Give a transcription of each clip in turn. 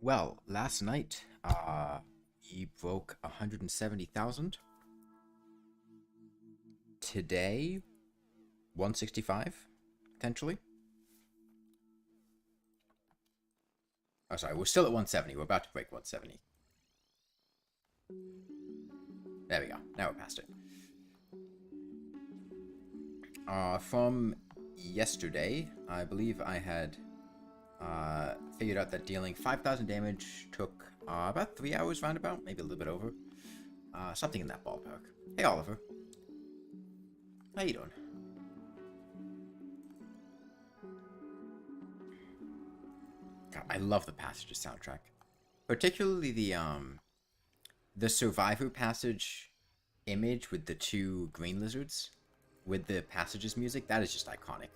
Well, last night, he broke 170,000. Today, 165, potentially. Oh, sorry, we're still at 170. We're about to break 170. There we go. Now we're past it. From yesterday, I believe I had figured out that dealing 5,000 damage took about 3 hours roundabout, maybe a little bit over. Something in that ballpark. Hey, Oliver. How you doing? God, I love the Passages soundtrack. Particularly the Survivor Passage image with the two green lizards with the Passages music. That is just iconic.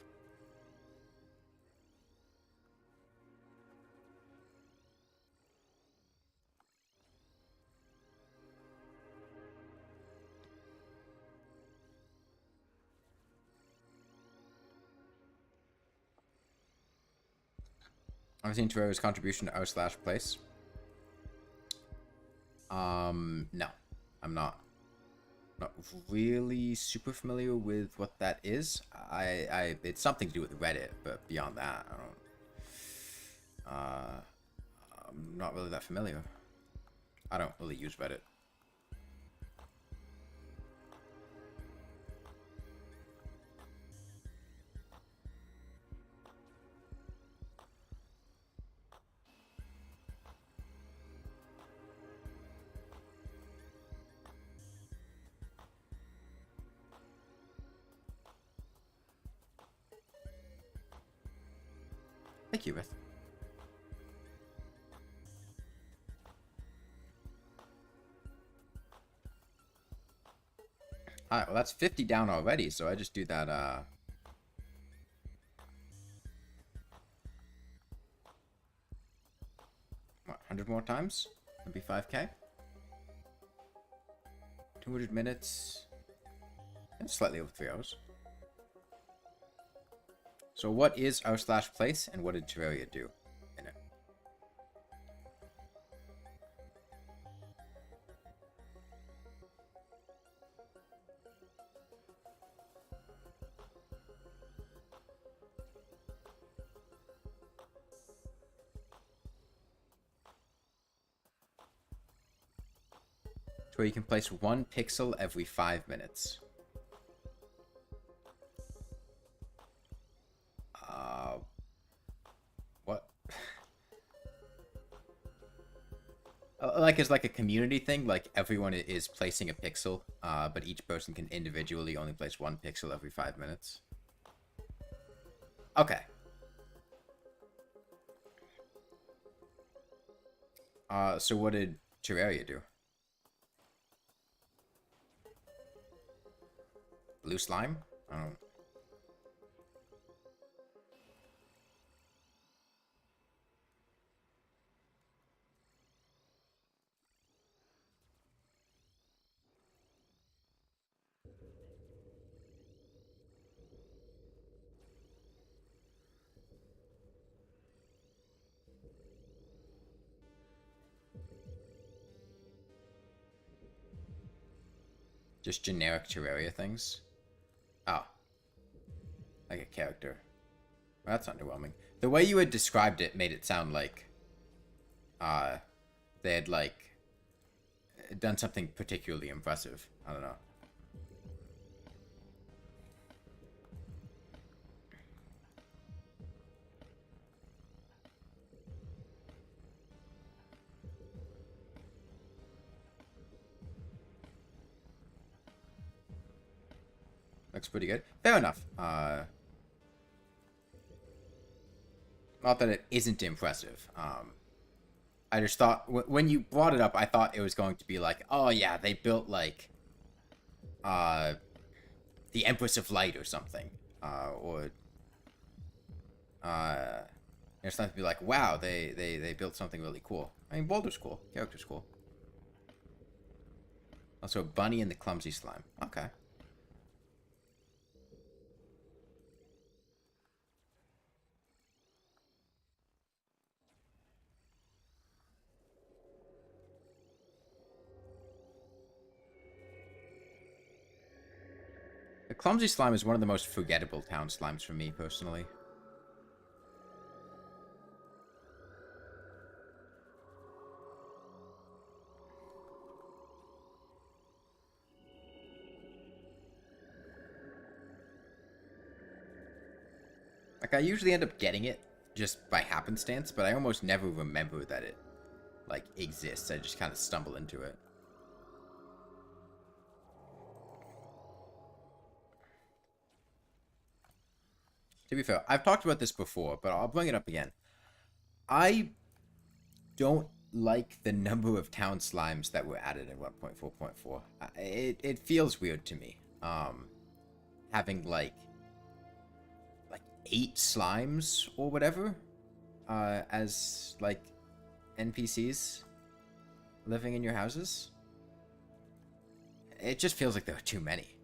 I've seen Terraria's contribution to r/place. No. I'm not really super familiar with what that is. It's something to do with Reddit, but beyond that, I don't. I'm not really that familiar. I don't really use Reddit. Thank you, Beth. Alright, well that's 50 down already, so I just do that, what, 100 more times? That'd be 5k? 200 minutes? And slightly over 3 hours. So what is r/place, and what did Terraria do in it? To where you can place 1 pixel every 5 minutes. What? Like, it's like a community thing, like everyone is placing a pixel, but each person can individually only place 1 pixel every 5 minutes. Okay. So what did Terraria do? Blue slime? I don't. Just generic Terraria things? Oh, like a character. Well, that's underwhelming. The way you had described it made it sound like uh, they had, like, done something particularly impressive. I don't know. Looks pretty good. Fair enough. Not that it isn't impressive. I just thought when you brought it up, I thought it was going to be like, oh yeah, they built like uh, the Empress of Light or something, or it's not to be like, wow, they built something really cool. I mean, Boulder's cool, character's cool. Also, Bunny and the Clumsy Slime. Okay. Clumsy Slime is one of the most forgettable town slimes for me, personally. Like, I usually end up getting it just by happenstance, but I almost never remember that it, like, exists. I just kind of stumble into it. To be fair, I've talked about this before, but I'll bring it up again. I don't like the number of town slimes that were added in 1.4.4. It feels weird to me. Having like 8 slimes or whatever, as like NPCs living in your houses. It just feels like there are too many.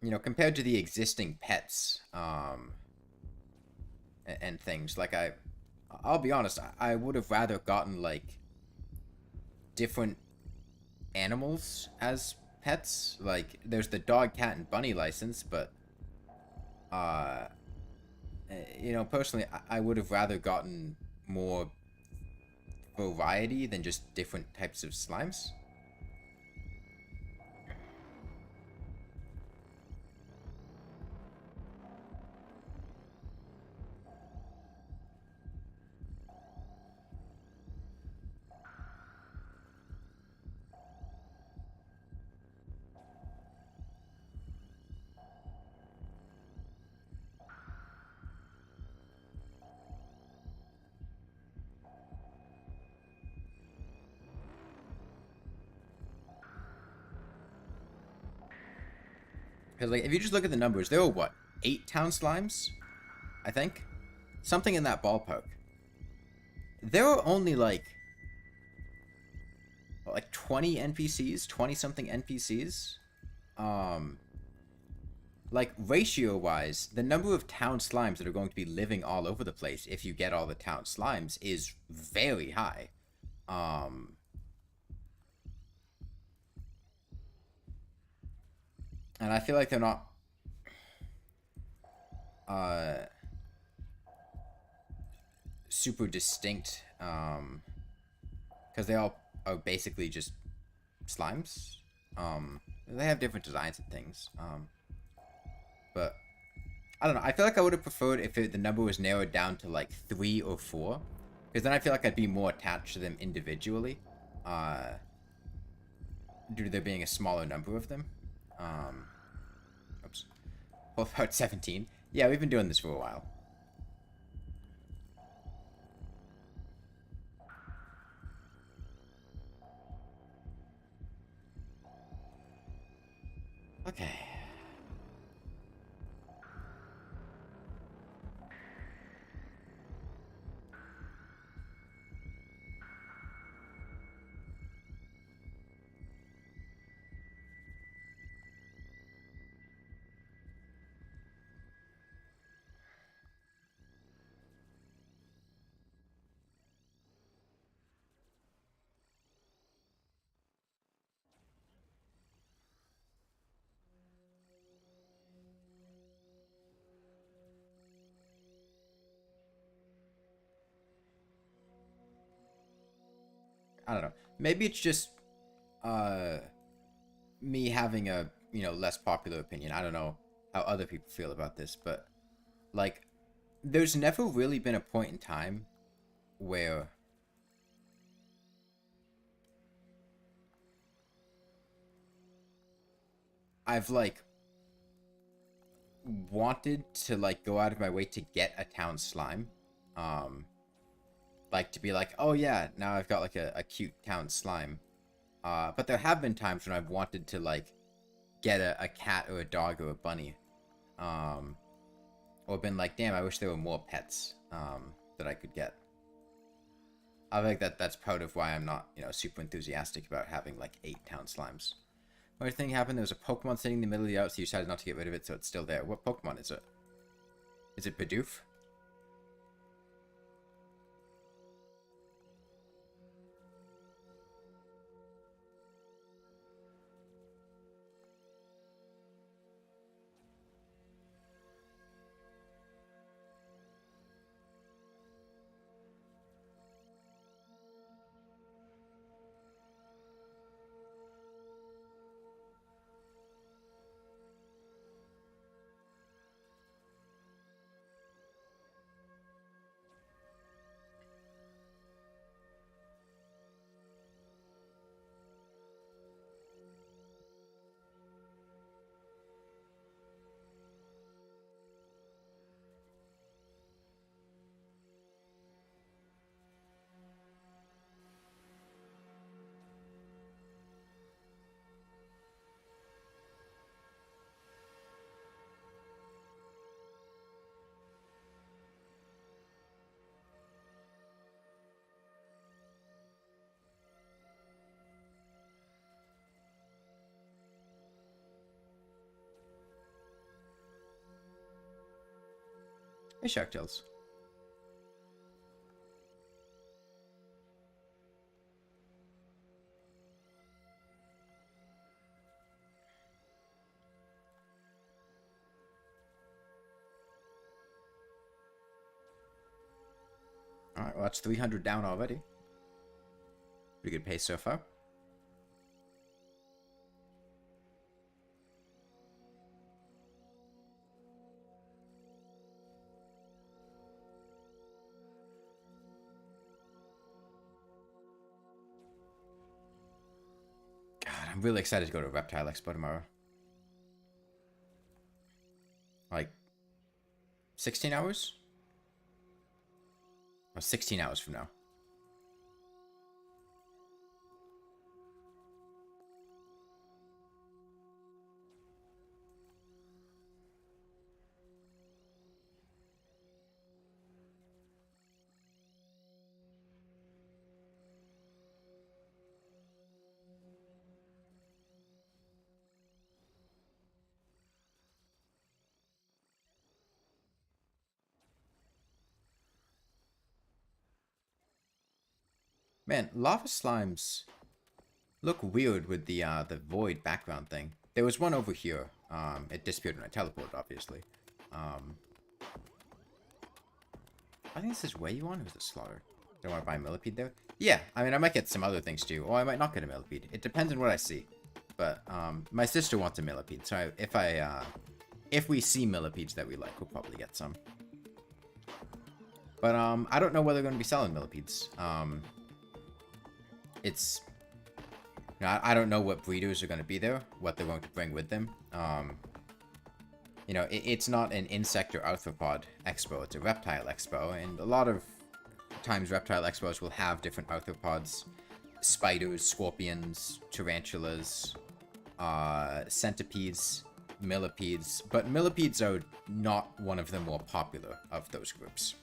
You know, compared to the existing pets, and things, like I'll be honest, I would have rather gotten like different animals as pets. Like, there's the dog, cat, and bunny license, but you know, personally, I would have rather gotten more variety than just different types of slimes. Because, like, if you just look at the numbers, there were, what, 8 town slimes? I think? Something in that ballpark. There were only, like 20 NPCs? 20-something NPCs? Like, ratio-wise, the number of town slimes that are going to be living all over the place if you get all the town slimes is very high. And I feel like they're not super distinct, because they all are basically just slimes. They have different designs and things, but I don't know. I feel like I would have preferred if the number was narrowed down to like 3 or 4, because then I feel like I'd be more attached to them individually, due to there being a smaller number of them. Oops. Well, about 17. Yeah, we've been doing this for a while. Okay. I don't know. Maybe it's just me having a, you know, less popular opinion. I don't know how other people feel about this, but like, there's never really been a point in time where I've like wanted to like go out of my way to get a town slime. Like, to be like, oh yeah, now I've got like a cute town slime. But there have been times when I've wanted to like get a cat or a dog or a bunny. Or been like, damn, I wish there were more pets that I could get. I think that's part of why I'm not, you know, super enthusiastic about having like 8 town slimes. What thing happened? There was a Pokemon sitting in the middle of the out, so you decided not to get rid of it, so it's still there. What Pokemon is it? Is it Bidoof? Hey, Sharktails. Alright, well, that's 300 down already. Pretty good pace so far. God, I'm really excited to go to Reptile Expo tomorrow. Like, 16 hours? Or 16 hours from now. Man, lava slimes look weird with the void background thing. There was one over here. It disappeared when I teleported, obviously. I think this is where you want. Who's the slaughter? Do I want to buy a millipede there? Yeah, I mean, I might get some other things too, or I might not get a millipede. It depends on what I see. But my sister wants a millipede, so if we see millipedes that we like, we'll probably get some. But I don't know whether they're going to be selling millipedes. It's, you know, I don't know what breeders are going to be there, what they're going to bring with them. You know, it's not an insect or arthropod expo, it's a reptile expo, and a lot of times reptile expos will have different arthropods, spiders, scorpions, tarantulas, centipedes, millipedes, but millipedes are not one of the more popular of those groups.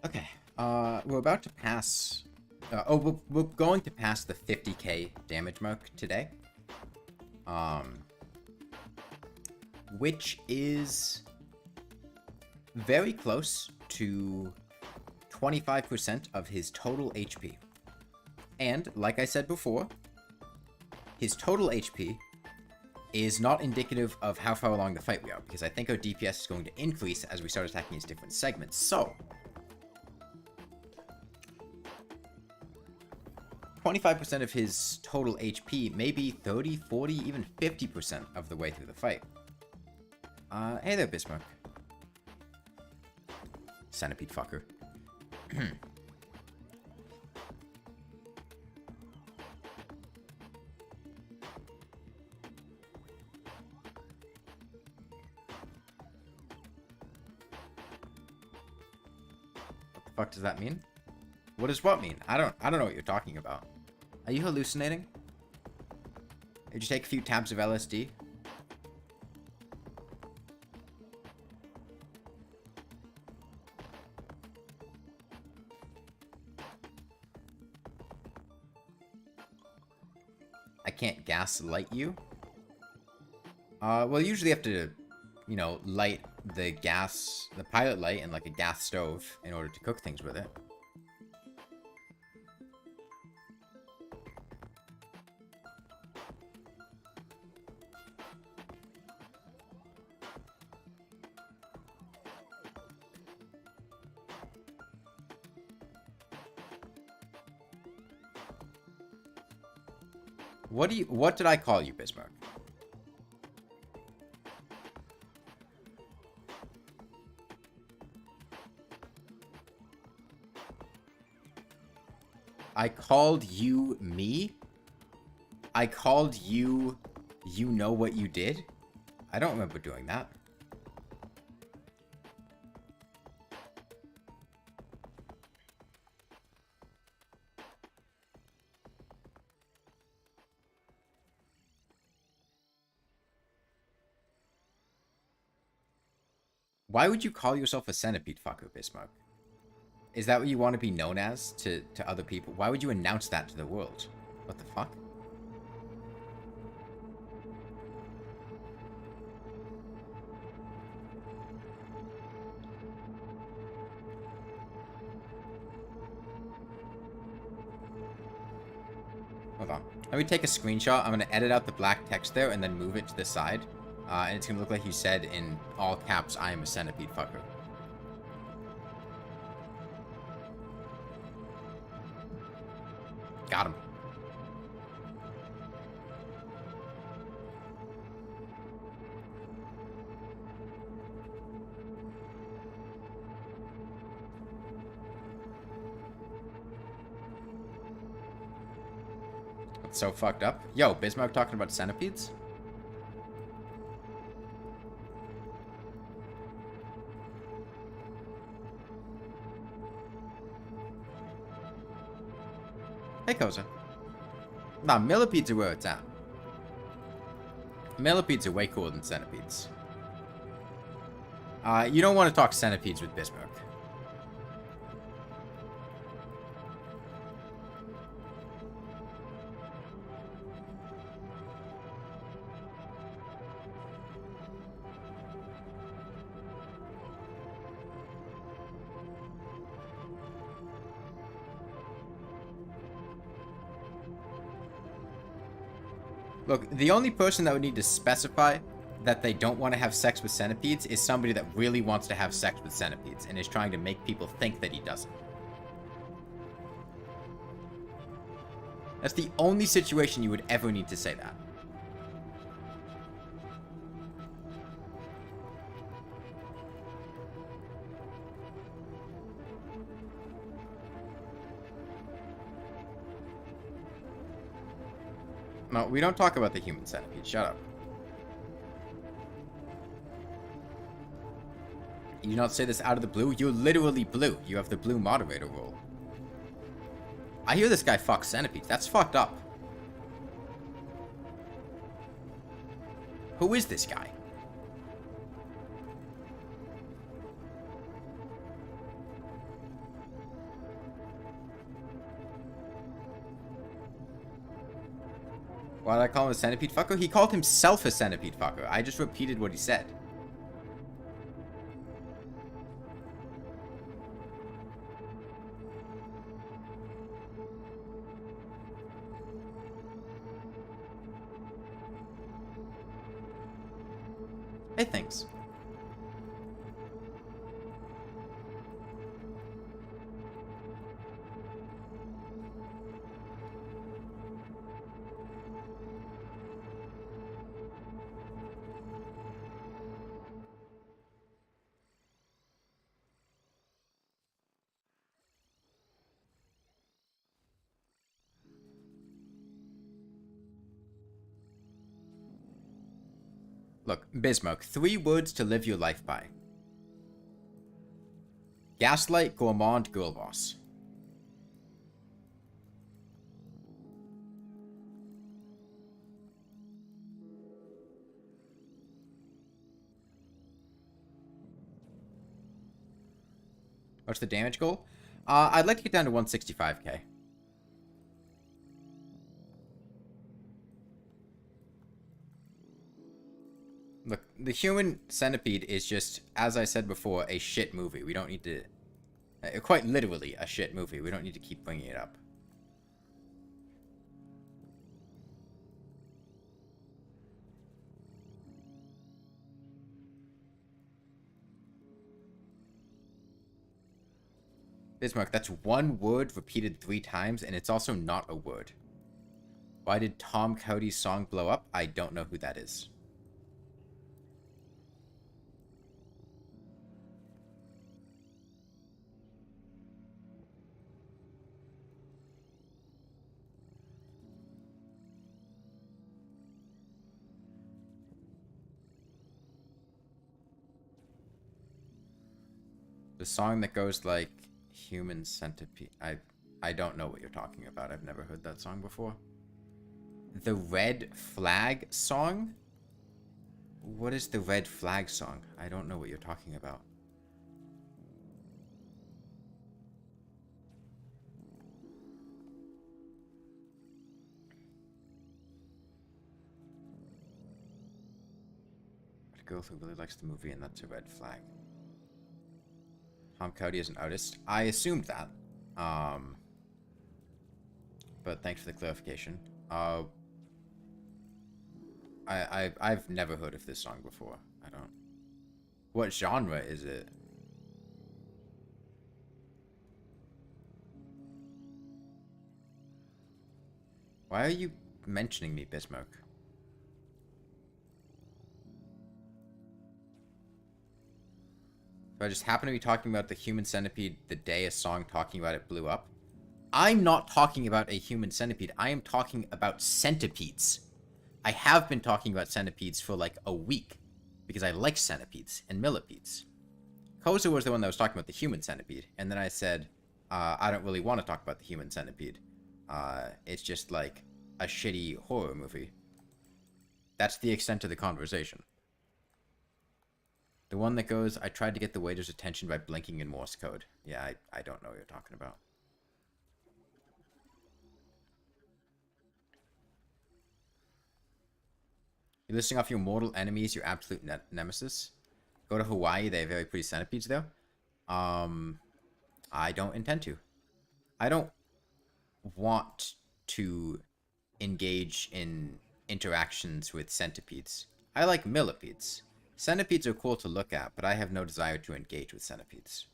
Okay, we're about to pass, we're going to pass the 50k damage mark today. Which is very close to 25% of his total HP. And, like I said before, his total HP is not indicative of how far along the fight we are, because I think our DPS is going to increase as we start attacking his different segments. So, 25% of his total HP, maybe 30, 40, even 50% of the way through the fight. Hey there, Bismarck. Centipede fucker. What the fuck does that mean? What does what mean? I don't know what you're talking about. Are you hallucinating? Did you take a few tabs of LSD? I can't gaslight you. Well, usually you have to, you know, light the pilot light in like a gas stove in order to cook things with it. What did I call you, Bismarck? I called you me? I called you know what you did? I don't remember doing that. Why would you call yourself a centipede fucker, Bismarck? Is that what you want to be known as to other people? Why would you announce that to the world? What the fuck? Hold on. Let me take a screenshot. I'm going to edit out the black text there and then move it to the side. And it's going to look like you said in all caps, I am a centipede fucker. Got him. It's so fucked up. Yo, Bismarck talking about centipedes? Hey, Koza. Nah, millipedes are where it's at. Millipedes are way cooler than centipedes. You don't want to talk centipedes with Bismarck. Look, the only person that would need to specify that they don't want to have sex with centipedes is somebody that really wants to have sex with centipedes and is trying to make people think that he doesn't. That's the only situation you would ever need to say that. No, we don't talk about the human centipede. Shut up. You do not say this out of the blue? You're literally blue. You have the blue moderator role. I hear this guy fucks centipedes. That's fucked up. Who is this guy? Why did I call him a centipede fucker? He called himself a centipede fucker. I just repeated what he said. Hey, thanks. Look, Bismarck, 3 words to live your life by. Gaslight, gourmand, girl boss. What's the damage goal? I'd like to get down to 165k. Look, the human centipede is just, as I said before, a shit movie. We don't need to... quite literally a shit movie. We don't need to keep bringing it up. Bismarck, that's 1 word repeated 3 times, and it's also not a word. Why did Tom Cody's song blow up? I don't know who that is. The song that goes like human centipede. I don't know what you're talking about. I've never heard that song before. The Red Flag song? What is the Red Flag song? I don't know what you're talking about. A girl who really likes the movie, and that's a red flag. Tom Cody is an artist. I assumed that. But thanks for the clarification. I've never heard of this song before. I don't. What genre is it? Why are you mentioning me, Bismarck? So I just happen to be talking about the human centipede the day a song talking about it blew up. I'm not talking about a human centipede. I am talking about centipedes. I have been talking about centipedes for like a week because I like centipedes and millipedes. Koza was the one that was talking about the human centipede, and then I said, I don't really want to talk about the human centipede. It's just like a shitty horror movie. That's the extent of the conversation. The one that goes, I tried to get the waiter's attention by blinking in Morse code. Yeah, I don't know what you're talking about. You're listing off your mortal enemies, your absolute nemesis. Go to Hawaii, they have very pretty centipedes there. I don't intend to. I don't want to engage in interactions with centipedes. I like millipedes. Centipedes are cool to look at, but I have no desire to engage with centipedes.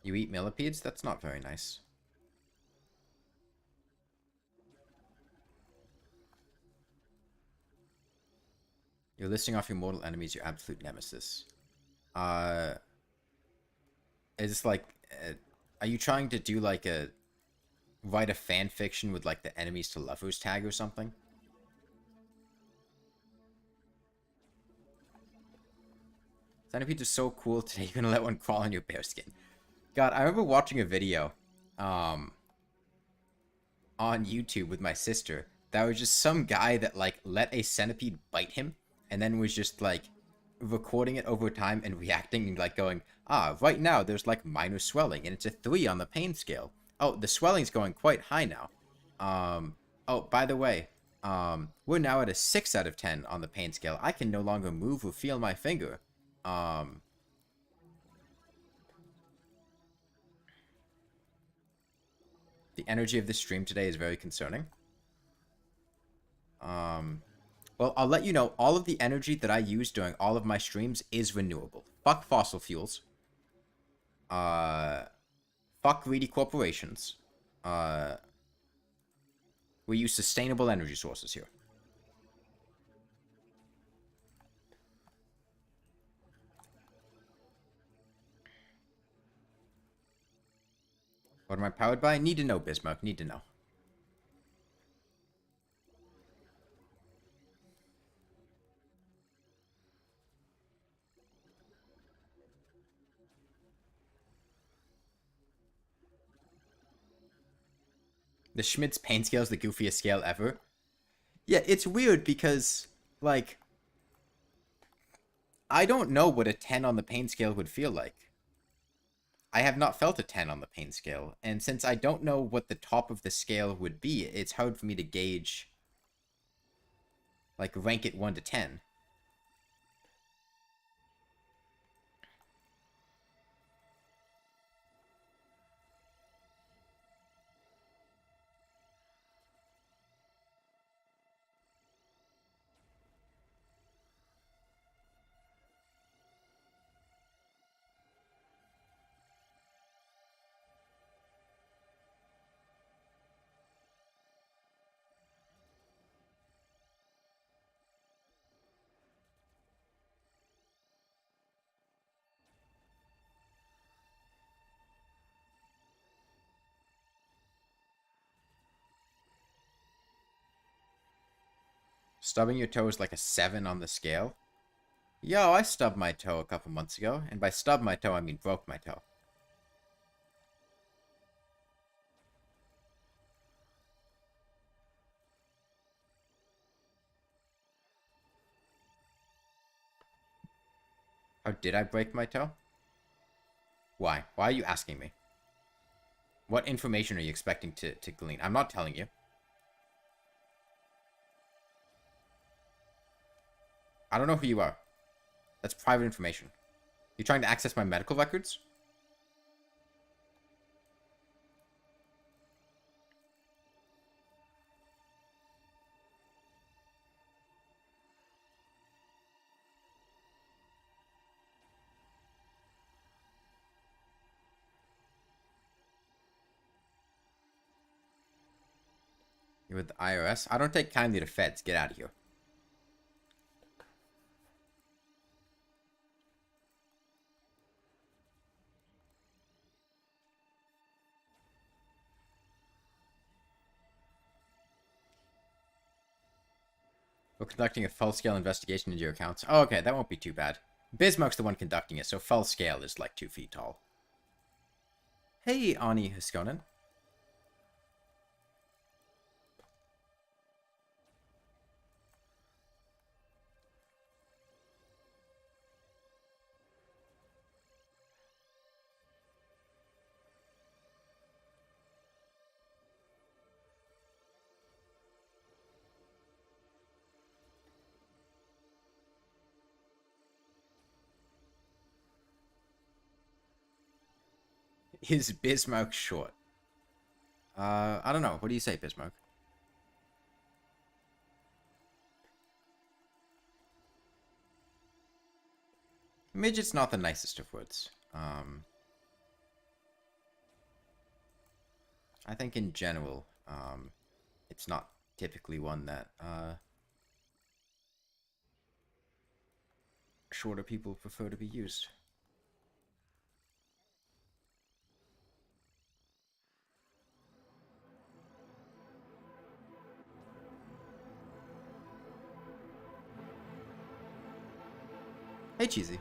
You eat millipedes? That's not very nice. You're listing off your mortal enemies, your absolute nemesis. Is this like... are you trying to do like a... write a fan fiction with like the enemies to lovers tag or something? Centipedes are so cool today, you're gonna let one crawl on your bearskin. God, I remember watching a video on YouTube with my sister that was just some guy that like let a centipede bite him and then was just like recording it over time and reacting and like going, right now there's like minor swelling and it's a 3 on the pain scale. Oh, the swelling's going quite high now. Oh, by the way, we're now at a 6 out of 10 on the pain scale. I can no longer move or feel my finger. The energy of this stream today is very concerning. Well, I'll let you know, all of the energy that I use during all of my streams is renewable. Fuck fossil fuels. Fuck greedy corporations. We use sustainable energy sources here. What am I powered by? Need to know, Bismarck. Need to know. The Schmidt's pain scale is the goofiest scale ever. Yeah, it's weird because, like, I don't know what a 10 on the pain scale would feel like. I have not felt a 10 on the pain scale, and since I don't know what the top of the scale would be, it's hard for me to gauge, like, rank it 1 to 10. Stubbing your toe is like a 7 on the scale. Yo, I stubbed my toe a couple months ago. And by stub my toe, I mean broke my toe. How did I break my toe? Why? Why are you asking me? What information are you expecting to glean? I'm not telling you. I don't know who you are. That's private information. You trying to access my medical records? You're with the IRS? I don't take kindly to feds. Get out of here. We're conducting a full-scale investigation into your accounts. Oh, okay, that won't be too bad. Bismarck's the one conducting it, so full-scale is like 2 feet tall. Hey, Ani Hiskonen. Is Bismarck short? I don't know. What do you say, Bismarck? Midget's not the nicest of words. I think in general, it's not typically one that, shorter people prefer to be used. Hey, Cheesy.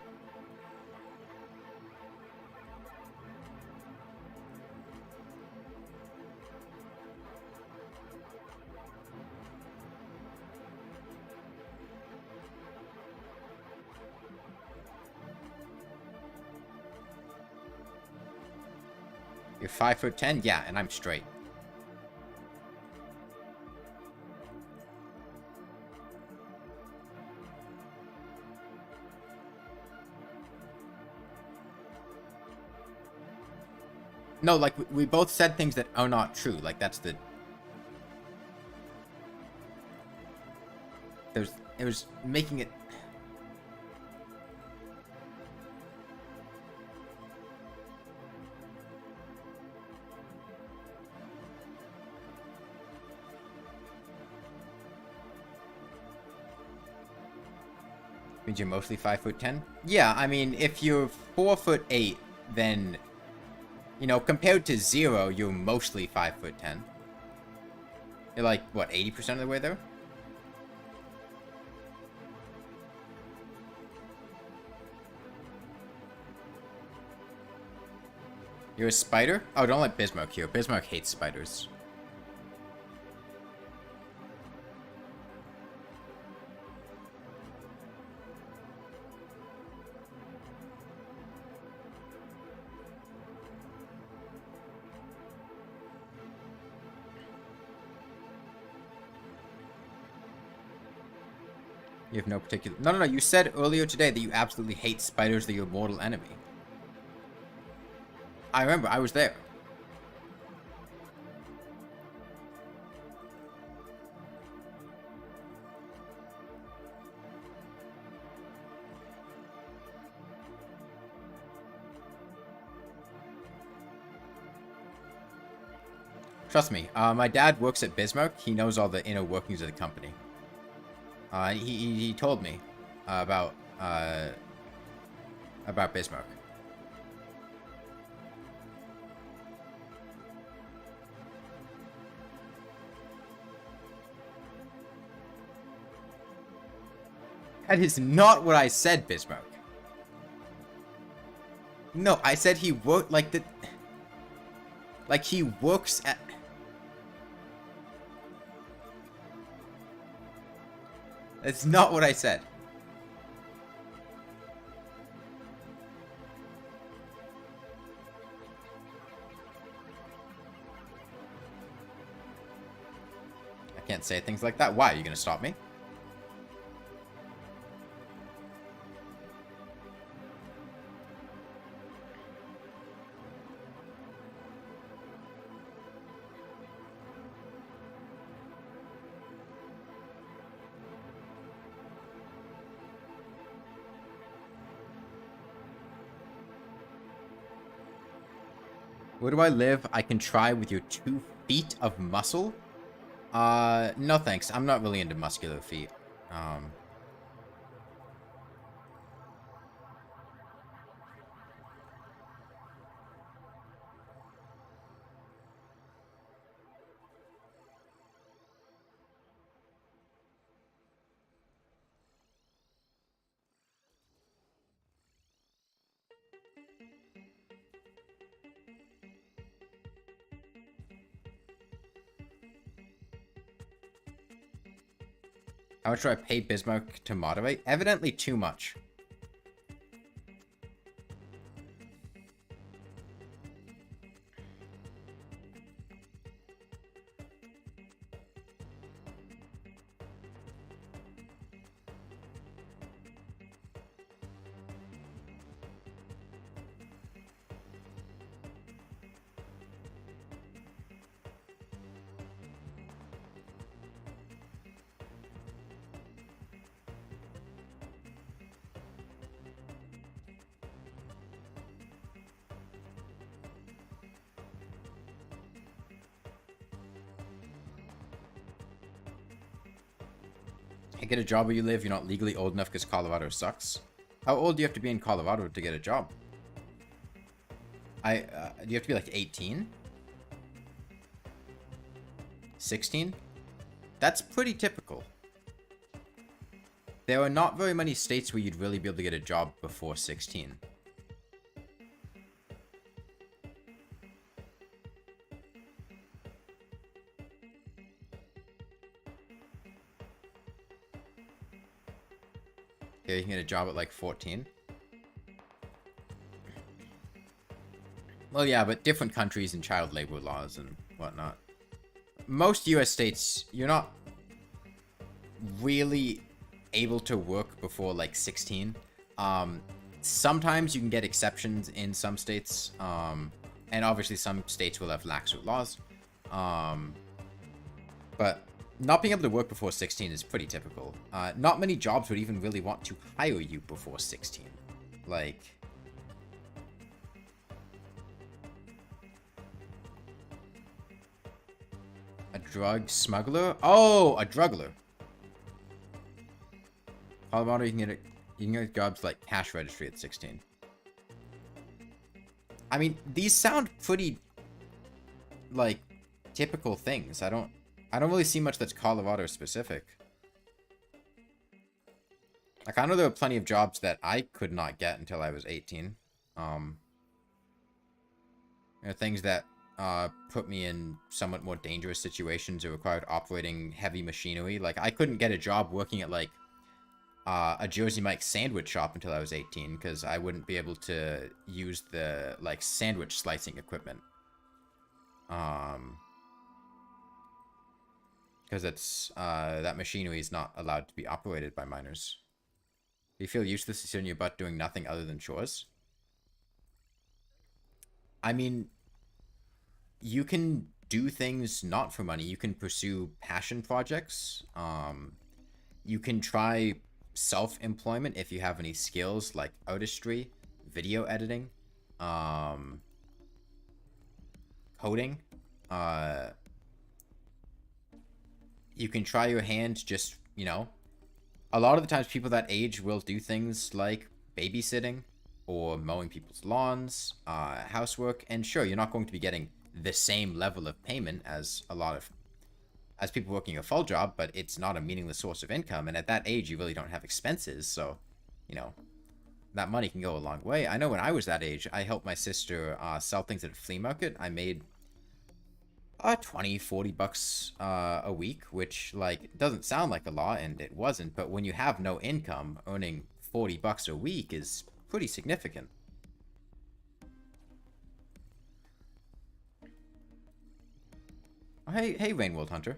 You're 5'10"? Yeah, and I'm straight. No, like, we both said things that are not true. Like, that's the... It was making it... Means you're mostly 5'10"? Yeah, I mean, if you're 4'8", then... You know, compared to 0, you're mostly 5'10". You're like, what, 80% of the way there? You're a spider? Oh, don't let Bismarck hear. Bismarck hates spiders. You have no particular... No, you said earlier today that you absolutely hate spiders, they're your mortal enemy. I remember, I was there. Trust me, my dad works at Bismarck. He knows all the inner workings of the company. He told me about Bismarck. That is not what I said, Bismarck. No, I said he worked like the... Like he works at... That's not what I said. I can't say things like that. Why? Are you going to stop me? Where do I live? I can try with your 2 feet of muscle? No thanks. I'm not really into muscular feet. How much do I pay Bismarck to moderate? Evidently too much. Get a job where you live. You're not legally old enough because Colorado sucks. How old do you have to be in Colorado to get a job? Do you have to be like 18? 16? That's pretty typical. There are not very many states where you'd really be able to get a job before 16. Yeah, you can get a job at like 14. Well, yeah, but different countries and child labor laws and whatnot. Most US states, you're not really able to work before like 16. Sometimes you can get exceptions in some states. And obviously some states will have laxer laws. But not being able to work before 16 is pretty typical. Not many jobs would even really want to hire you before 16. Like... A drug smuggler? Oh, a druggler. Colorado, you can get jobs like cash registry at 16. I mean, these sound pretty, like, typical things. I don't really see much that's Colorado specific. Like, I know there were plenty of jobs that I could not get until I was 18. There are things that put me in somewhat more dangerous situations or required operating heavy machinery. Like, I couldn't get a job working at, like, a Jersey Mike's sandwich shop until I was 18, because I wouldn't be able to use the, like, sandwich slicing equipment. Because it's, that machinery is not allowed to be operated by minors. Do you feel useless to sit on your butt doing nothing other than chores? I mean, you can do things not for money. You can pursue passion projects. You can try self-employment if you have any skills like artistry, video editing, coding. You can try your hand just, you know, a lot of the times people that age will do things like babysitting or mowing people's lawns, housework, and sure, you're not going to be getting the same level of payment as as people working a full job, but it's not a meaningless source of income. And at that age, you really don't have expenses. So, you know, that money can go a long way. I know when I was that age, I helped my sister sell things at a flea market. I made 20, 40 bucks a week, which, like, doesn't sound like a lot, and it wasn't. But when you have no income, earning 40 bucks a week is pretty significant. Oh, hey, Rainworld Hunter.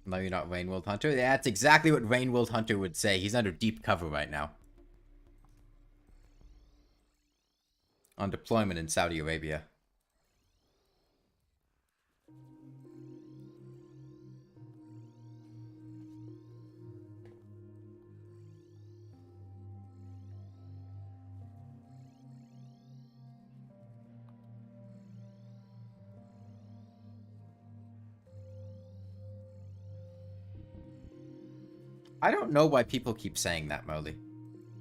No, you're not Rainworld Hunter. Yeah, that's exactly what Rainworld Hunter would say. He's under deep cover right now. On deployment in Saudi Arabia. I don't know why people keep saying that, Molly.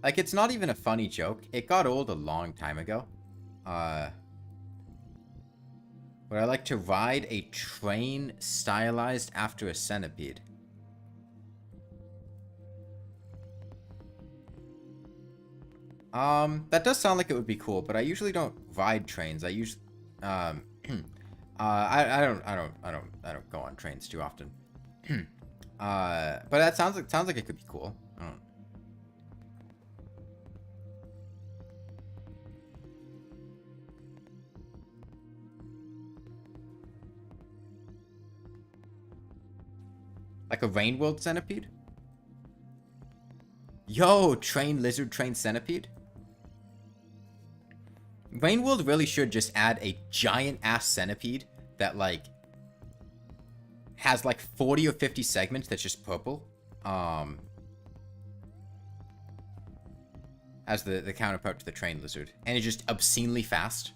Like, it's not even a funny joke. It got old a long time ago. Would I like to ride a train stylized after a centipede? That does sound like it would be cool, but I usually don't ride trains. I usually, I don't go on trains too often. But that sounds like it could be cool. I don't. Like a Rainworld centipede? Yo, train lizard, train centipede? Rainworld really should just add a giant ass centipede that, like, has like 40 or 50 segments that's just purple. As the counterpart to the train lizard. And it's just obscenely fast.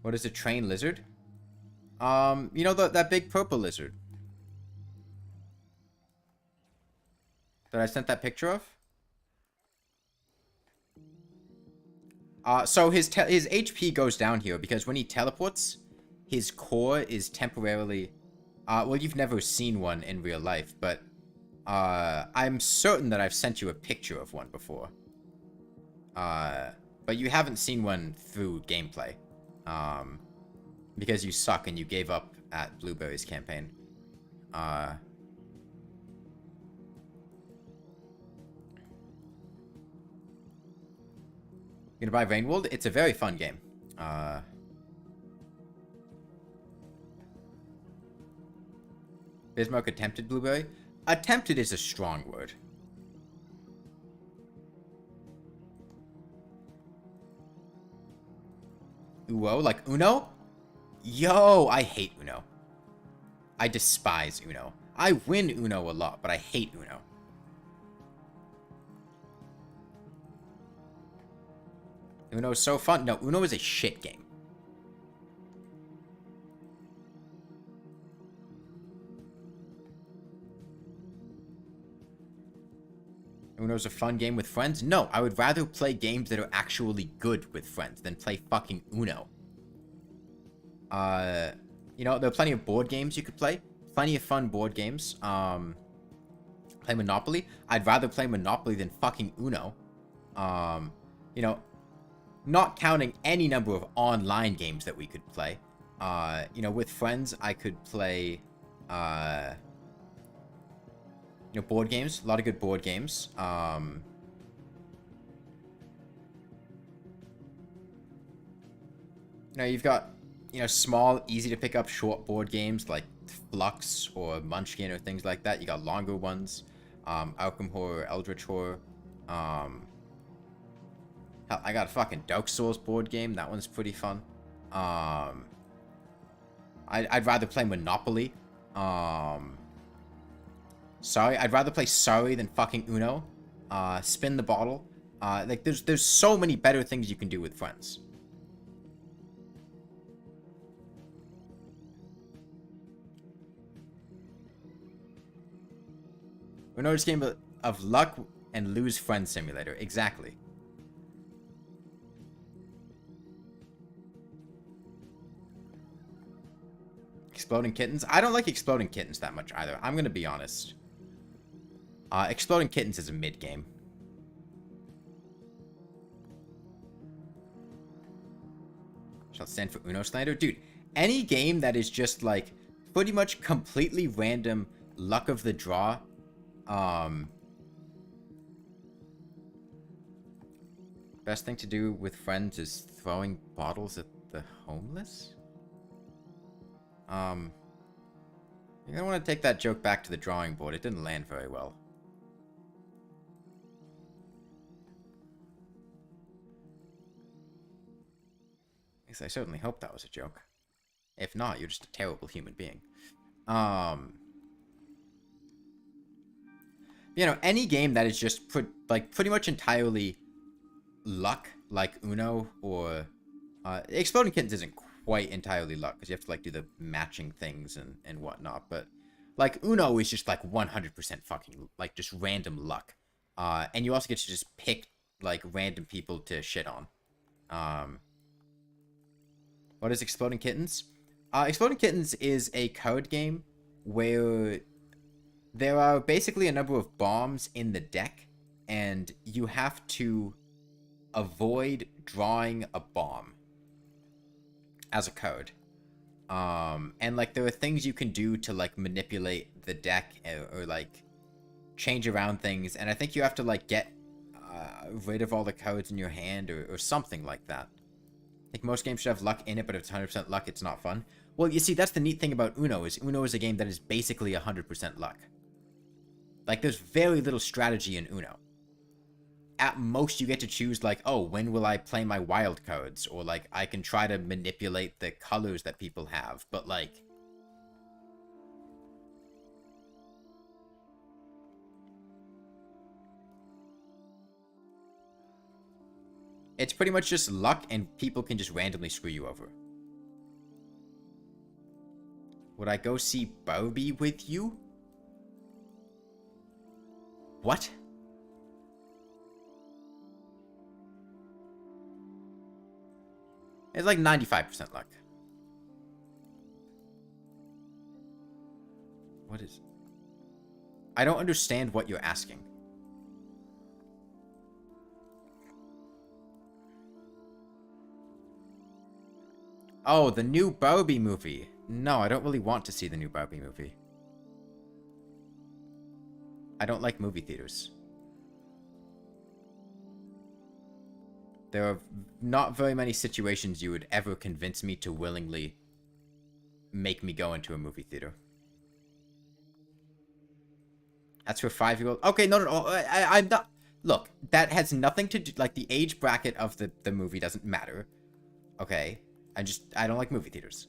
What is a train lizard? You know that big purple lizard that I sent that picture of? So his HP goes down here because when he teleports, his core is temporarily... well, you've never seen one in real life, but I'm certain that I've sent you a picture of one before. But you haven't seen one through gameplay. Because you suck and you gave up at Blueberry's campaign. Gonna buy Rainworld? It's a very fun game. Bismarck attempted Blueberry? Attempted is a strong word. Uo? Like Uno? Yo, I hate Uno. I despise Uno. I win Uno a lot, but I hate Uno. Uno is so fun. No, Uno is a shit game. Uno's a fun game with friends? No, I would rather play games that are actually good with friends than play fucking Uno. You know, there are plenty of board games you could play. Plenty of fun board games. Play Monopoly. I'd rather play Monopoly than fucking Uno. You know, not counting any number of online games that we could play. You know, with friends, I could play, you know, board games. A lot of good board games. You know, you've got, you know, small, easy to pick up short board games like Flux or Munchkin or things like that. You got longer ones. Arkham Horror, Eldritch Horror. Hell, I got a fucking Dark Souls board game. That one's pretty fun. I'd rather play Monopoly. Sorry, I'd rather play Sorry than fucking Uno. spin the bottle. Like, there's so many better things you can do with friends. We're not just game of luck and lose friend simulator. Exactly. Exploding kittens? I don't like exploding kittens that much either. I'm gonna be honest. Exploding kittens is a mid-game. Shall stand for Uno slander? Dude, any game that is just, like, pretty much completely random luck of the draw, best thing to do with friends is throwing bottles at the homeless? You're gonna want to take that joke back to the drawing board. It didn't land very well. At least I certainly hope that was a joke. If not, you're just a terrible human being. You know, any game that is just pretty much entirely luck, like Uno or Exploding Kittens isn't quite entirely luck because you have to like do the matching things and whatnot. But like Uno is just like 100% fucking like just random luck, and you also get to just pick like random people to shit on. What is Exploding Kittens? Exploding Kittens is a card game where there are basically a number of bombs in the deck, and you have to avoid drawing a bomb as a code. And like there are things you can do to like manipulate the deck or like change around things, and I think you have to like get rid of all the codes in your hand or something like that. I think most games should have luck in it, but if it's 100% luck, it's not fun. Well, you see, that's the neat thing about Uno, is Uno is a game that is basically 100% luck. Like, there's very little strategy in Uno. At most, you get to choose, like, oh, when will I play my wild codes? Or, like, I can try to manipulate the colors that people have. But, like, it's pretty much just luck, and people can just randomly screw you over. Would I go see Barbie with you? What? It's like 95% luck. What is... I don't understand what you're asking. Oh, the new Barbie movie. No, I don't really want to see the new Barbie movie. I don't like movie theaters. There are not very many situations you would ever convince me to willingly make me go into a movie theater. That's for 5-year-old. Okay, no. I'm not... Look, that has nothing to do... Like, the age bracket of the movie doesn't matter. Okay? I don't like movie theaters.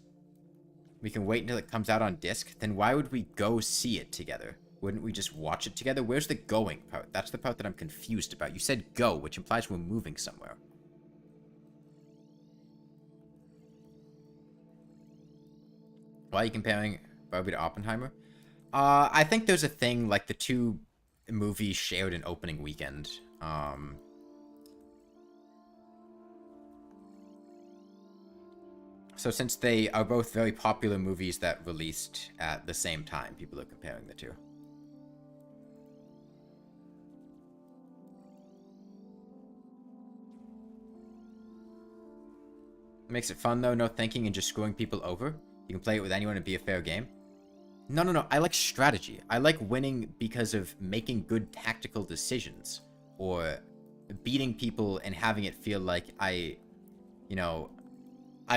We can wait until it comes out on disc. Then why would we go see it together? Wouldn't we just watch it together? Where's the going part? That's the part that I'm confused about. You said go, which implies we're moving somewhere. Why are you comparing Barbie to Oppenheimer? I think there's a thing, like, the two movies shared an opening weekend. So since they are both very popular movies that released at the same time, people are comparing the two. Makes it fun, though. No thinking and just screwing people over. You can play it with anyone and be a fair game. No. I like strategy. I like winning because of making good tactical decisions. Or beating people and having it feel like I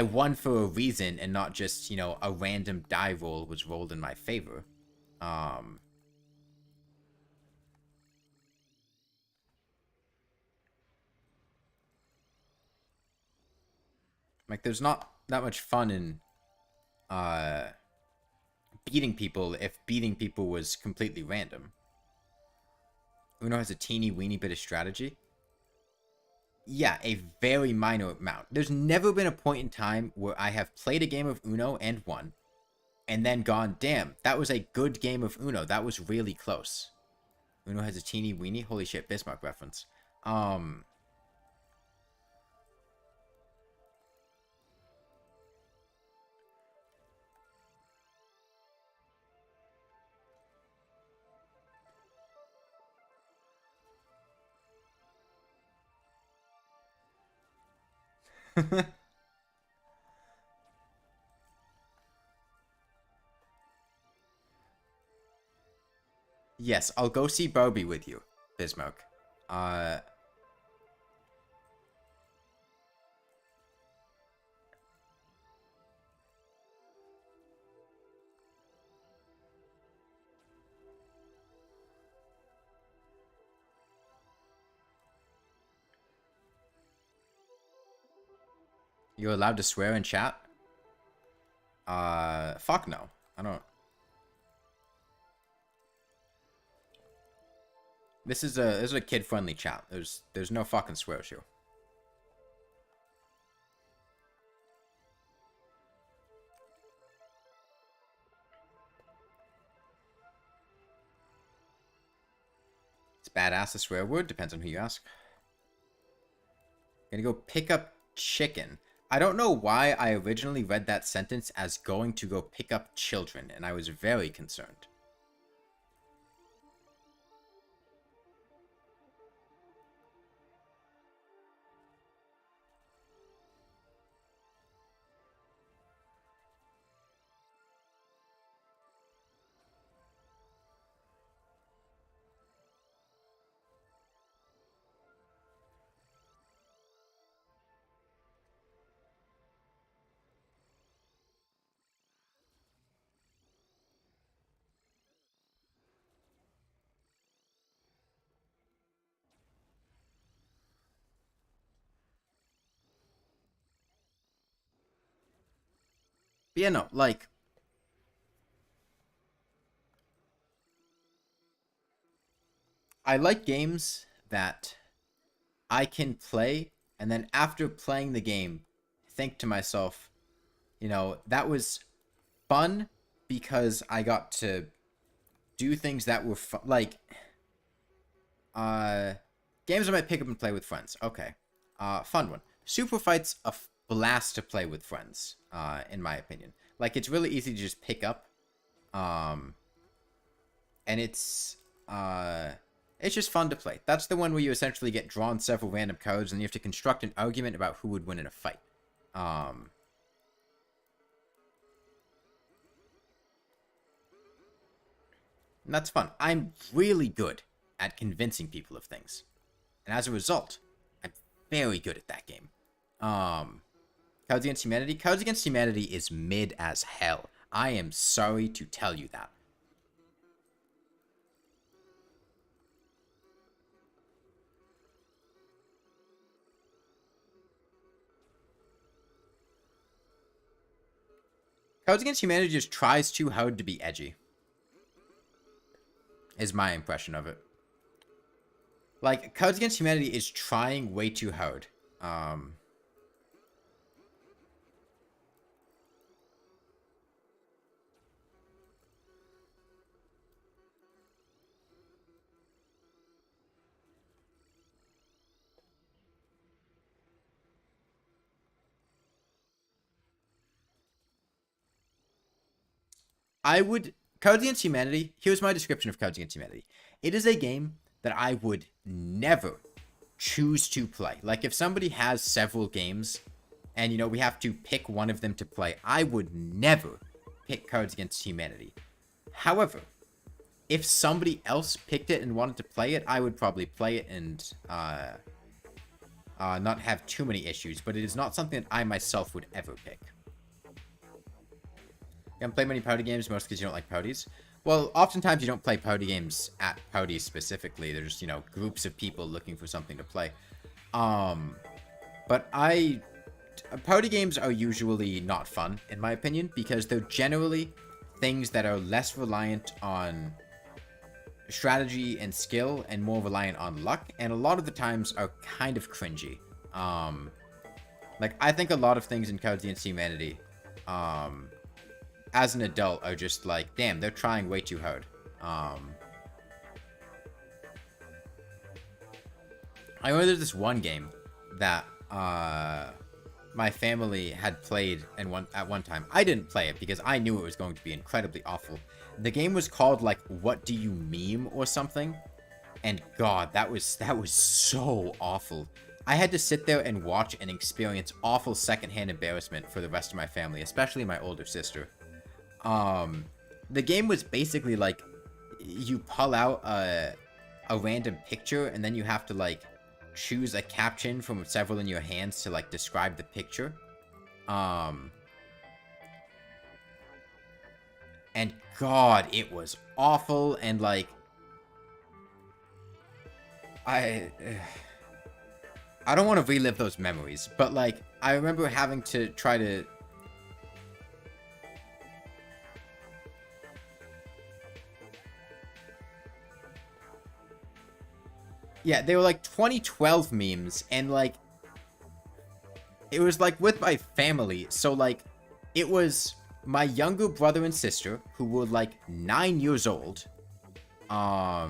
won for a reason and not just, a random die roll was rolled in my favor. Like, there's not that much fun in, beating people if beating people was completely random. Uno has a teeny weeny bit of strategy. Yeah, a very minor amount. There's never been a point in time where I have played a game of Uno and won, and then gone, damn, that was a good game of Uno. That was really close. Uno has a teeny weeny. Holy shit, Bismarck reference. Yes, I'll go see Barbie with you, Bismarck. Uh, you're allowed to swear in chat? Fuck no. I don't... This is a kid-friendly chat. There's no fucking swears here. It's badass to swear word. Depends on who you ask. Gonna go pick up chicken. I don't know why I originally read that sentence as going to go pick up children, and I was very concerned. But yeah, no, like... I like games that I can play, and then after playing the game, think to myself, you know, that was fun because I got to do things that were fun. Like, games I might pick up and play with friends. Okay. Fun one. Super Fight's a blast to play with friends, in my opinion. Like, it's really easy to just pick up. And it's just fun to play. That's the one where you essentially get drawn several random cards and you have to construct an argument about who would win in a fight. And that's fun. I'm really good at convincing people of things. And as a result, I'm very good at that game. Cards Against Humanity? Cards Against Humanity is mid as hell. I am sorry to tell you that. Cards Against Humanity just tries too hard to be edgy. Is my impression of it. Like, Cards Against Humanity is trying way too hard. Cards Against Humanity, here's my description of Cards Against Humanity. It is a game that I would never choose to play. Like, if somebody has several games, and, you know, we have to pick one of them to play, I would never pick Cards Against Humanity. However, if somebody else picked it and wanted to play it, I would probably play it and, not have too many issues, but it is not something that I myself would ever pick. You don't play many party games, mostly because you don't like parties. Well, oftentimes you don't play party games at parties specifically. There's, you know, groups of people looking for something to play. But party games are usually not fun, in my opinion, because they're generally things that are less reliant on strategy and skill and more reliant on luck, and a lot of the times are kind of cringy. Like, I think a lot of things in Cards Against Humanity, as an adult, are just like, damn, they're trying way too hard. I remember there's this one game that my family had played at one time. I didn't play it because I knew it was going to be incredibly awful. The game was called, like, What Do You Meme or something? And God, that was so awful. I had to sit there and watch and experience awful secondhand embarrassment for the rest of my family, especially my older sister. The game was basically like, you pull out a random picture, and then you have to, like, choose a caption from several in your hands to, like, describe the picture. And God, it was awful, and, like, I don't want to relive those memories, but, like, I remember having to try to... Yeah, they were, like, 2012 memes, and, like, it was, like, with my family, so, like, it was my younger brother and sister, who were, like, 9 years old, my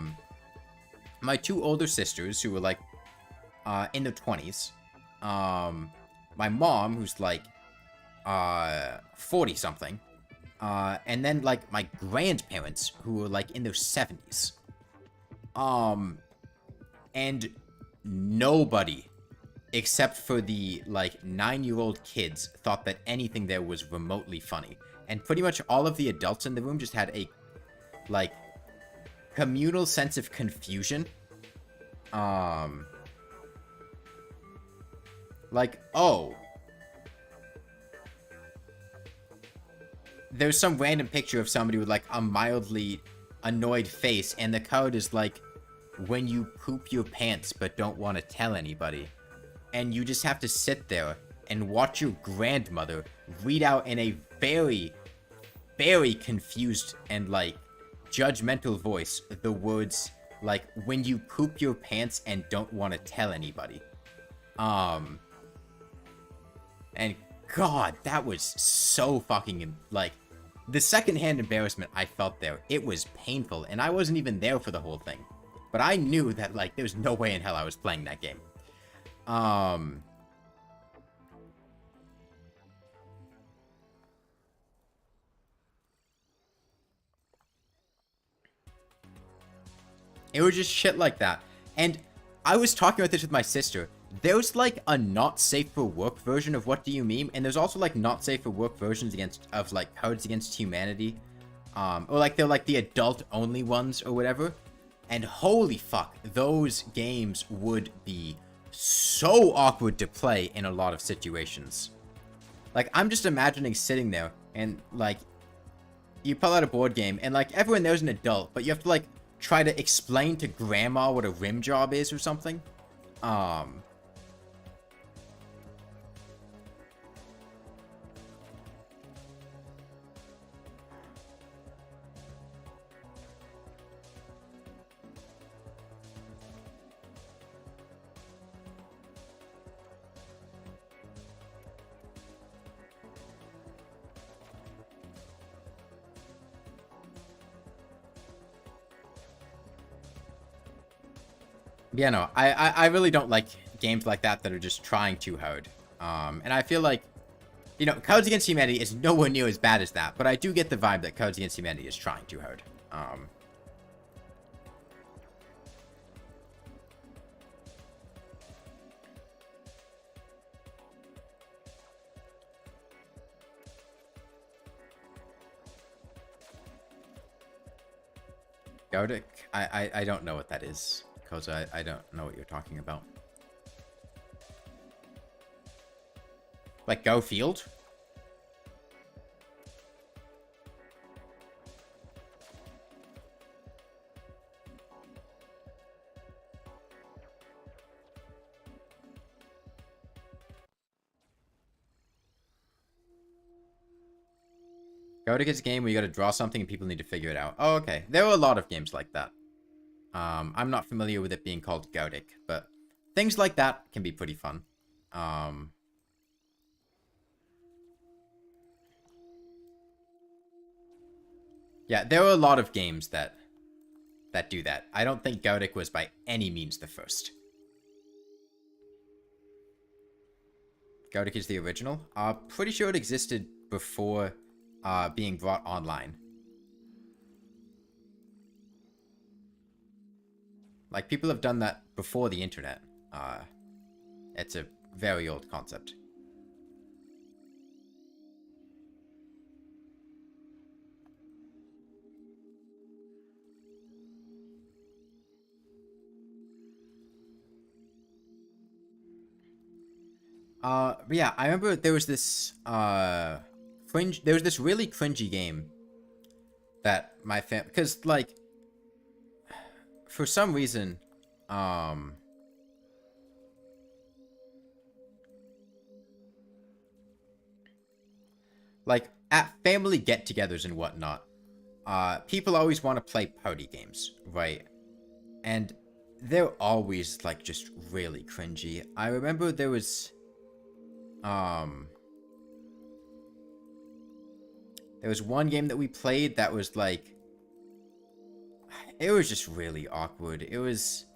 two older sisters, who were, like, in their 20s, my mom, who's, like, 40-something, and then, like, my grandparents, who were, like, in their 70s, and nobody, except for the, like, 9-year-old kids, thought that anything there was remotely funny. And pretty much all of the adults in the room just had a, like, communal sense of confusion. Like, oh, there's some random picture of somebody with, like, a mildly annoyed face, and the code is, like, when you poop your pants but don't want to tell anybody. And you just have to sit there and watch your grandmother read out in a very, very confused and, like, judgmental voice the words, like, when you poop your pants and don't want to tell anybody. And God, that was so fucking, like, the secondhand embarrassment I felt there, it was painful, and I wasn't even there for the whole thing. But I knew that, like, there's no way in hell I was playing that game. It was just shit like that. And I was talking about this with my sister. There's, like, a not safe for work version of What Do You Meme? And there's also, like, not safe for work versions of, like, Cards Against Humanity. Or, like, they're, like, the adult-only ones or whatever. And holy fuck, those games would be so awkward to play in a lot of situations. Like, I'm just imagining sitting there and, like, you pull out a board game and, like, everyone there's an adult, but you have to, like, try to explain to grandma what a rim job is or something. Yeah, no, I really don't like games like that are just trying too hard. And I feel like, you know, Cards Against Humanity is nowhere near as bad as that, but I do get the vibe that Cards Against Humanity is trying too hard. Gardic? I don't know what that is. Because I don't know what you're talking about. Like, Go Field? Gardic is a game where you gotta draw something and people need to figure it out. Oh, okay. There are a lot of games like that. I'm not familiar with it being called Godic, but things like that can be pretty fun. Yeah, there are a lot of games that do that. I don't think Godic was by any means the first. Godic is the original. Pretty sure it existed before being brought online. Like, people have done that before the internet. It's a very old concept. But yeah, I remember there was this, there was this really cringy game that my because, like, for some reason, like, at family get-togethers and whatnot, people always want to play party games, right? And they're always, like, just really cringy. I remember there was one game that we played that was, like, it was just really awkward. It was,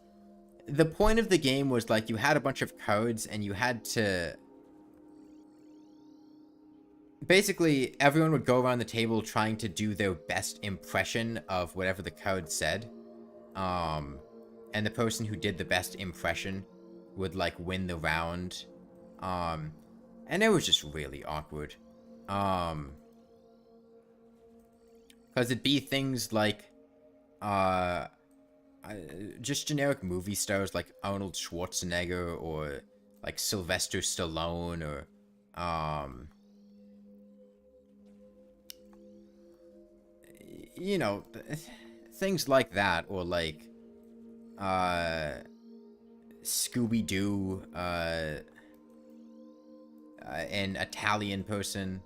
the point of the game was, like, you had a bunch of cards and you had to, basically everyone would go around the table trying to do their best impression of whatever the card said. And the person who did the best impression would, like, win the round. And it was just really awkward. Because it'd be things like, just generic movie stars like Arnold Schwarzenegger or, like, Sylvester Stallone or, you know, things like that, or, like, Scooby-Doo, an Italian person,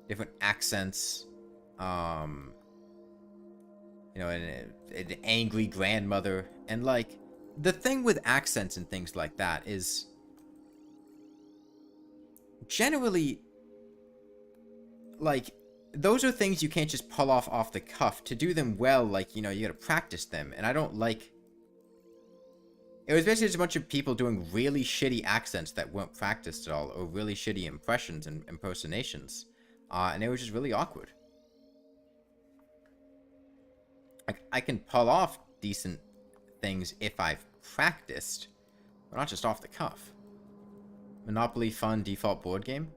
different accents, you know, an angry grandmother. And, like, the thing with accents and things like that is, generally, like, those are things you can't just pull off the cuff. To do them well, like, you know, you gotta practice them. And I don't like, it was basically just a bunch of people doing really shitty accents that weren't practiced at all, or really shitty impressions and impersonations. And it was just really awkward. Like, I can pull off decent things if I've practiced, but not just off the cuff. Monopoly fun default board game?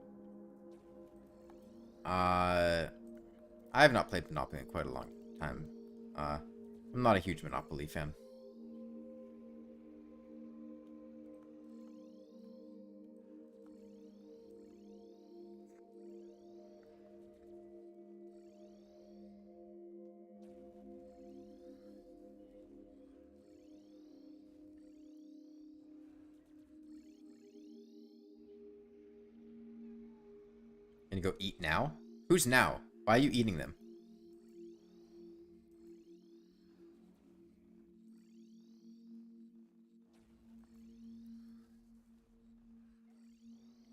I have not played Monopoly in quite a long time. I'm not a huge Monopoly fan. Gonna go eat now? Who's now? Why are you eating them?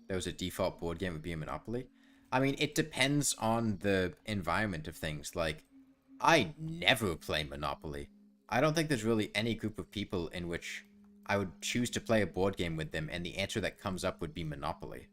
There was a default board game would be a Monopoly? I mean, it depends on the environment of things. Like, I never play Monopoly. I don't think there's really any group of people in which I would choose to play a board game with them, and the answer that comes up would be Monopoly.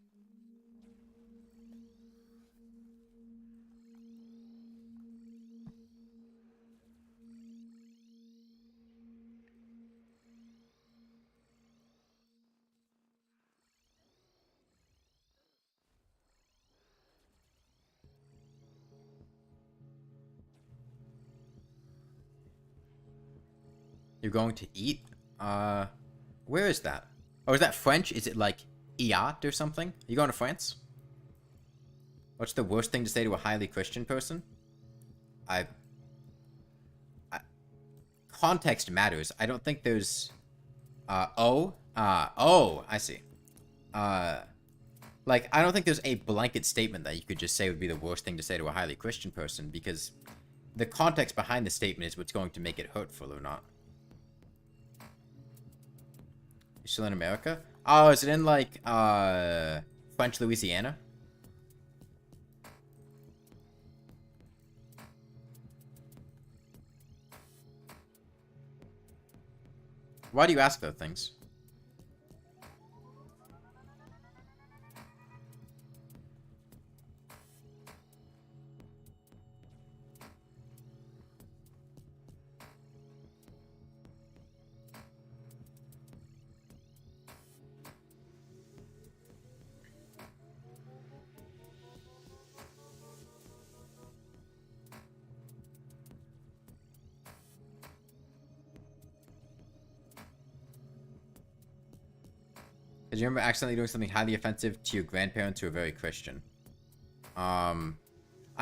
You're going to eat? Where is that? Oh, is that French? Is it like Iat or something? Are you going to France? What's the worst thing to say to a highly Christian person? I context matters. I don't think there's... oh, I see. Like, I don't think there's a blanket statement that you could just say would be the worst thing to say to a highly Christian person, because the context behind the statement is what's going to make it hurtful or not. You're still in America? Oh, is it in, like, French Louisiana? Why do you ask those things? Did you remember accidentally doing something highly offensive to your grandparents who are very Christian? I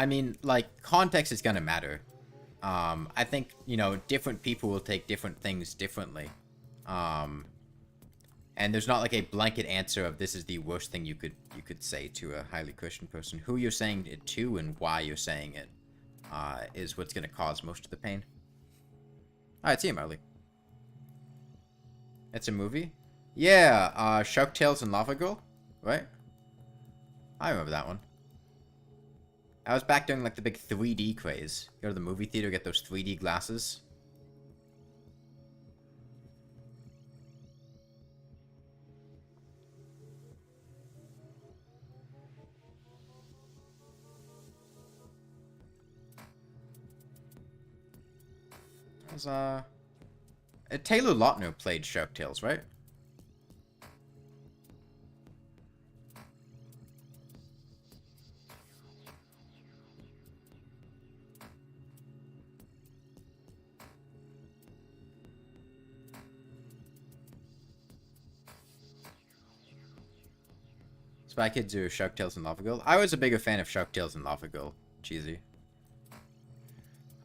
mean, like, context is gonna matter. I think, you know, different people will take different things differently. And there's not like a blanket answer of this is the worst thing you could say to a highly Christian person. Who you're saying it to and why you're saying it is what's gonna cause most of the pain. Alright, see you, Marley. It's a movie? Yeah, Shark Tales and Lava Girl, right? I remember that one. I was back during, like, the big 3D craze. Go to the movie theater, get those 3D glasses. It was, Taylor Lautner played Shark Tales, right? Spy Kids or Shark Tales and Lava Girl? I was a bigger fan of Shark Tales and Lava Girl. Cheesy.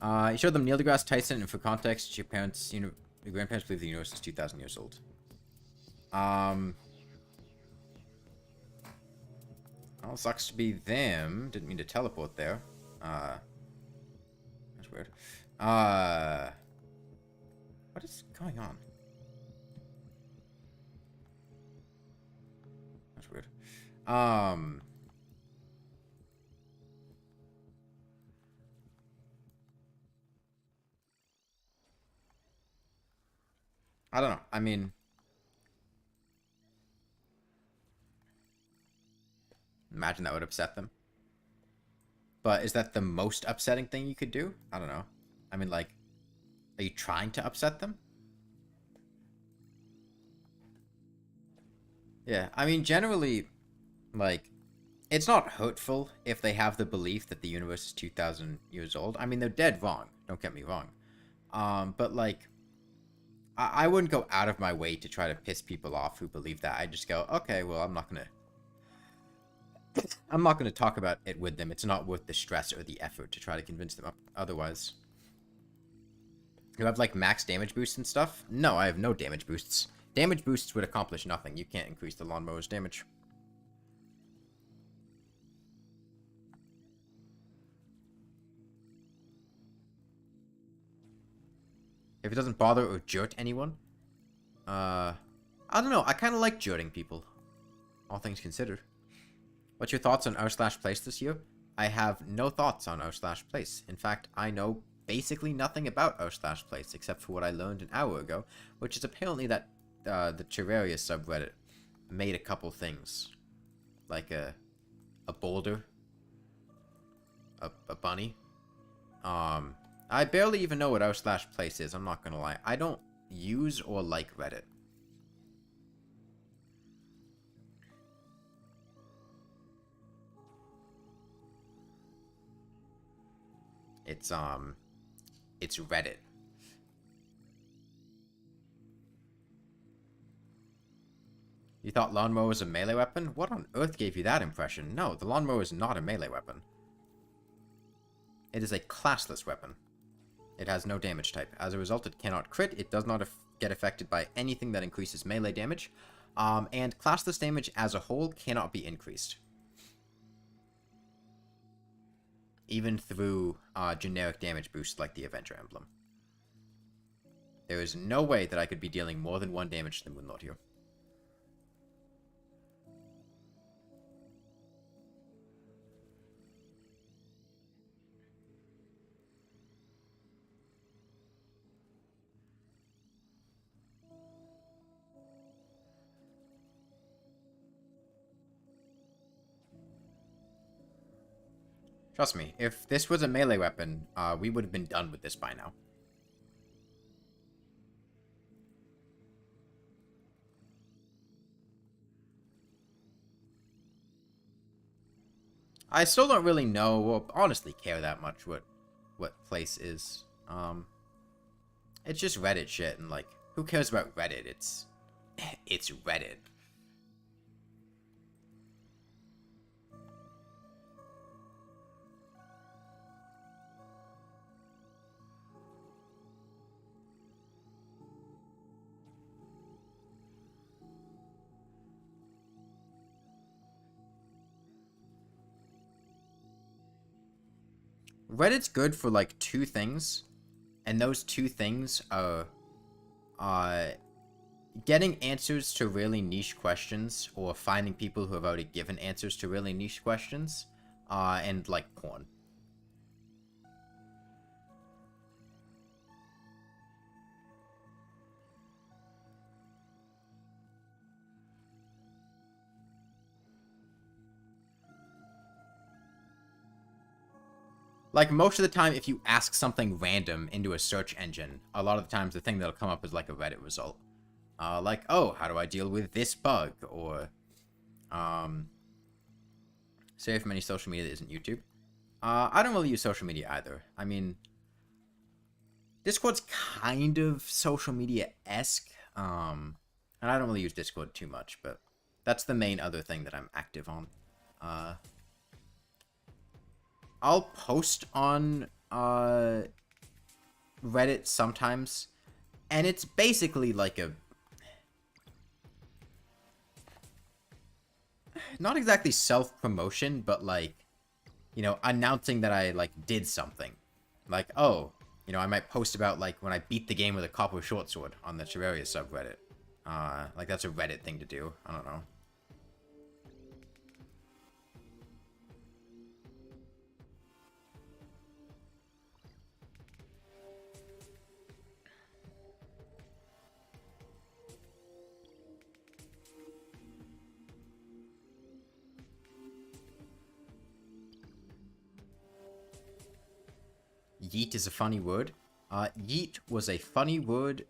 You showed them Neil deGrasse Tyson, and for context, your parents, your grandparents believe the universe is 2,000 years old. Well, sucks to be them. Didn't mean to teleport there. That's weird. What is going on? That's weird. I don't know. I mean, imagine that would upset them. But is that the most upsetting thing you could do? I don't know. I mean, like, are you trying to upset them? Yeah, I mean, generally, like, it's not hurtful if they have the belief that the universe is 2,000 years old. I mean, they're dead wrong. Don't get me wrong. But, like, I wouldn't go out of my way to try to piss people off who believe that. I just go, okay, well, I'm not gonna talk about it with them. It's not worth the stress or the effort to try to convince them otherwise. You have, like, max damage boosts and stuff? No, I have no damage boosts. Damage boosts would accomplish nothing. You can't increase the lawnmower's damage. If it doesn't bother or jert anyone. I don't know. I kind of like jerting people. All things considered. What's your thoughts on r/place this year? I have no thoughts on r/place. In fact, I know basically nothing about r/place except for what I learned an hour ago, which is apparently that the Terraria subreddit made a couple things. Like a boulder. A bunny. I barely even know what r/place is, I'm not gonna lie. I don't use or like Reddit. It's Reddit. You thought Lawnmower was a melee weapon? What on earth gave you that impression? No, the Lawnmower is not a melee weapon. It is a classless weapon. It has no damage type. As a result, it cannot crit. It does not get affected by anything that increases melee damage. And classless damage as a whole cannot be increased. even through generic damage boosts like the Avenger Emblem. There is no way that I could be dealing more than 1 damage to the Moonlord here. Trust me, if this was a melee weapon, we would have been done with this by now. I still don't really know, or honestly care that much what place is. It's just Reddit shit, and like, who cares about Reddit? It's Reddit. Reddit's good for like 2 things, and those 2 things are getting answers to really niche questions, or finding people who have already given answers to really niche questions, and like porn. Like, most of the time, if you ask something random into a search engine, a lot of the times the thing that'll come up is like a Reddit result. Like, oh, how do I deal with this bug? Or, say from any social media that isn't YouTube. I don't really use social media either. I mean, Discord's kind of social media-esque. And I don't really use Discord too much, but that's the main other thing that I'm active on. I'll post on Reddit sometimes, and it's basically like a... not exactly self-promotion, but like, you know, announcing that I, like, did something. Like, oh, you know, I might post about, like, when I beat the game with a copper short sword on the Terraria subreddit. Like, that's a Reddit thing to do. I don't know. Yeet is a funny word. Yeet was a funny word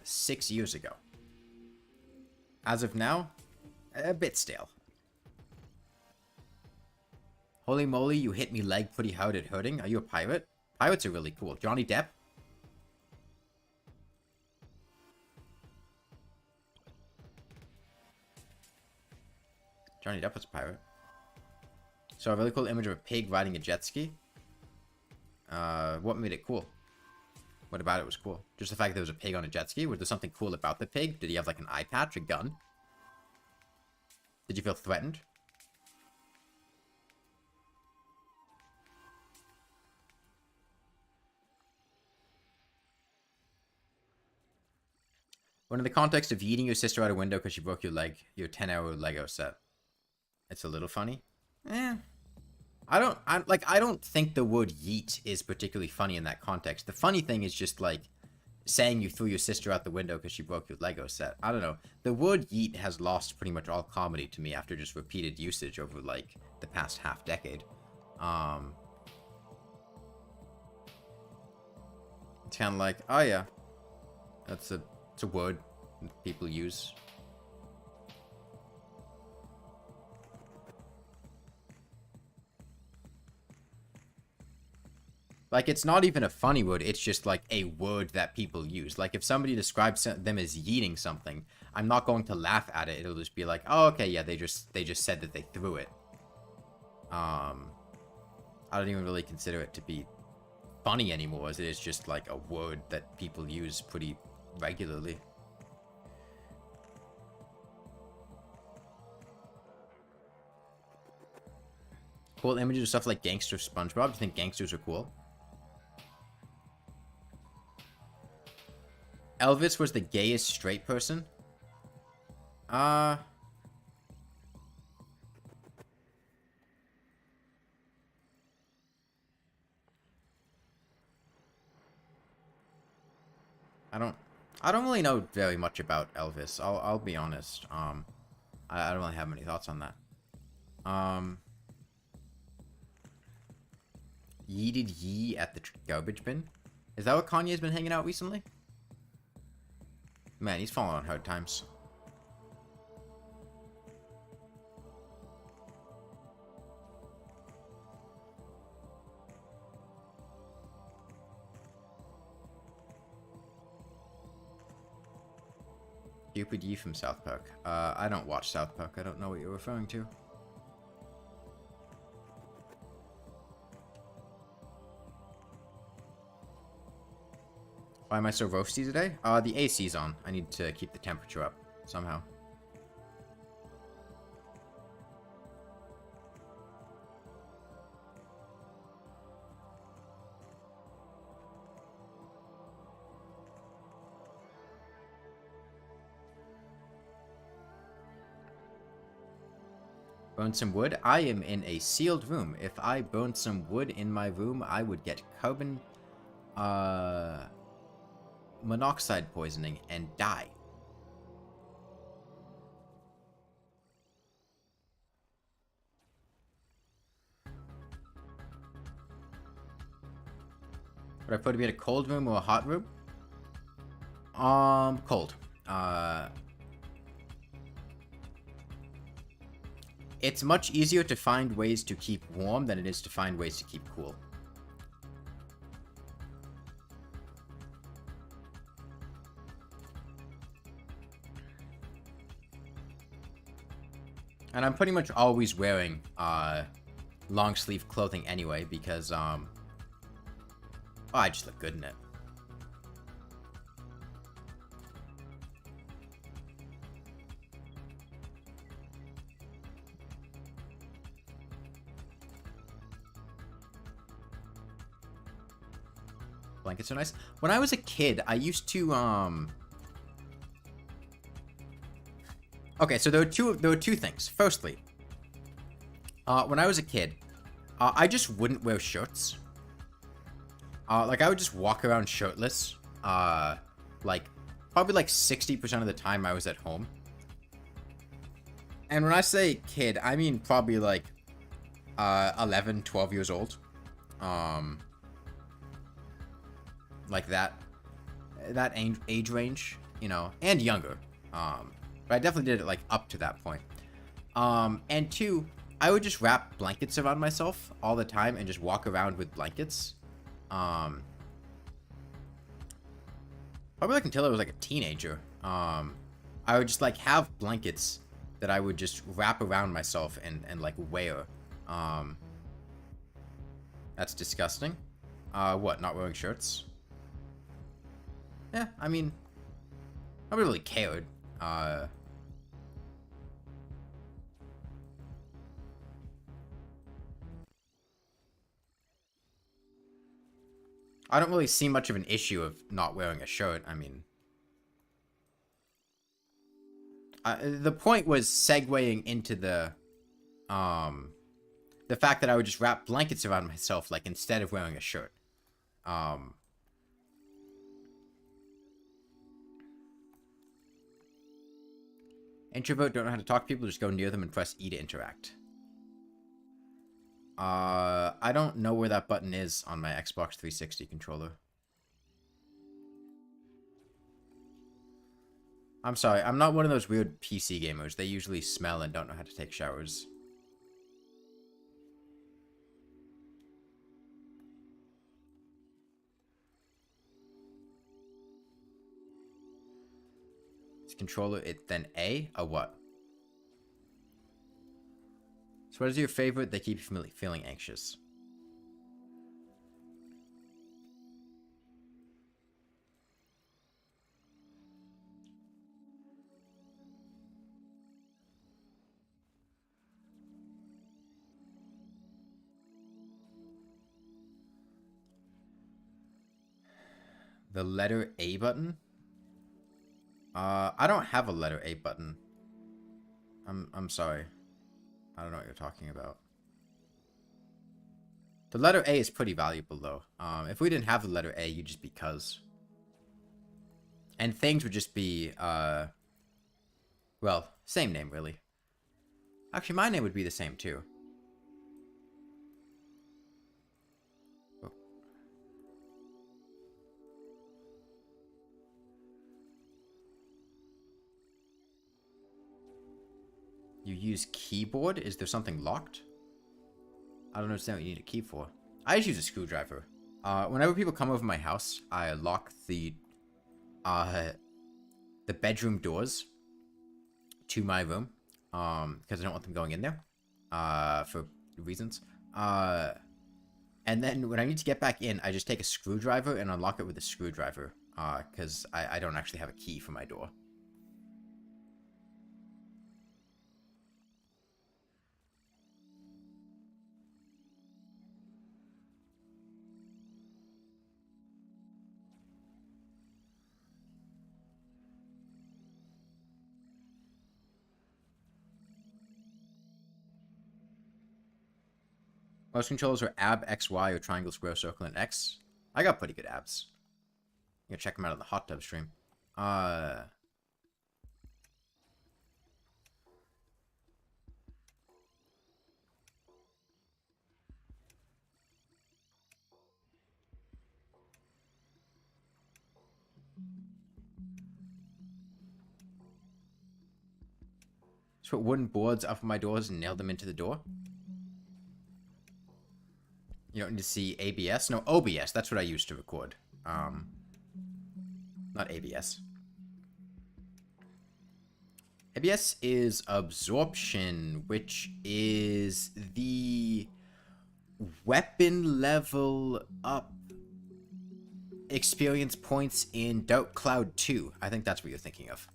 6 years ago. As of now, a bit stale. Holy moly, you hit me leg pretty hard at hurting. Are you a pirate? Pirates are really cool. Johnny Depp? Johnny Depp was a pirate. So a really cool image of a pig riding a jet ski. What made it cool? What about it was cool? Just the fact that there was a pig on a jet ski? Was there something cool about the pig? Did he have like an eye patch, a gun? Did you feel threatened? When in the context of yeeting your sister out a window because she broke your leg, your 10-hour Lego set. It's a little funny. I don't think the word yeet is particularly funny in that context. The funny thing is just, like, saying you threw your sister out the window because she broke your Lego set. I don't know. The word yeet has lost pretty much all comedy to me after just repeated usage over, like, the past half-decade. It's kind of like, oh yeah, it's a word people use. Like, it's not even a funny word, it's just, like, a word that people use. Like, if somebody describes them as yeeting something, I'm not going to laugh at it. It'll just be like, oh, okay, yeah, they just said that they threw it. I don't even really consider it to be funny anymore, as it is just, like, a word that people use pretty regularly. cool images of stuff like Gangster SpongeBob. Do you think gangsters are cool? Elvis was the gayest straight person? I don't really know very much about Elvis. I'll be honest. I don't really have many thoughts on that. Yeeted Yee at the garbage bin? Is that what Kanye's been hanging out recently? Man, he's falling on hard times. Stupid Yee from South Park. I don't watch South Park. I don't know what you're referring to. Why am I so roasty today? The AC's on. I need to keep the temperature up somehow. Burn some wood? I am in a sealed room. If I burned some wood in my room, I would get carbon monoxide poisoning and die. Would I put me in a cold room or a hot room? Cold. It's much easier to find ways to keep warm than it is to find ways to keep cool. And I'm pretty much always wearing long sleeve clothing anyway because oh, I just look good in it. Blankets are nice. When I was a kid, I used to okay, so there were two things. Firstly, when I was a kid, I just wouldn't wear shirts. Like I would just walk around shirtless. Like probably like 60% of the time I was at home. And when I say kid, I mean probably like 11, 12 years old. Like that age range, you know, and younger. But I definitely did it like up to that point. And two, I would just wrap blankets around myself all the time and just walk around with blankets. Probably like until I was like a teenager. I would just like have blankets that I would just wrap around myself and like wear. That's disgusting. What, not wearing shirts? Yeah, I mean, I really cared. I don't really see much of an issue of not wearing a shirt. I mean, the point was segueing into the fact that I would just wrap blankets around myself, like, instead of wearing a shirt. Introvert, don't know how to talk to people, just go near them and press E to interact. I don't know where that button is on my Xbox 360 controller. I'm sorry, I'm not one of those weird PC gamers. They usually smell and don't know how to take showers. Controller it, then A? A what? So what is your favorite that keep you feeling anxious? The letter A button? I don't have a letter A button. I'm sorry. I don't know what you're talking about. The letter A is pretty valuable, though. If we didn't have the letter A, you'd just be cuz. And things would just be, well, same name, really. Actually, my name would be the same, too. Oh. You use keyboard? Is there something locked? I don't understand what you need a key for. I just use a screwdriver. Whenever people come over my house, I lock the bedroom doors to my room, because I don't want them going in there, for reasons. And then when I need to get back in, I just take a screwdriver and unlock it with a screwdriver, because I don't actually have a key for my door. Most controllers are ab, X, Y, or triangle, square, circle, and X. I got pretty good abs. You can check them out on the hot tub stream. Just put wooden boards up on my doors and nail them into the door. You don't need to see ABS? No, OBS. That's what I use to record. Not ABS. ABS is absorption, which is the weapon level up experience points in Dark Cloud 2. I think that's what you're thinking of.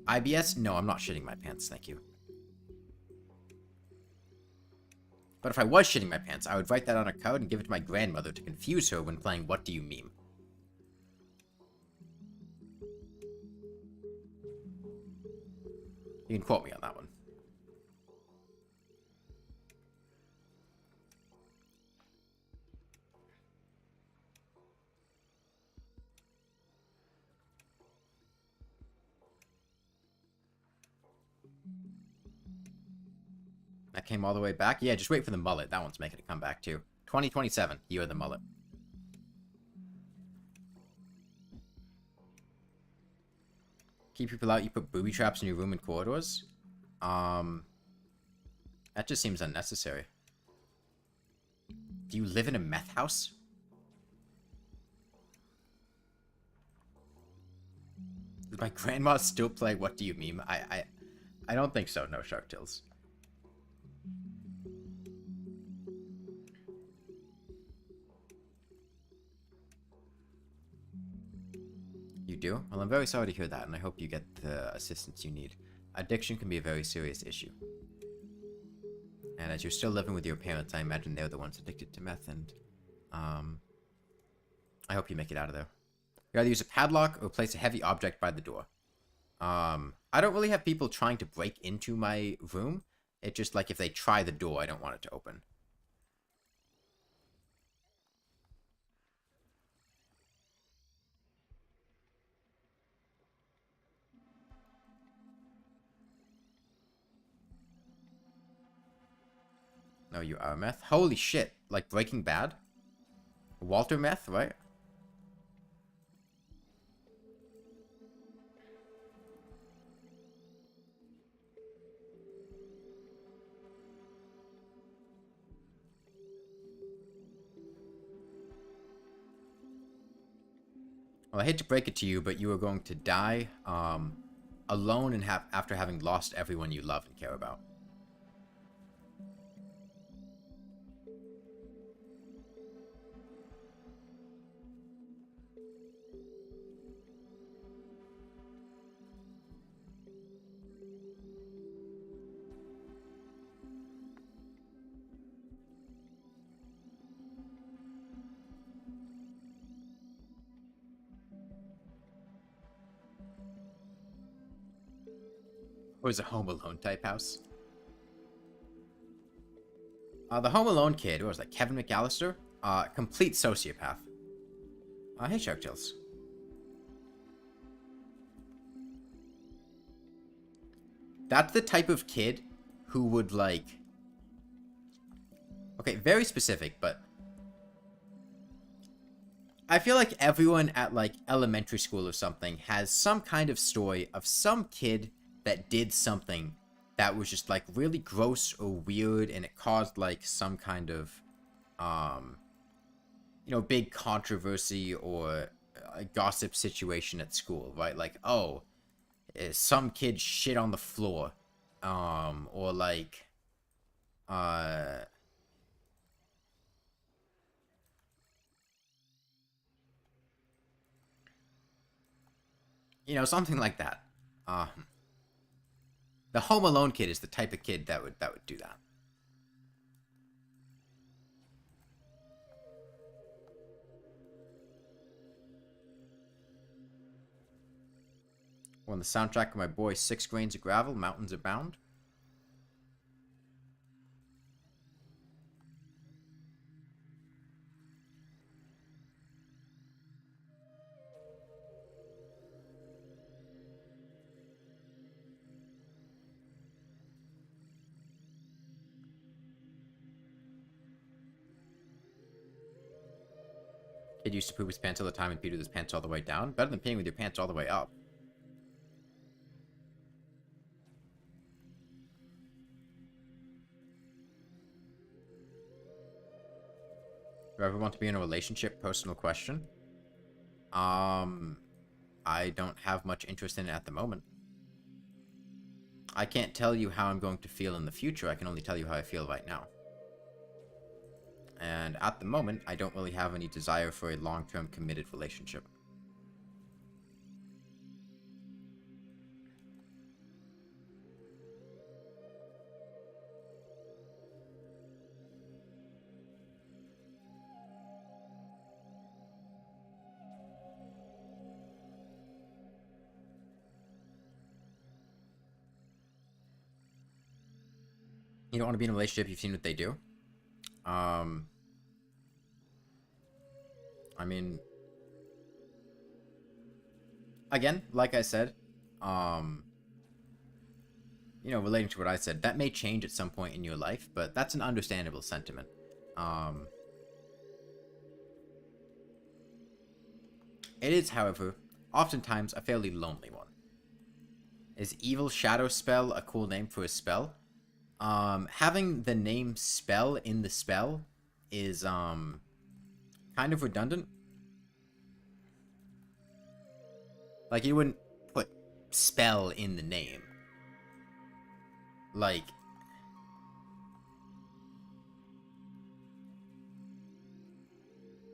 IBS? No, I'm not shitting my pants, thank you. But if I was shitting my pants, I would write that on a card and give it to my grandmother to confuse her when playing What Do You Meme? You can quote me on that one. That came all the way back? Yeah, just wait for the mullet. That one's making it come back, too. 2027, year of the mullet. Keep people out, you put booby traps in your room and corridors? That just seems unnecessary. Do you live in a meth house? Does my grandma still play What Do You Meme? I don't think so, no Shark Tales. You do? Well, I'm very sorry to hear that, and I hope you get the assistance you need. Addiction can be a very serious issue. And as you're still living with your parents, I imagine they're the ones addicted to meth, and I hope you make it out of there. You either use a padlock or place a heavy object by the door. I don't really have people trying to break into my room. It's just like if they try the door, I don't want it to open. No, you are meth? Holy shit. Like Breaking Bad? Walter Meth, right? Well, I hate to break it to you, but you are going to die alone and after having lost everyone you love and care about. Or is it Home Alone type house? The Home Alone kid, what was that, Kevin McAllister? Complete sociopath. Hey, Sharktails. That's the type of kid who would, like... Okay, very specific, but... I feel like everyone at, like, elementary school or something has some kind of story of some kid that did something that was just, like, really gross or weird, and it caused, like, some kind of, you know, big controversy or a gossip situation at school, right? Like, oh, some kid shit on the floor, or, like, you know, something like that. The Home Alone kid is the type of kid that would do that. On the soundtrack of my boy 6 Grains of Gravel, Mountains Abound. Kid used to poop his pants all the time and pee with his pants all the way down. Better than peeing with your pants all the way up. Do I ever want to be in a relationship? Personal question. I don't have much interest in it at the moment. I can't tell you how I'm going to feel in the future. I can only tell you how I feel right now. And at the moment, I don't really have any desire for a long-term committed relationship. You don't want to be in a relationship, you've seen what they do. I mean, again, like I said, you know, relating to what I said, that may change at some point in your life, but that's an understandable sentiment. It is, however, oftentimes a fairly lonely one. Is Evil Shadow Spell a cool name for a spell? Having the name spell in the spell is, kind of redundant. Like, you wouldn't put spell in the name. Like,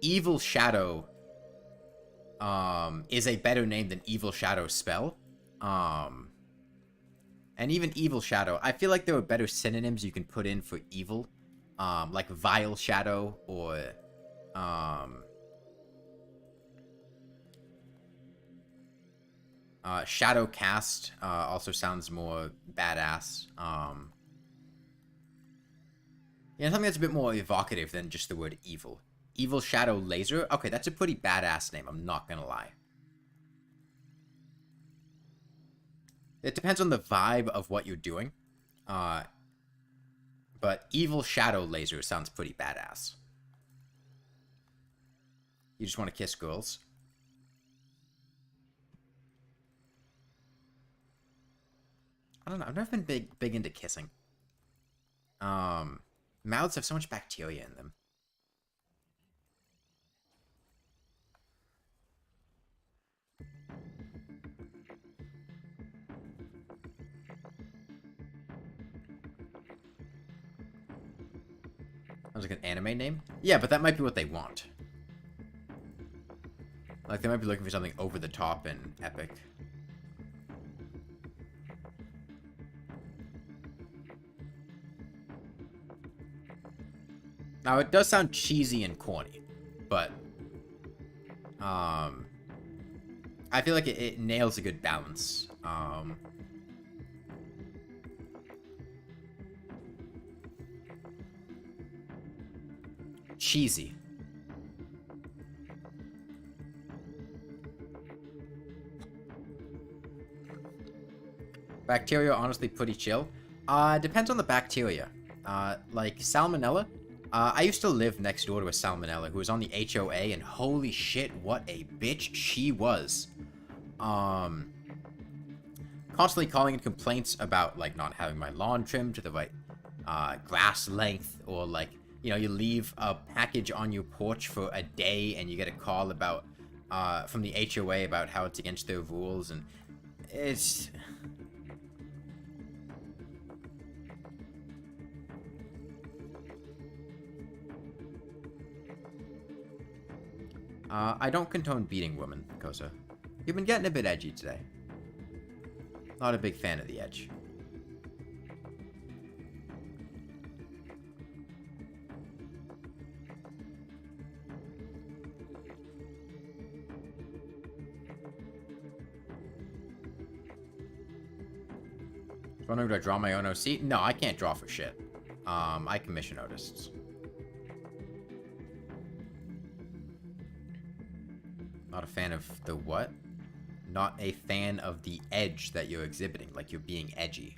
Evil Shadow, is a better name than Evil Shadow Spell. And even Evil Shadow, I feel like there are better synonyms you can put in for evil. Like Vile Shadow or, Shadow Cast, also sounds more badass. Yeah, something that's a bit more evocative than just the word evil. Evil Shadow Laser? Okay, that's a pretty badass name, I'm not gonna lie. It depends on the vibe of what you're doing. But Evil Shadow Laser sounds pretty badass. You just want to kiss girls. I don't know, I've never been big into kissing. Mouths have so much bacteria in them. Sounds like an anime name? Yeah, but that might be what they want. Like, they might be looking for something over the top and epic. Now, it does sound cheesy and corny, but I feel like it nails a good balance. cheesy. Bacteria are honestly pretty chill. Depends on the bacteria. Like salmonella. I used to live next door to a salmonella who was on the HOA, and holy shit, what a bitch she was. Constantly calling in complaints about, like, not having my lawn trimmed to the right grass length, or, like, you know, you leave a package on your porch for a day and you get a call about, from the HOA about how it's against their rules, and it's... I don't condone beating women, Kosa. You've been getting a bit edgy today. Not a big fan of the edge. Wondering, do I draw my own OC? No, I can't draw for shit. I commission artists. Not a fan of the what? Not a fan of the edge that you're exhibiting, like you're being edgy.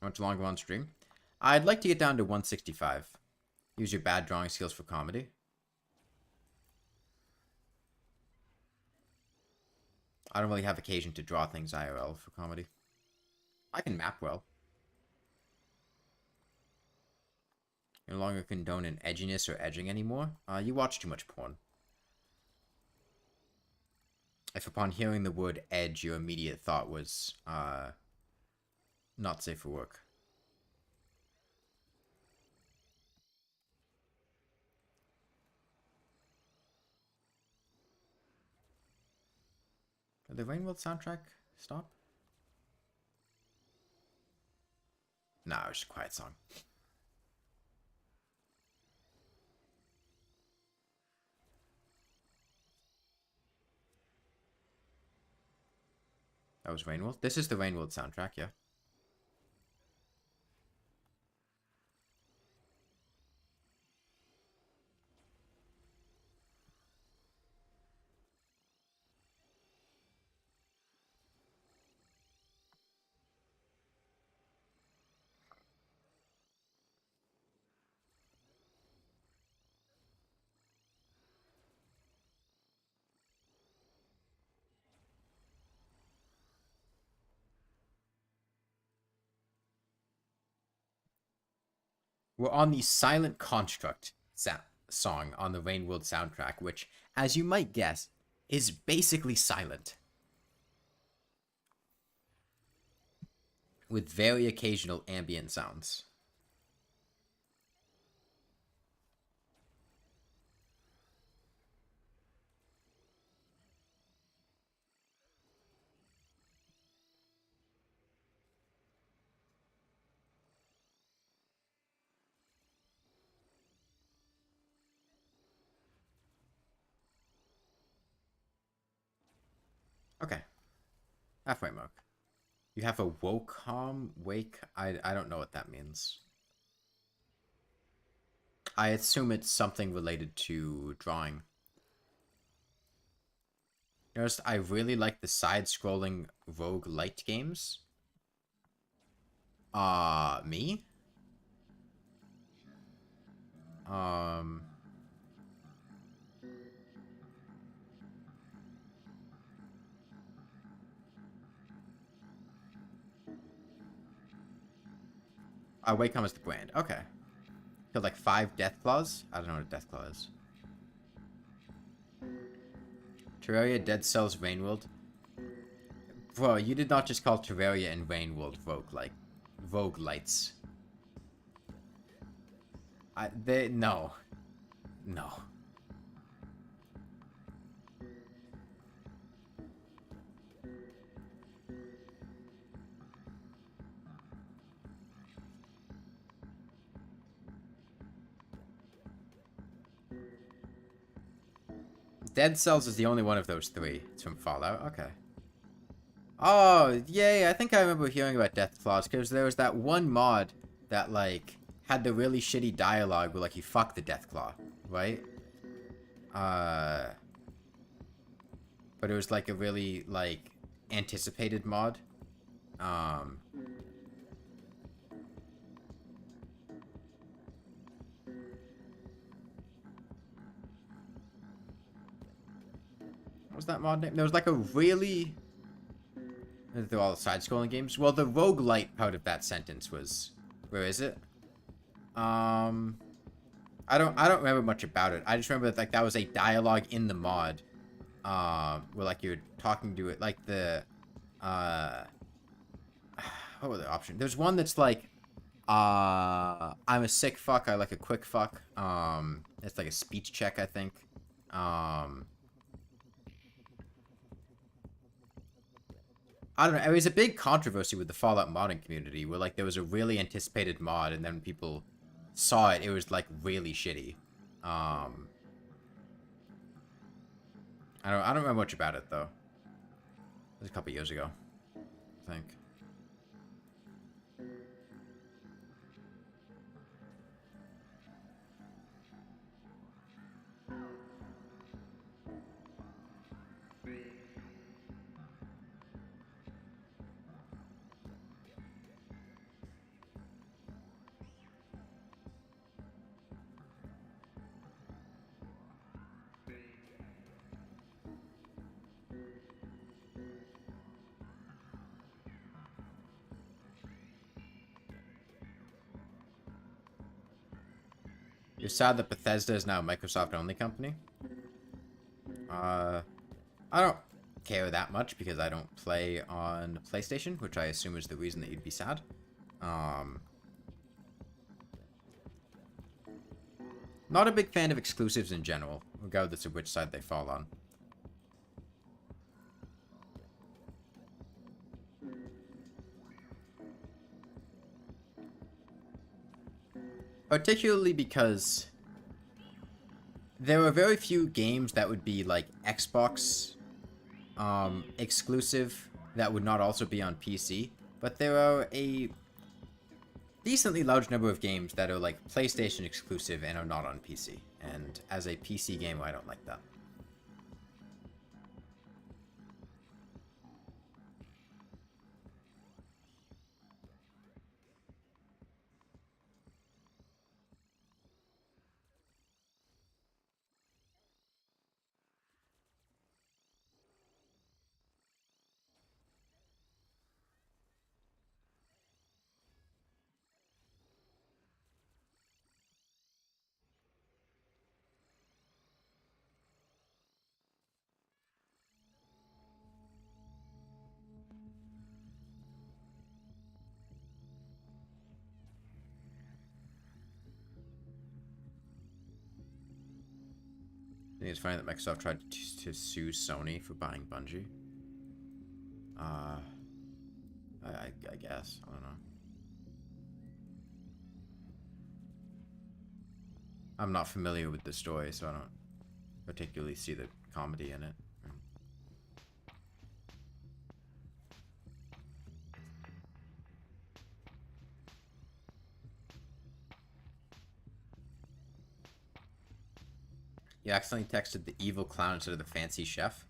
How much longer on stream? I'd like to get down to 165. Use your bad drawing skills for comedy. I don't really have occasion to draw things IRL for comedy. I can map well. No longer condone an edginess or edging anymore. You watch too much porn. If upon hearing the word edge, your immediate thought was, not safe for work. Did the Rainworld soundtrack stop? No, it was just a quiet song. That was Rainworld. This is the Rainworld soundtrack, yeah. We're on the Silent Construct song on the Rainworld soundtrack, which, as you might guess, is basically silent. With very occasional ambient sounds. Okay. Halfway mark. You have a wake? I don't know what that means. I assume it's something related to drawing. Notice I really like the side-scrolling roguelite games. Me? Waycom is the brand. Okay. Killed like 5 death claws? I don't know what a death claw is. Terraria, Dead Cells, Rainworld. Bro, you did not just call Terraria and Rainworld roguelites. No. No. Dead Cells is the only one of those three. It's from Fallout. Okay. Oh, yay. I think I remember hearing about Death Claws because there was that one mod that, like, had the really shitty dialogue where, like, you fuck the Deathclaw, right? But it was, like, a really, like, anticipated mod. What was that mod name? There was, like, a really... They're all side-scrolling games. Well, the roguelite part of that sentence was... Where is it? I don't remember much about it. I just remember that, like, that was a dialogue in the mod. Where, like, you're talking to it, like, the... What were the options? There's one that's, like... I'm a sick fuck, I like a quick fuck. It's, like, a speech check, I think. I don't know, it was a big controversy with the Fallout modding community, where, like, there was a really anticipated mod, and then people saw it, it was, like, really shitty. I don't remember much about it, though. It was a couple years ago, I think. You're sad that Bethesda is now a Microsoft-only company? I don't care that much because I don't play on PlayStation, which I assume is the reason that you'd be sad. Not a big fan of exclusives in general, regardless of which side they fall on. Particularly because there are very few games that would be, like, Xbox exclusive that would not also be on PC. But there are a decently large number of games that are, like, PlayStation exclusive and are not on PC. And as a PC gamer, I don't like that. I think it's funny that Microsoft tried to sue Sony for buying Bungie. I guess. I don't know. I'm not familiar with the story, so I don't particularly see the comedy in it. You accidentally texted the evil clown instead of the fancy chef?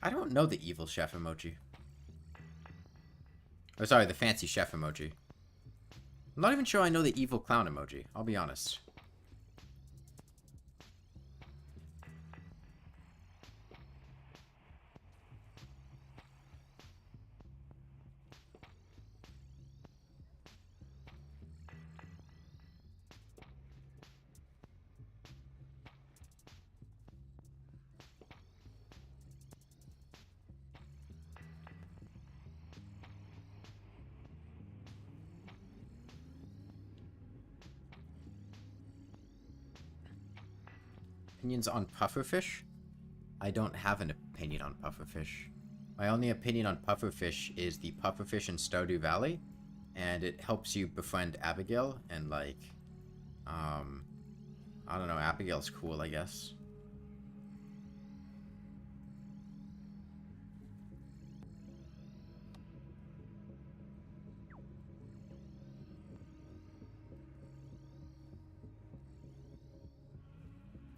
I don't know the evil chef emoji. Oh, sorry, the fancy chef emoji. I'm not even sure I know the evil clown emoji, I'll be honest. Opinions on pufferfish? I don't have an opinion on pufferfish. My only opinion on pufferfish is the pufferfish in Stardew Valley, and it helps you befriend Abigail, and like, I don't know, Abigail's cool, I guess.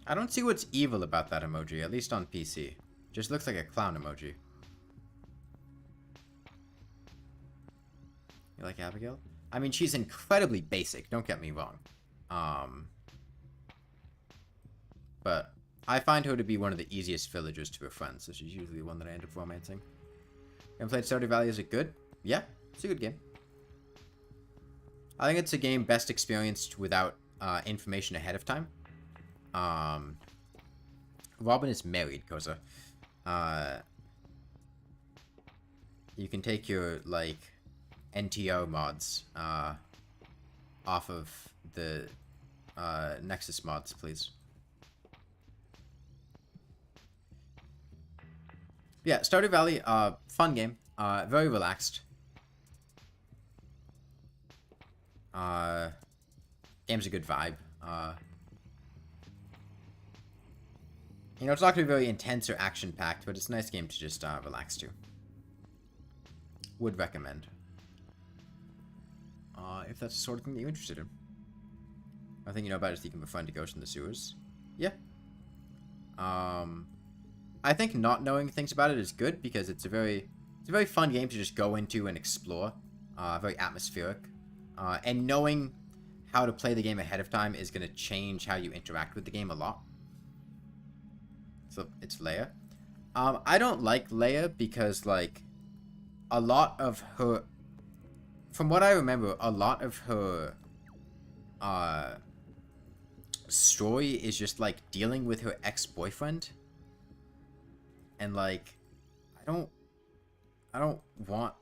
I don't see what's evil about that emoji, at least on PC. Just looks like a clown emoji. You like Abigail? I mean, she's incredibly basic, don't get me wrong. But I find her to be one of the easiest villagers to befriend, so she's usually the one that I end up romancing. Haven't played Stardew Valley. Is it good? Yeah, it's a good game. I think it's a game best experienced without information ahead of time. Robin is married, Koza. You can take your, like, NTO mods off of the Nexus mods, please. Yeah, Stardew Valley, fun game. Very relaxed. Game's a good vibe. You know, it's not going to be very intense or action-packed, but it's a nice game to just relax to. Would recommend. If that's the sort of thing that you're interested in. One thing you know about is that you can befriend a ghost in the sewers. Yeah. I think not knowing things about it is good because it's a very fun game to just go into and explore. Very atmospheric. And knowing how to play the game ahead of time is going to change how you interact with the game a lot. So it's Leia. I don't like Leia because, like, a lot of her... From what I remember, a lot of her story is just, like, dealing with her ex-boyfriend. And, like, I don't want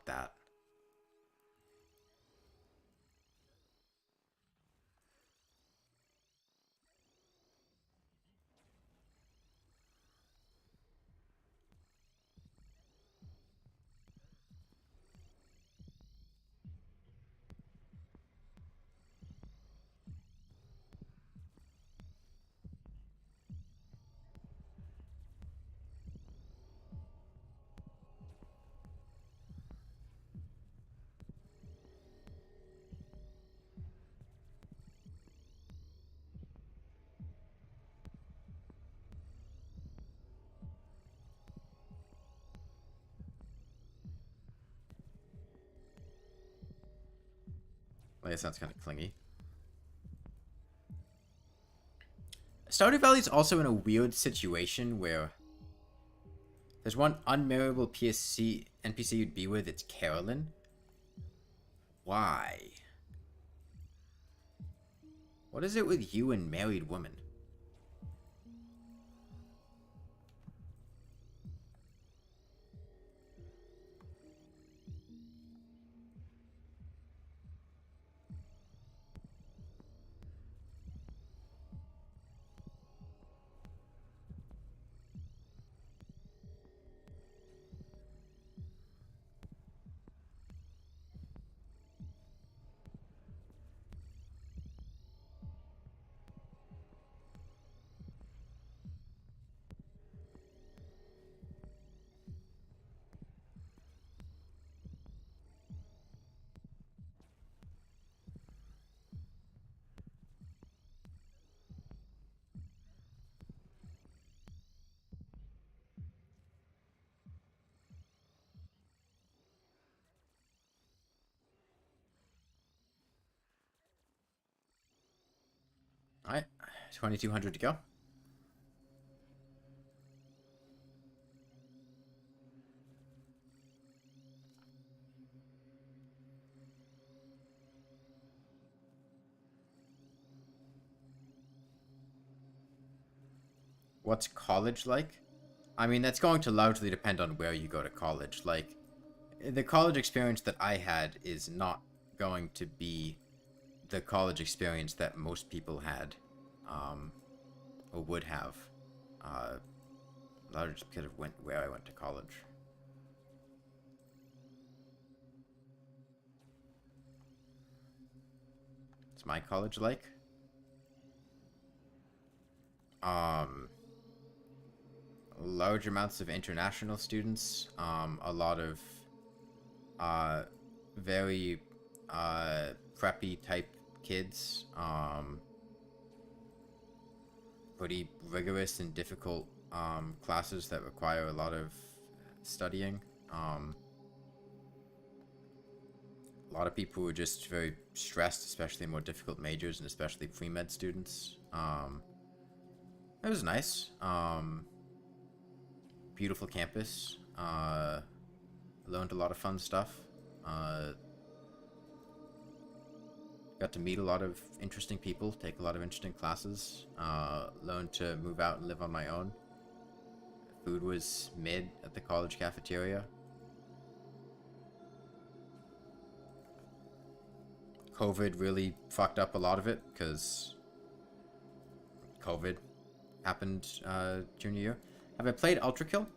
that. Leia sounds kind of clingy. Stardew Valley is also in a weird situation where there's one unmarriable PSC NPC you'd be with. It's Carolyn. Why? What is it with you and married women? Alright, 2,200 to go. What's college like? I mean, that's going to largely depend on where you go to college. Like, the college experience that I had is not going to be the college experience that most people had, or would have, largely because of where I went to college. What's my college like? Large amounts of international students. A lot of very preppy type kids. Pretty rigorous and difficult classes that require a lot of studying. A lot of people who are just very stressed, especially more difficult majors and especially pre-med students. It was nice. Beautiful campus. Learned a lot of fun stuff. Got to meet a lot of interesting people, take a lot of interesting classes, learned to move out and live on my own. Food was mid at the college cafeteria. COVID really fucked up a lot of it, because COVID happened junior year. Have I played Ultra Kill?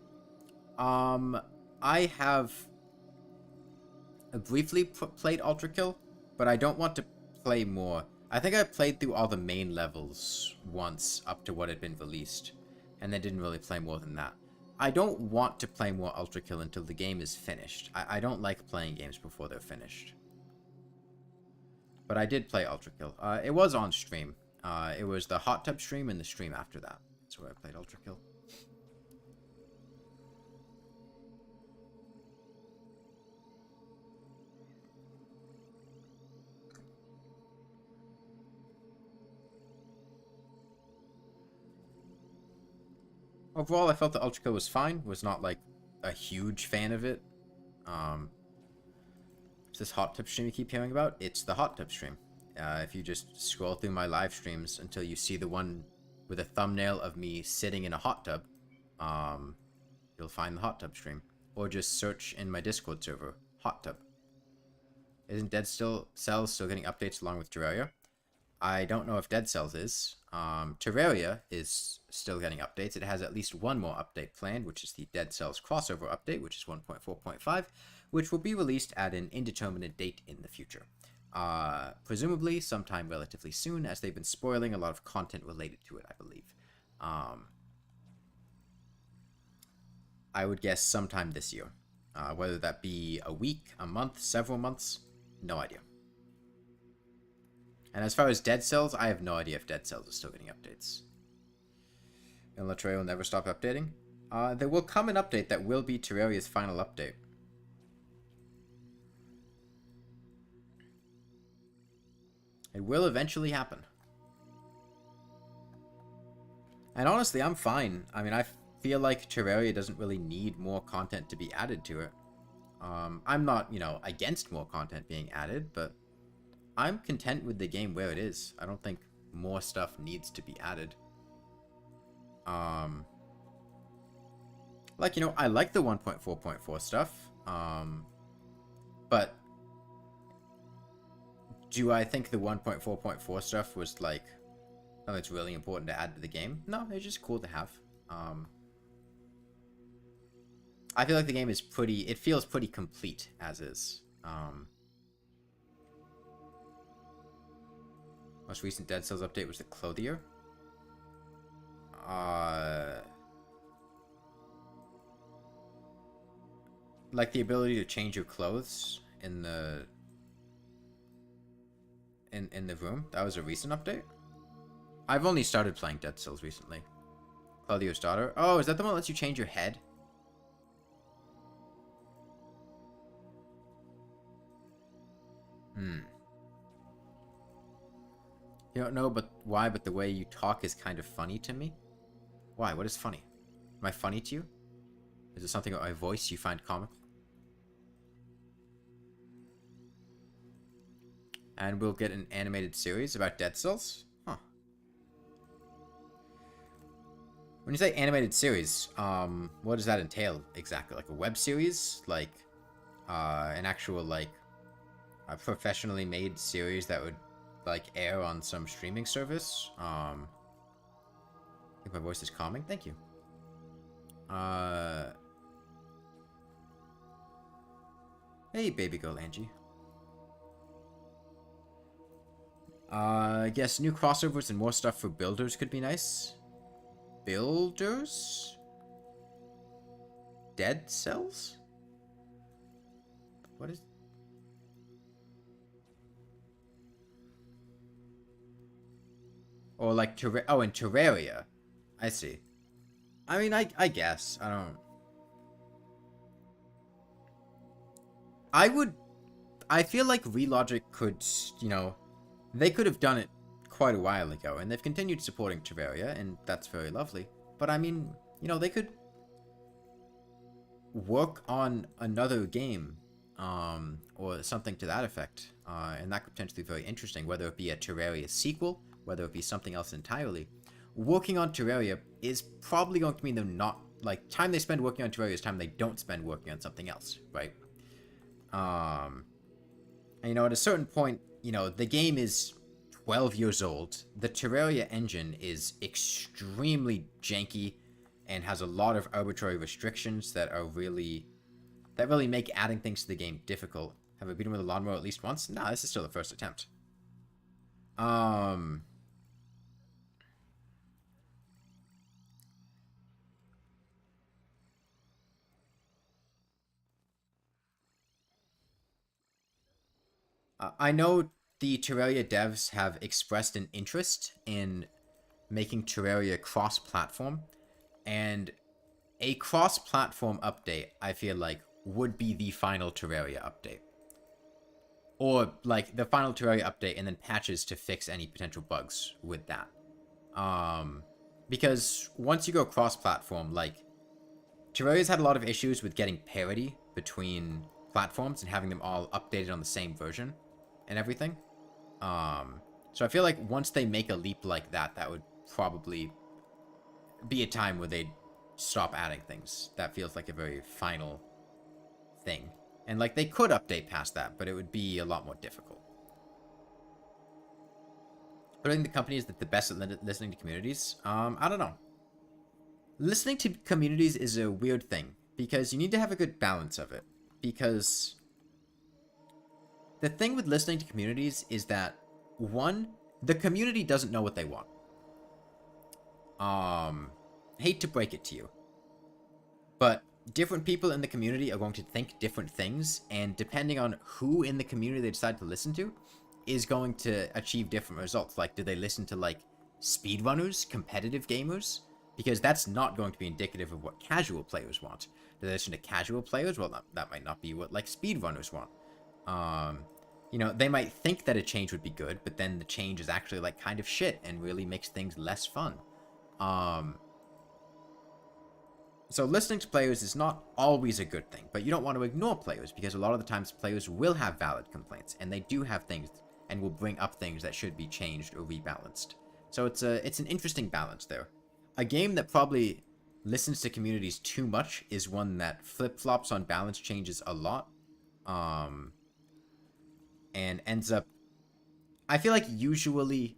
I have briefly played Ultra Kill, but I don't want to play more. I think I played through all the main levels once up to what had been released, and then didn't really play more than that. I don't want to play more Ultra Kill until the game is finished. I don't like playing games before they're finished. But I did play Ultra Kill. It was on stream. It was the hot tub stream and the stream after that. That's where I played Ultra Kill. Overall, I felt the Ultra Kill was fine. Was not, like, a huge fan of it. It's this hot tub stream you keep hearing about. It's the hot tub stream. If you just scroll through my live streams until you see the one with a thumbnail of me sitting in a hot tub, you'll find the hot tub stream. Or just search in my Discord server, hot tub. Isn't Dead Cells still getting updates along with Terraria? I don't know if Dead Cells is. Terraria is still getting updates. It has at least one more update planned, which is the Dead Cells crossover update, which is 1.4.5, which will be released at an indeterminate date in the future. Presumably sometime relatively soon, as they've been spoiling a lot of content related to it, I believe. I would guess sometime this year. Whether that be a week, a month, several months, no idea. And as far as Dead Cells, I have no idea if Dead Cells is still getting updates. And Terraria will never stop updating. There will come an update that will be Terraria's final update. It will eventually happen. And honestly, I'm fine. I mean, I feel like Terraria doesn't really need more content to be added to it. I'm not, you know, against more content being added, but I'm content with the game where it is. I don't think more stuff needs to be added. Like, you know, I like the 1.4.4 stuff. But do I think the 1.4.4 stuff was, like, something that's really important to add to the game? No, it's just cool to have. I feel like the game is pretty... It feels pretty complete, as is. Most recent Dead Cells update was the Clothier. Like the ability to change your clothes in the... In the room. That was a recent update? I've only started playing Dead Cells recently. Claudio's daughter. Oh, is that the one that lets you change your head? You don't know but why, but the way you talk is kind of funny to me. Why? What is funny? Am I funny to you? Is it something about my voice you find comical? And we'll get an animated series about Dead Cells? Huh. When you say animated series, what does that entail exactly? Like a web series? Like, an actual, like, a professionally made series that would, like, air on some streaming service? I think my voice is calming. Thank you. Hey, baby girl Angie. I guess new crossovers and more stuff for builders could be nice. Builders? Dead cells? What is... Or like oh, in Terraria. I see. I mean, I guess. I don't... I feel like Relogic could, you know, they could have done it quite a while ago, and they've continued supporting Terraria, and that's very lovely. But I mean, you know, they could work on another game, or something to that effect, and that could potentially be very interesting, whether it be a Terraria sequel, whether it be something else entirely. Working on Terraria is probably going to mean them not, like, time they spend working on Terraria is time they don't spend working on something else, right? And, you know, at a certain point, you know, the game is 12 years old. The Terraria engine is extremely janky and has a lot of arbitrary restrictions that really make adding things to the game difficult. Have I beaten with a lawnmower at least once? No, this is still the first attempt. I know the Terraria devs have expressed an interest in making Terraria cross-platform, and a cross-platform update, I feel like, would be the final Terraria update. Or, like, the final Terraria update and then patches to fix any potential bugs with that. Because once you go cross-platform, like, Terraria's had a lot of issues with getting parity between platforms and having them all updated on the same version and everything. So I feel like once they make a leap like that, that would probably be a time where they'd stop adding things. That feels like a very final thing. And, like, they could update past that, but it would be a lot more difficult. But I think the company is the best at listening to communities. I don't know. Listening to communities is a weird thing, because you need to have a good balance of it. Because the thing with listening to communities is that, one, the community doesn't know what they want. Hate to break it to you, but different people in the community are going to think different things, and depending on who in the community they decide to listen to is going to achieve different results. Like, do they listen to, like, speedrunners, competitive gamers? Because that's not going to be indicative of what casual players want. Do they listen to casual players? Well, that might not be what, like, speedrunners want. You know, they might think that a change would be good, but then the change is actually, like, kind of shit and really makes things less fun. So listening to players is not always a good thing, but you don't want to ignore players, because a lot of the times players will have valid complaints, and they do have things and will bring up things that should be changed or rebalanced. So it's an interesting balance there. A game that probably listens to communities too much is one that flip-flops on balance changes a lot, and ends up, I feel like usually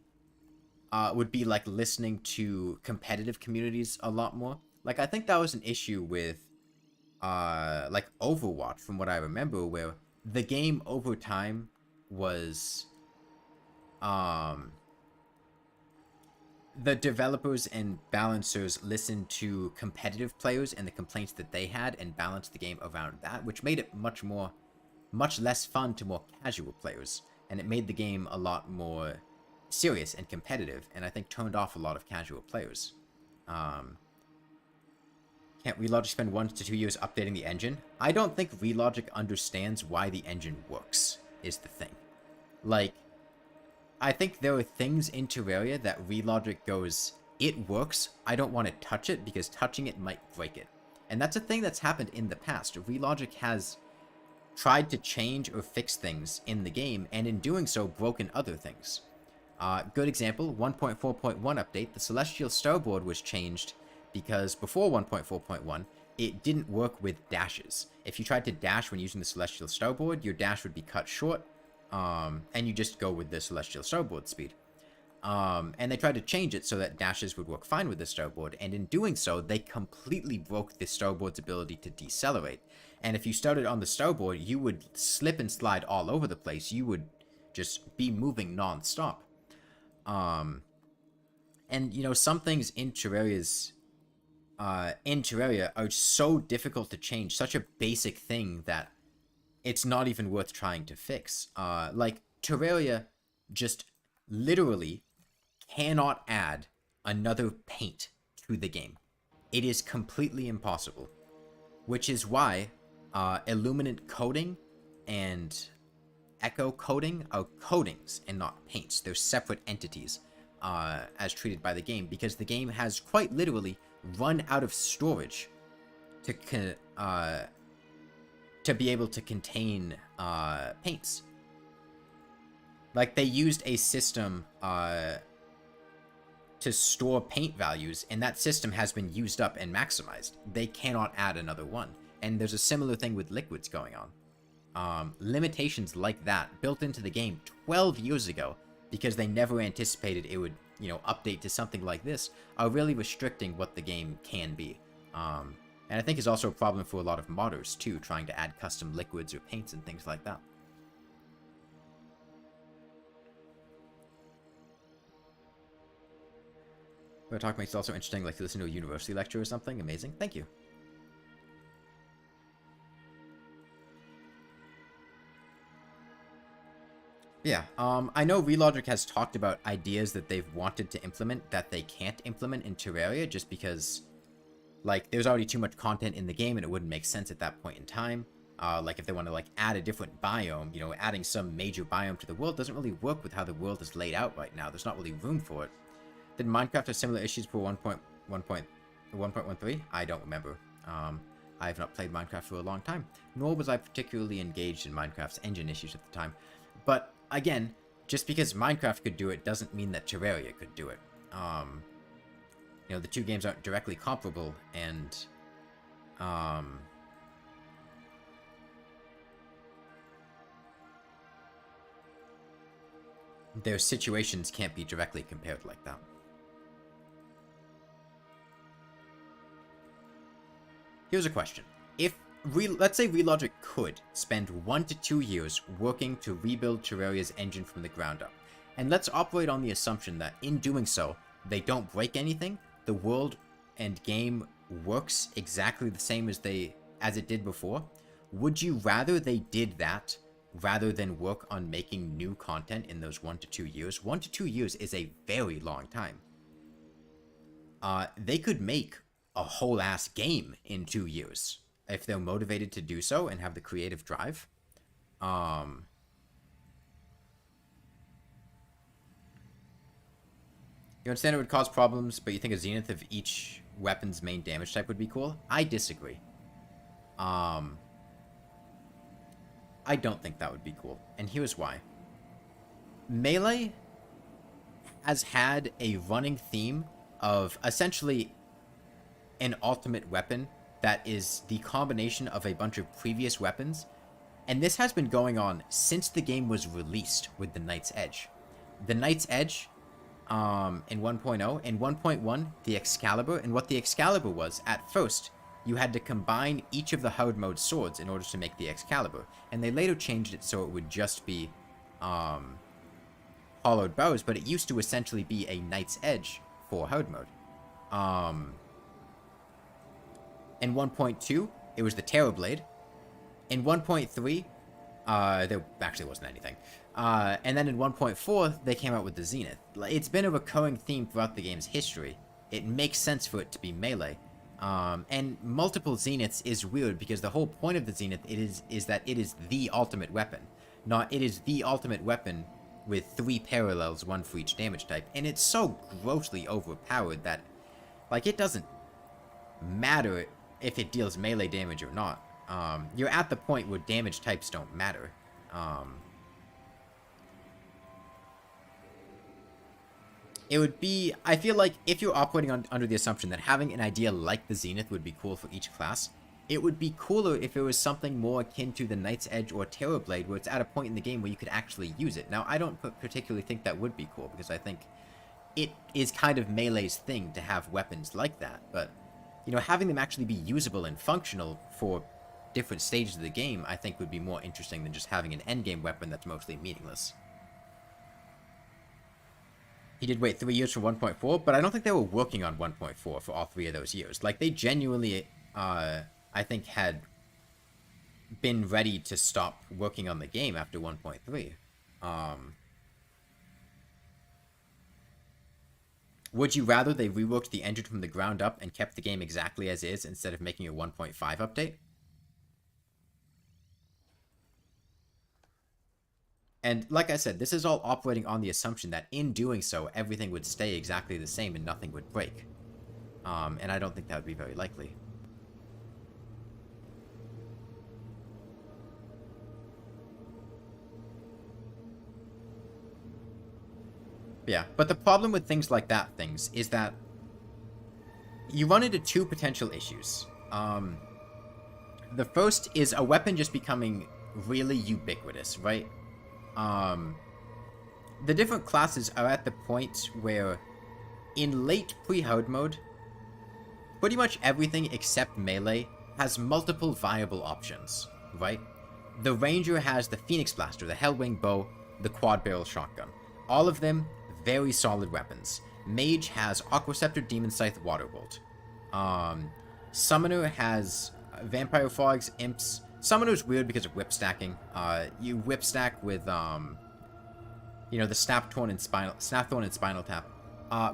would be like listening to competitive communities a lot more. Like, I think that was an issue with like Overwatch, from what I remember, where the game over time was the developers and balancers listened to competitive players and the complaints that they had and balanced the game around that, which made it much less fun to more casual players, and it made the game a lot more serious and competitive, and I think turned off a lot of casual players. Can't Relogic spend 1 to 2 years updating the engine? I don't think Relogic understands why the engine works, is the thing. Like, I think there are things in Terraria that Relogic goes, it works, I don't want to touch it because touching it might break it. And that's a thing that's happened in the past. Relogic has tried to change or fix things in the game, and in doing so, broken other things. Good example, 1.4.1 update, the Celestial Starboard was changed because before 1.4.1, it didn't work with dashes. If you tried to dash when using the Celestial Starboard, your dash would be cut short, and you just go with the Celestial Starboard speed. And they tried to change it so that dashes would work fine with the Starboard, and in doing so, they completely broke the Starboard's ability to decelerate. And if you started on the Starboard, you would slip and slide all over the place. You would just be moving non-stop. And, you know, some things in Terraria are so difficult to change, such a basic thing that it's not even worth trying to fix. Like, Terraria just literally cannot add another paint to the game. It is completely impossible. Which is why illuminant coating and echo coating are coatings and not paints. They're separate entities as treated by the game, because the game has quite literally run out of storage to be able to contain paints. Like, they used a system to store paint values, and that system has been used up and maximized. They cannot add another one. And there's a similar thing with liquids going on. Limitations like that built into the game 12 years ago, because they never anticipated it would, you know, update to something like this, are really restricting what the game can be. And I think is also a problem for a lot of modders too, trying to add custom liquids or paints and things like that. Our talk makes it also interesting, like to listen to a university lecture or something. Amazing. Thank you. Yeah, I know Relogic has talked about ideas that they've wanted to implement that they can't implement in Terraria just because, like, there's already too much content in the game and it wouldn't make sense at that point in time. Like, if they want to, like, add a different biome, you know, adding some major biome to the world doesn't really work with how the world is laid out right now. There's not really room for it. Did Minecraft have similar issues for 1.13? I don't remember. I have not played Minecraft for a long time, nor was I particularly engaged in Minecraft's engine issues at the time. But again, just because Minecraft could do it doesn't mean that Terraria could do it. You know, the two games aren't directly comparable, and their situations can't be directly compared like that. Here's a question. Let's say Relogic could spend 1 to 2 years working to rebuild Terraria's engine from the ground up, and let's operate on the assumption that in doing so, they don't break anything, the world and game works exactly the same as it did before, would you rather they did that rather than work on making new content in those 1 to 2 years? 1 to 2 years is a very long time. They could make a whole ass game in 2 years if they're motivated to do so and have the creative drive. You understand it would cause problems, but you think a Zenith of each weapon's main damage type would be cool? I disagree. I don't think that would be cool, and here's why. Melee has had a running theme of essentially an ultimate weapon that is the combination of a bunch of previous weapons, and this has been going on since the game was released with the Knight's Edge. The Knight's Edge, in 1.0, in 1.1, the Excalibur, and what the Excalibur was, at first, you had to combine each of the hard mode swords in order to make the Excalibur, and they later changed it so it would just be hollowed bows, but it used to essentially be a Knight's Edge for hard mode. In 1.2, it was the Terrorblade. In 1.3, there actually wasn't anything. And then in 1.4, they came out with the Zenith. It's been a recurring theme throughout the game's history. It makes sense for it to be melee. And multiple Zeniths is weird because the whole point of the Zenith is that it is the ultimate weapon. Not it is the ultimate weapon with 3 parallels, 1 for each damage type. And it's so grossly overpowered that, like, it doesn't matter if it deals melee damage or not. You're at the point where damage types don't matter. It would be, I feel like if you're operating under the assumption that having an idea like the Zenith would be cool for each class, it would be cooler if it was something more akin to the Knight's Edge or Terrorblade, where it's at a point in the game where you could actually use it. Now, I don't particularly think that would be cool, because I think it is kind of Melee's thing to have weapons like that, but, you know, having them actually be usable and functional for different stages of the game, I think would be more interesting than just having an endgame weapon that's mostly meaningless. He did wait 3 years for 1.4, but I don't think they were working on 1.4 for all 3 of those years. Like, they genuinely, I think, had been ready to stop working on the game after 1.3. Would you rather they reworked the engine from the ground up and kept the game exactly as is instead of making a 1.5 update? And like I said, this is all operating on the assumption that in doing so, everything would stay exactly the same and nothing would break. And I don't think that would be very likely. Yeah, but the problem with things like that is that you run into two potential issues. The first is a weapon just becoming really ubiquitous, right? The different classes are at the point where in late pre-hard mode, pretty much everything except melee has multiple viable options, right? The ranger has the Phoenix Blaster, the Hellwing Bow, the quad barrel shotgun. All of them very solid weapons. Mage has Aquaceptor, Demon Scythe, Waterbolt. Summoner has Vampire Frogs, Imps. Summoner's weird because of whip stacking. You whip stack with, you know, the Snapthorn and Spinal Tap.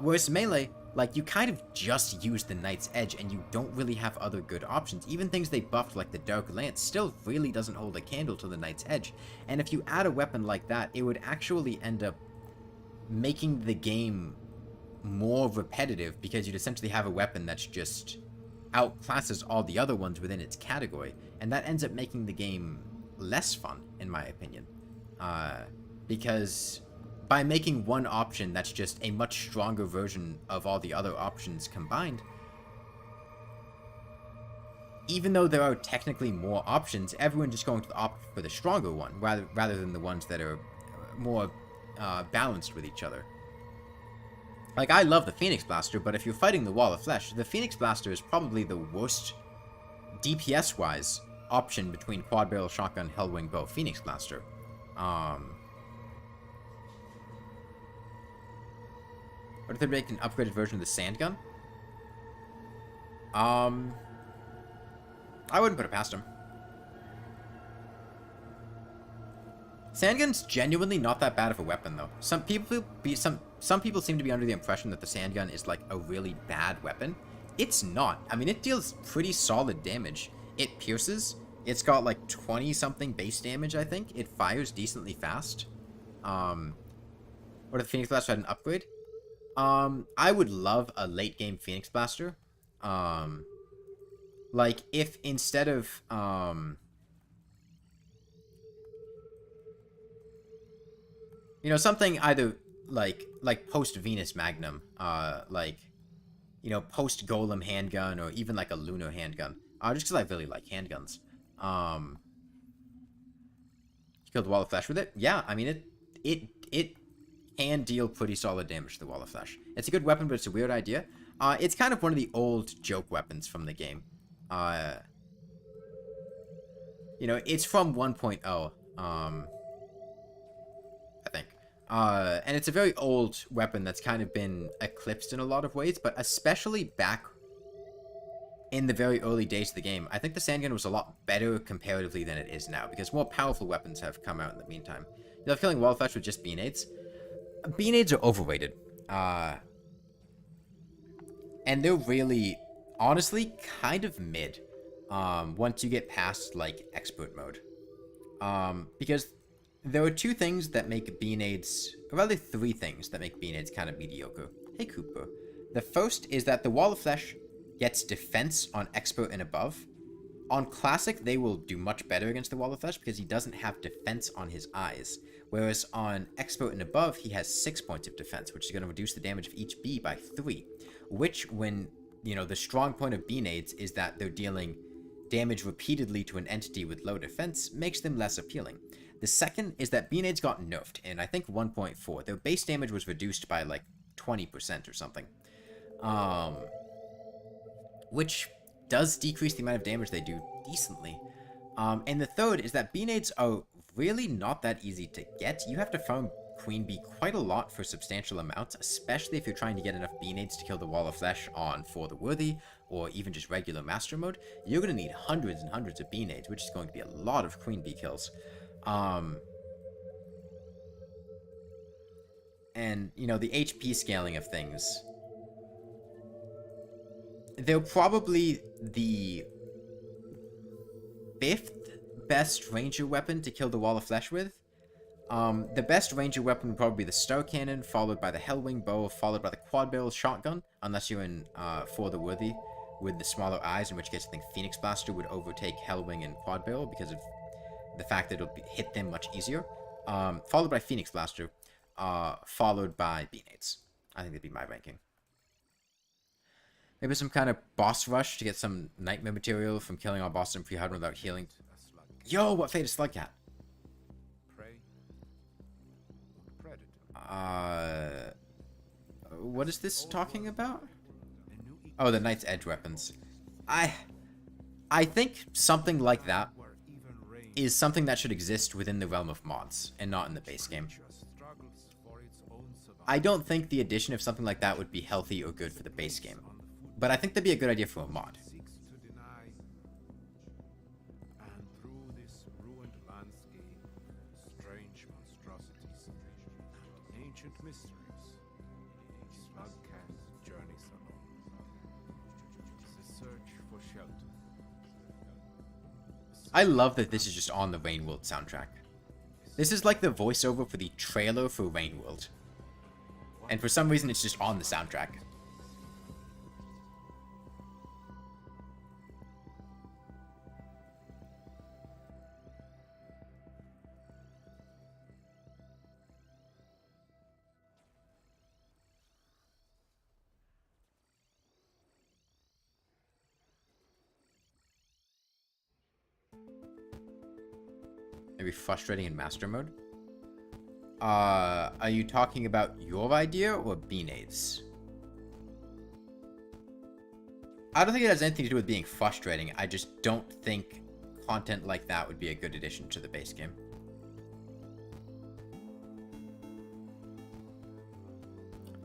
Whereas melee, like, you kind of just use the Knight's Edge and you don't really have other good options. Even things they buffed like the Dark Lance still really doesn't hold a candle to the Knight's Edge. And if you add a weapon like that, it would actually end up making the game more repetitive because you'd essentially have a weapon that's just outclasses all the other ones within its category, and that ends up making the game less fun, in my opinion. Because by making one option that's just a much stronger version of all the other options combined, even though there are technically more options, everyone's just going to opt for the stronger one, rather than the ones that are more balanced with each other. Like, I love the Phoenix Blaster, but if you're fighting the Wall of Flesh, the Phoenix Blaster is probably the worst DPS-wise option between Quad Barrel Shotgun, Hellwing Bow, Phoenix Blaster. What if they make an upgraded version of the Sand Gun? I wouldn't put it past him. Sandgun's genuinely not that bad of a weapon, though. Some people seem to be under the impression that the Sandgun is like a really bad weapon. It's not. I mean, it deals pretty solid damage. It pierces. It's got like 20-something base damage, I think. It fires decently fast. What if the Phoenix Blaster had an upgrade? I would love a late-game Phoenix Blaster. Like, if instead of, you know, something either like post-Venus Magnum, like, you know, post-Golem handgun, or even like a Lunar handgun. Just because I really like handguns. You killed the Wall of Flesh with it? Yeah, I mean, it can deal pretty solid damage to the Wall of Flesh. It's a good weapon, but it's a weird idea. It's kind of one of the old joke weapons from the game. You know, it's from 1.0, I think. And it's a very old weapon that's kind of been eclipsed in a lot of ways, but especially back in the very early days of the game, I think the Sandgun was a lot better comparatively than it is now, because more powerful weapons have come out in the meantime. You know, killing Wall of Flesh with just Beanades? Beanades are overrated. And they're really, honestly, kind of mid, once you get past, like, expert mode. Because there are two things that make Beanades, or rather three things that make Beanades kind of mediocre. Hey, Cooper. The first is that the Wall of Flesh gets defense on expert and above. On classic, they will do much better against the Wall of Flesh because he doesn't have defense on his eyes. Whereas on expert and above, he has 6 points of defense, which is going to reduce the damage of each bee by 3. Which, when, you know, the strong point of Beanades is that they're dealing damage repeatedly to an entity with low defense, makes them less appealing. The second is that Beanades got nerfed in, I think, 1.4. Their base damage was reduced by, like, 20% or something. Which does decrease the amount of damage they do decently. And the third is that Beanades are really not that easy to get. You have to farm queen bee quite a lot for substantial amounts, especially if you're trying to get enough bee nades to kill the wall of flesh on For the Worthy, or even just regular master mode. You're going to need hundreds and hundreds of bee nades, which is going to be a lot of queen bee kills. And, you know, the HP scaling of things. They're probably the 5th best ranger weapon to kill the wall of flesh with. The best ranger weapon would probably be the Star Cannon, followed by the Hellwing Bow, followed by the Quad Barrel Shotgun, unless you're in For the Worthy with the smaller eyes, in which case I think Phoenix Blaster would overtake Hellwing and Quad Barrel because of the fact that it'll hit them much easier. Followed by Phoenix Blaster, followed by B-Nades. I think that'd be my ranking. Maybe some kind of boss rush to get some nightmare material from killing all bosses in Free without healing. Yo, what fate is Slugcat? What is this talking about? Oh, the Knight's Edge weapons. I think something like that is something that should exist within the realm of mods and not in the base game. I don't think the addition of something like that would be healthy or good for the base game, but I think that'd be a good idea for a mod. I love that this is just on the Rainworld soundtrack. This is like the voiceover for the trailer for Rainworld. And for some reason, it's just on the soundtrack. Maybe frustrating in master mode? Are you talking about your idea or B-Nade's? I don't think it has anything to do with being frustrating. I just don't think content like that would be a good addition to the base game.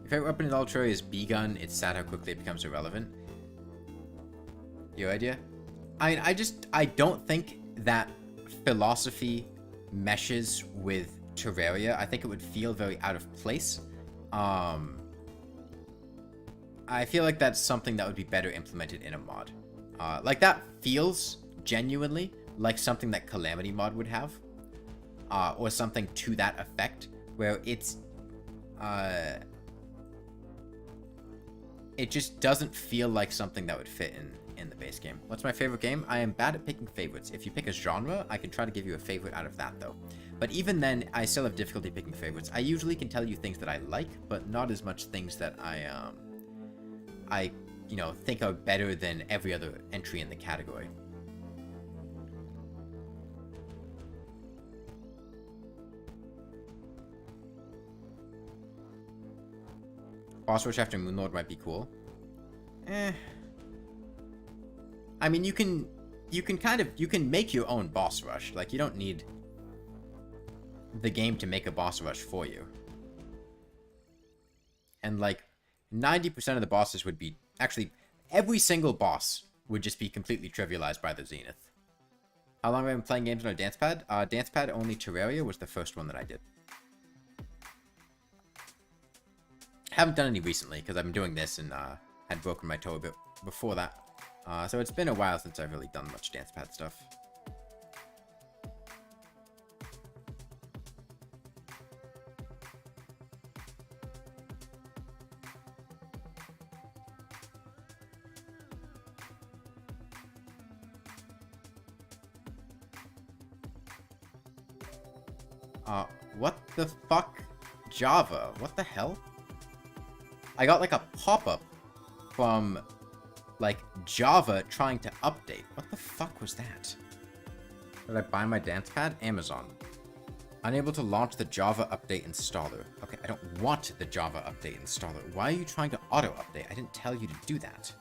Your favorite weapon in all Terraria is B-Gun. It's sad how quickly it becomes irrelevant. Your idea? I don't think that philosophy meshes with Terraria. I think it would feel very out of place. I feel like that's something that would be better implemented in a mod. Like that feels genuinely like something that Calamity mod would have, or something to that effect, where it's it just doesn't feel like something that would fit in the base game. What's my favorite game? I am bad at picking favorites. If you pick a genre, I can try to give you a favorite out of that, though. But even then, I still have difficulty picking favorites. I usually can tell you things that I like, but not as much things that I you know, think are better than every other entry in the category. Boss rush after Moonlord might be cool. I mean, you can make your own boss rush. Like, you don't need the game to make a boss rush for you. And like 90% of the bosses would be, actually every single boss would just be completely trivialized by the Zenith. How long have I been playing games on a dance pad? Dance pad only Terraria was the first one that I did. Haven't done any recently because I've been doing this and had broken my toe a bit before that. So it's been a while since I've really done much dance pad stuff. What the fuck? Java? What the hell? I got like a pop-up from like Java trying to update. What the fuck was that? Did I buy my dance pad? Amazon. Unable to launch the Java update installer. Okay, I don't want the Java update installer. Why are you trying to auto-update? I didn't tell you to do that.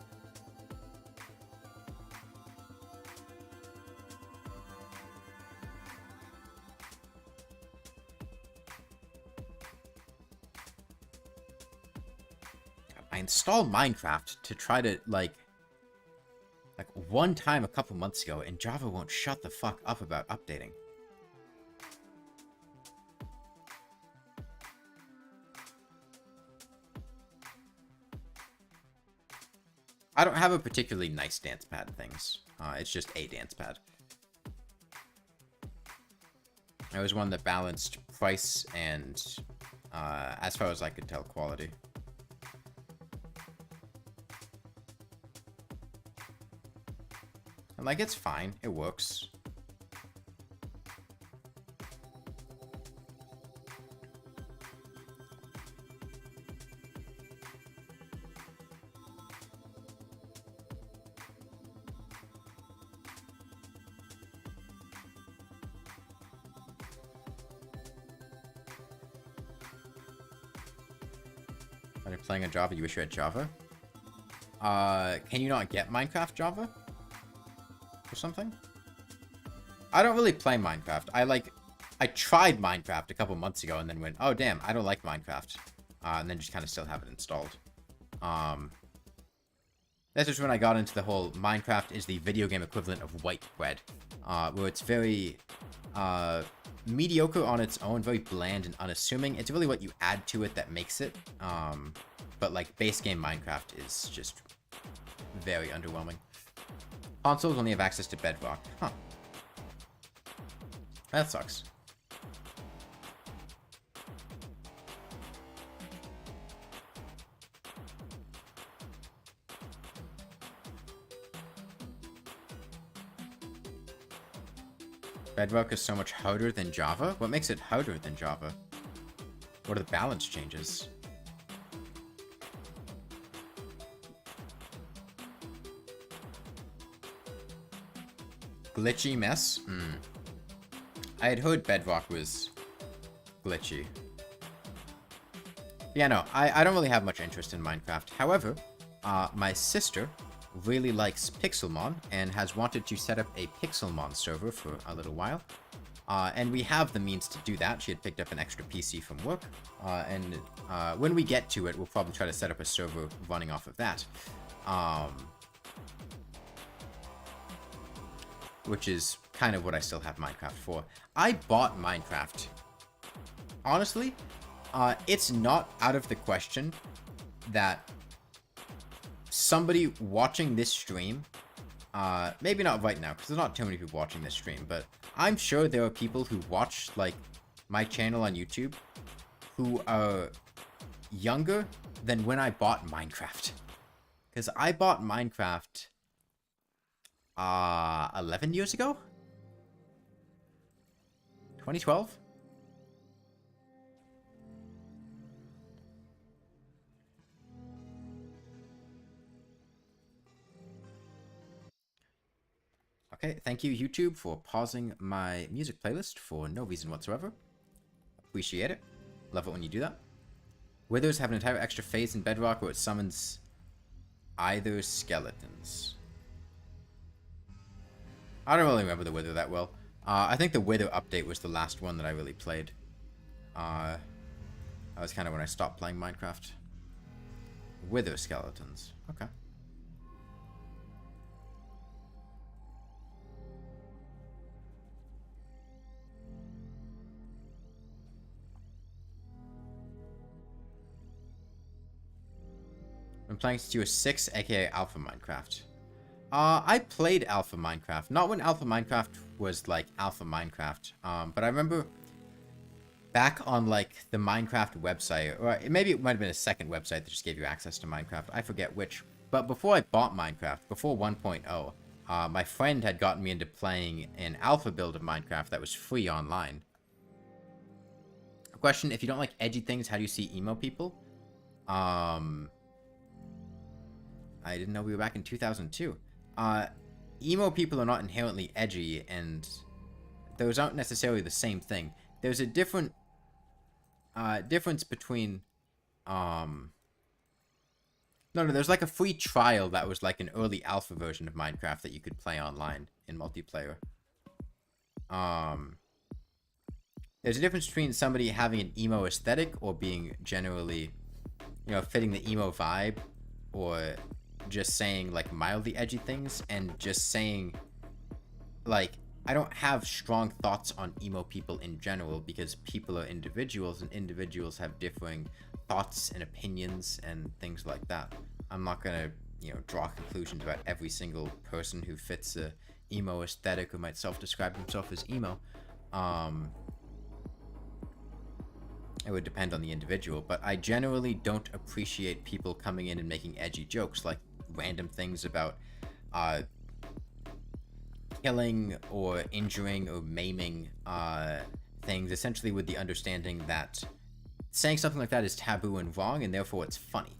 I installed Minecraft to try to, like one time a couple months ago, and Java won't shut the fuck up about updating. I don't have a particularly nice dance pad things. It's just a dance pad. I was one that balanced price and, as far as I could tell, quality. And, like, it's fine. It works. When you're playing on Java, you wish you had Java? Can you not get Minecraft Java? Or something? I don't really play Minecraft. I tried Minecraft a couple months ago and then went, oh damn, I don't like Minecraft. And then just kind of still have it installed. That's just when I got into the whole Minecraft is the video game equivalent of white bread. Where it's very, mediocre on its own, very bland and unassuming. It's really what you add to it that makes it. But like base game Minecraft is just very underwhelming. Consoles only have access to Bedrock. Huh. That sucks. Bedrock is so much harder than Java? What makes it harder than Java? What are the balance changes? Glitchy mess? I had heard Bedrock was glitchy. Yeah, no, I don't really have much interest in Minecraft. However, my sister really likes Pixelmon and has wanted to set up a Pixelmon server for a little while. And we have the means to do that. She had picked up an extra PC from work. And when we get to it, we'll probably try to set up a server running off of that. Which is kind of what I still have Minecraft for. I bought Minecraft. Honestly, it's not out of the question that somebody watching this stream, maybe not right now, because there's not too many people watching this stream, but I'm sure there are people who watch, like, my channel on YouTube who are younger than when I bought Minecraft. Because I bought Minecraft 11 years ago? 2012? Okay, thank you YouTube for pausing my music playlist for no reason whatsoever. Appreciate it. Love it when you do that. Withers have an entire extra phase in Bedrock where it summons either skeletons. I don't really remember the Wither that well. I think the Wither update was the last one that I really played. That was kind of when I stopped playing Minecraft. Wither skeletons. Okay. I'm playing Studio 6, aka Alpha Minecraft. I played Alpha Minecraft. Not when Alpha Minecraft was, like, Alpha Minecraft. But I remember back on, like, the Minecraft website, or maybe it might have been a second website that just gave you access to Minecraft. I forget which. But before I bought Minecraft, before 1.0, my friend had gotten me into playing an alpha build of Minecraft that was free online. Question, if you don't like edgy things, how do you see emo people? I didn't know we were back in 2002. Emo people are not inherently edgy, and those aren't necessarily the same thing. There's a difference between, no, there's like a free trial that was like an early alpha version of Minecraft that you could play online in multiplayer. There's a difference between somebody having an emo aesthetic or being generally you know, fitting the emo vibe, or just saying like mildly edgy things, and just saying like, I don't have strong thoughts on emo people in general, because people are individuals and individuals have differing thoughts and opinions and things like that. I'm not gonna, you know, draw conclusions about every single person who fits a emo aesthetic who might self-describe himself as emo. It would depend on the individual, but I generally don't appreciate people coming in and making edgy jokes, like random things about killing or injuring or maiming things, essentially with the understanding that saying something like that is taboo and wrong, and therefore it's funny.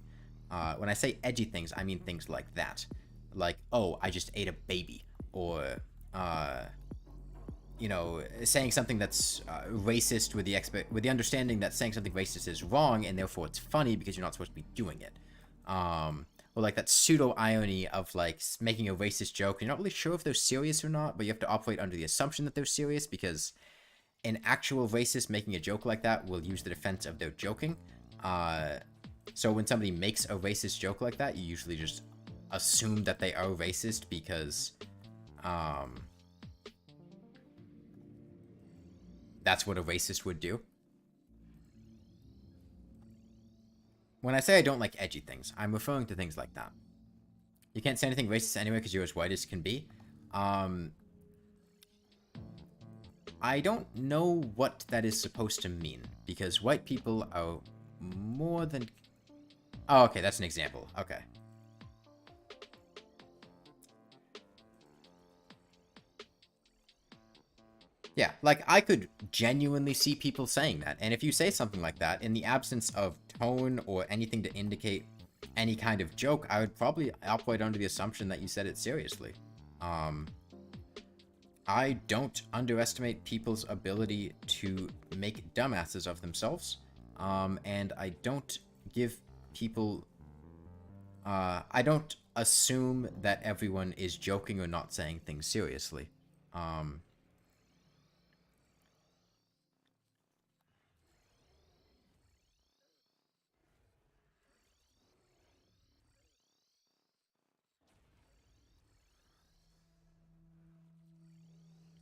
When I say edgy things, I mean things like that. Like, oh, I just ate a baby. Or, you know, saying something that's racist with the understanding that saying something racist is wrong, and therefore it's funny because you're not supposed to be doing it. Or like that pseudo-irony of like making a racist joke, and you're not really sure if they're serious or not, but you have to operate under the assumption that they're serious, because an actual racist making a joke like that will use the defense of their joking. So when somebody makes a racist joke like that, you usually just assume that they are racist, because that's what a racist would do. When I say I don't like edgy things, I'm referring to things like that. You can't say anything racist anyway because you're as white as can be. I don't know what that is supposed to mean, because white people are more than... Oh, okay, that's an example. Okay. Yeah, like, I could genuinely see people saying that, and if you say something like that, in the absence of tone or anything to indicate any kind of joke, I would probably operate under the assumption that you said it seriously. I don't underestimate people's ability to make dumbasses of themselves, and I don't give people... I don't assume that everyone is joking or not saying things seriously.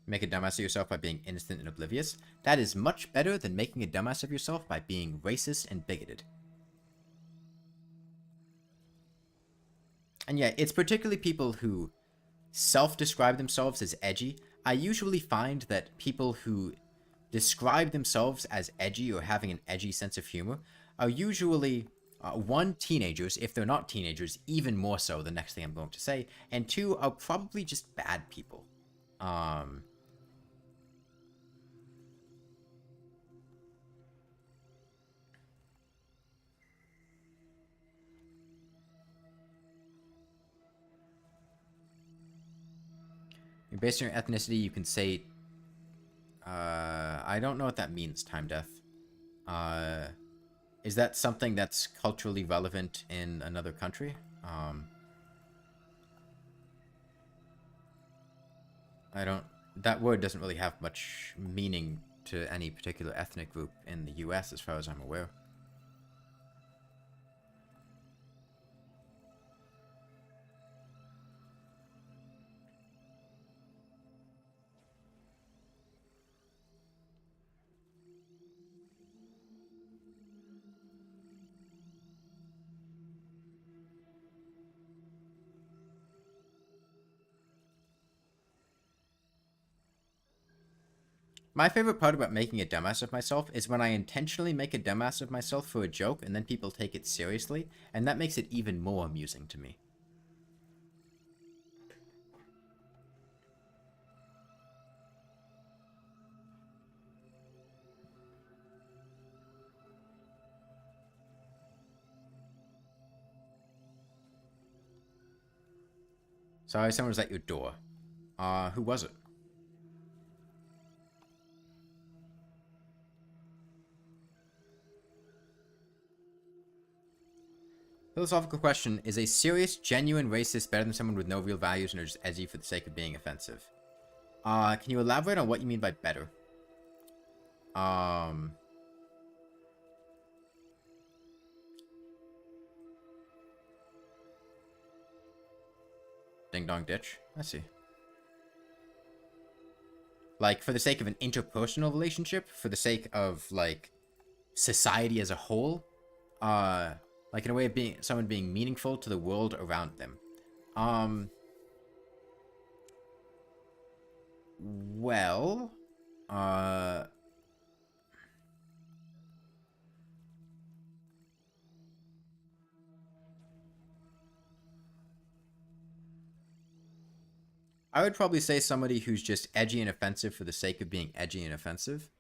Make a dumbass of yourself by being innocent and oblivious. That is much better than making a dumbass of yourself by being racist and bigoted. And yeah, it's particularly people who self-describe themselves as edgy. I usually find that people who describe themselves as edgy or having an edgy sense of humor are usually, one, teenagers, if they're not teenagers, even more so, the next thing I'm going to say, and two, are probably just bad people. Based on your ethnicity, you can say... I don't know what that means, time death. Is that something that's culturally relevant in another country? I don't... That word doesn't really have much meaning to any particular ethnic group in the US, as far as I'm aware. My favorite part about making a dumbass of myself is when I intentionally make a dumbass of myself for a joke and then people take it seriously, and that makes it even more amusing to me. Sorry, someone was at your door. Who was it? Philosophical question: is a serious, genuine racist better than someone with no real values and are just edgy for the sake of being offensive? Can you elaborate on what you mean by better? Ding dong ditch. I see. Like, for the sake of an interpersonal relationship, for the sake of, like, society as a whole, like, in a way of being someone being meaningful to the world around them. Well, I would probably say somebody who's just edgy and offensive for the sake of being edgy and offensive,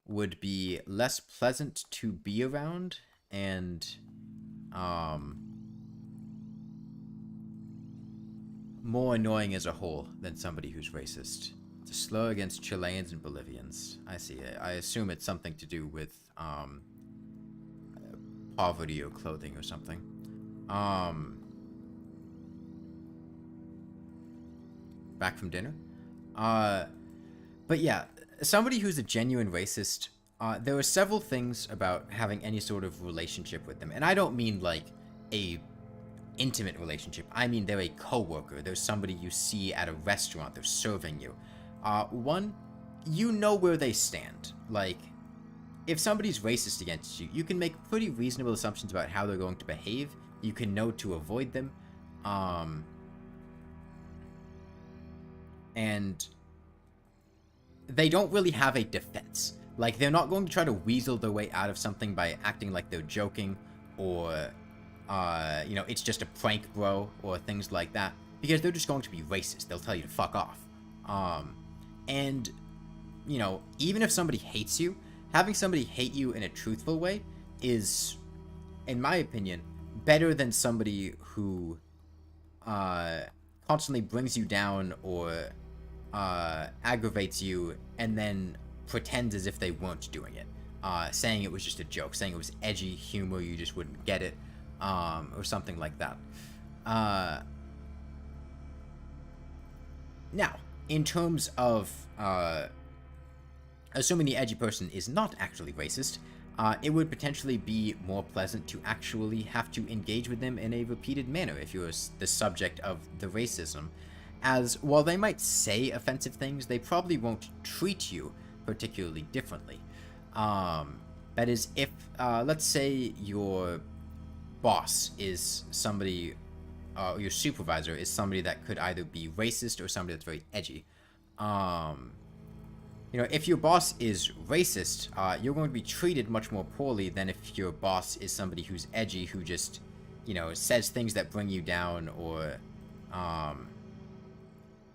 would be less pleasant to be around and, more annoying as a whole than somebody who's racist. It's a slur against Chileans and Bolivians. I see it. I assume it's something to do with, poverty or clothing or something. Back from dinner? But yeah, somebody who's a genuine racist, there are several things about having any sort of relationship with them. And I don't mean like a intimate relationship. I mean they're a coworker. There's somebody you see at a restaurant. They're serving you. One, you know where they stand. Like, if somebody's racist against you, you can make pretty reasonable assumptions about how they're going to behave. You can know to avoid them. And they don't really have a defense. Like, they're not going to try to weasel their way out of something by acting like they're joking or, you know, it's just a prank, bro, or things like that. Because they're just going to be racist. They'll tell you to fuck off. And, you know, even if somebody hates you, having somebody hate you in a truthful way is, in my opinion, better than somebody who constantly brings you down or aggravates you and then pretends as if they weren't doing it, saying it was just a joke, saying it was edgy humor, you just wouldn't get it, or something like that. Now, in terms of assuming the edgy person is not actually racist, it would potentially be more pleasant to actually have to engage with them in a repeated manner if you're the subject of the racism, as while they might say offensive things, they probably won't treat you particularly differently. That is, if, let's say your boss is somebody, your supervisor is somebody that could either be racist or somebody that's very edgy. You know, if your boss is racist, you're going to be treated much more poorly than if your boss is somebody who's edgy, who just, you know, says things that bring you down, or,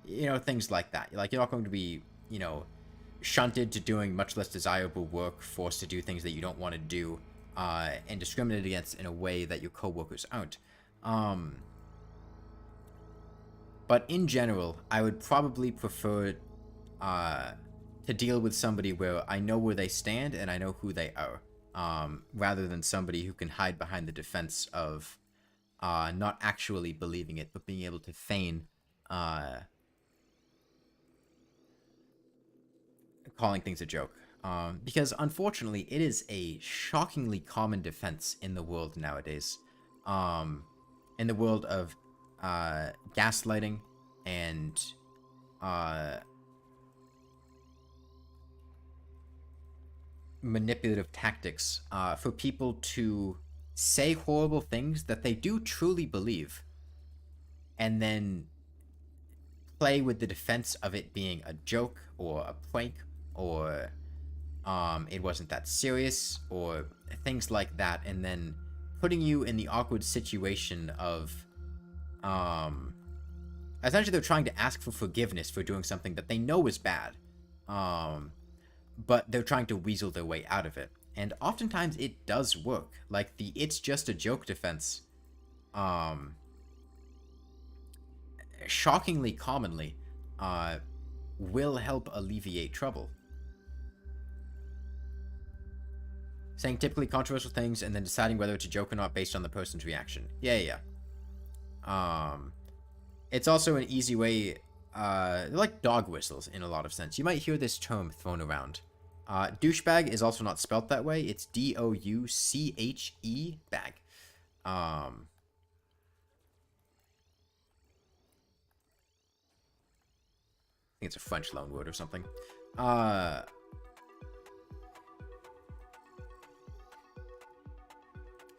you know, things like that. Like, you're not going to be, you know, shunted to doing much less desirable work, forced to do things that you don't want to do, and discriminated against in a way that your coworkers aren't. But in general, I would probably prefer, to deal with somebody where I know where they stand and I know who they are, rather than somebody who can hide behind the defense of not actually believing it, but being able to feign calling things a joke. Because unfortunately, it is a shockingly common defense in the world nowadays. In the world of gaslighting and manipulative tactics, for people to say horrible things that they do truly believe and then play with the defense of it being a joke or a prank or it wasn't that serious or things like that, and then putting you in the awkward situation of essentially they're trying to ask for forgiveness for doing something that they know is bad, but they're trying to weasel their way out of it. And oftentimes it does work. Like the "it's just a joke" defense, shockingly commonly, will help alleviate trouble. Saying typically controversial things and then deciding whether it's a joke or not based on the person's reaction. Yeah. It's also an easy way, like dog whistles in a lot of sense. You might hear this term thrown around. Douchebag is also not spelt that way. It's D-O-U-C-H-E bag. think it's a French loanword or something. But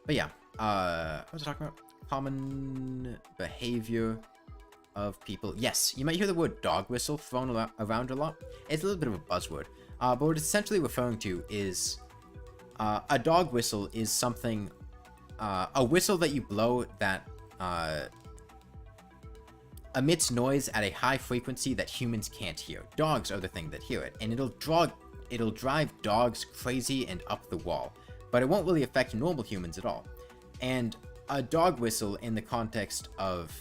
yeah, what was I talking about? Common behavior of people. Yes, you might hear the word dog whistle thrown around a lot. It's a little bit of a buzzword. But what it's essentially referring to is a dog whistle is something, a whistle that you blow that emits noise at a high frequency that humans can't hear. Dogs are the thing that hear it, and it'll drive dogs crazy and up the wall. But it won't really affect normal humans at all. And a dog whistle in the context of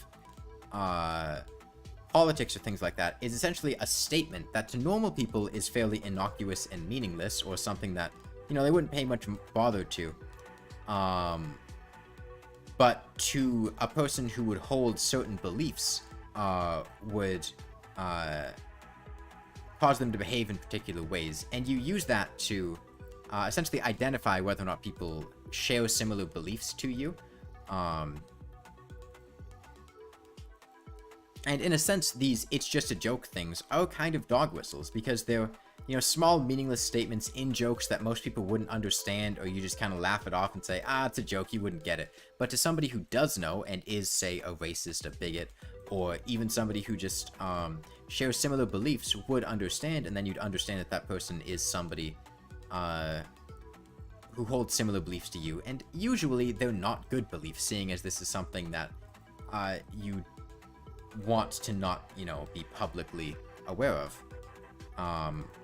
politics or things like that is essentially a statement that to normal people is fairly innocuous and meaningless, or something that, you know, they wouldn't pay much bother to. But to a person who would hold certain beliefs, would cause them to behave in particular ways. And you use that to essentially identify whether or not people share similar beliefs to you. And in a sense, these it's just a joke things are kind of dog whistles, because they're, you know, small meaningless statements in jokes that most people wouldn't understand, or you just kind of laugh it off and say, ah, it's a joke, you wouldn't get it. But to somebody who does know and is, say, a racist, a bigot, or even somebody who just shares similar beliefs would understand, and then you'd understand that that person is somebody who holds similar beliefs to you. And usually they're not good beliefs, seeing as this is something that you want to not, you know, be publicly aware of.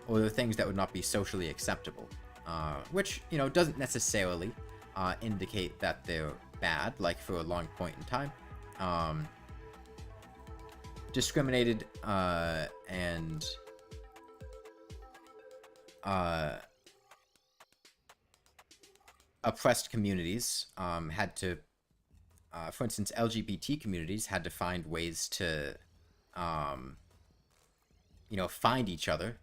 Or the things that would not be socially acceptable. Which, you know, doesn't necessarily indicate that they're bad, like for a long point in time. Discriminated and oppressed communities had to, for instance, LGBT communities had to find ways to, you know, find each other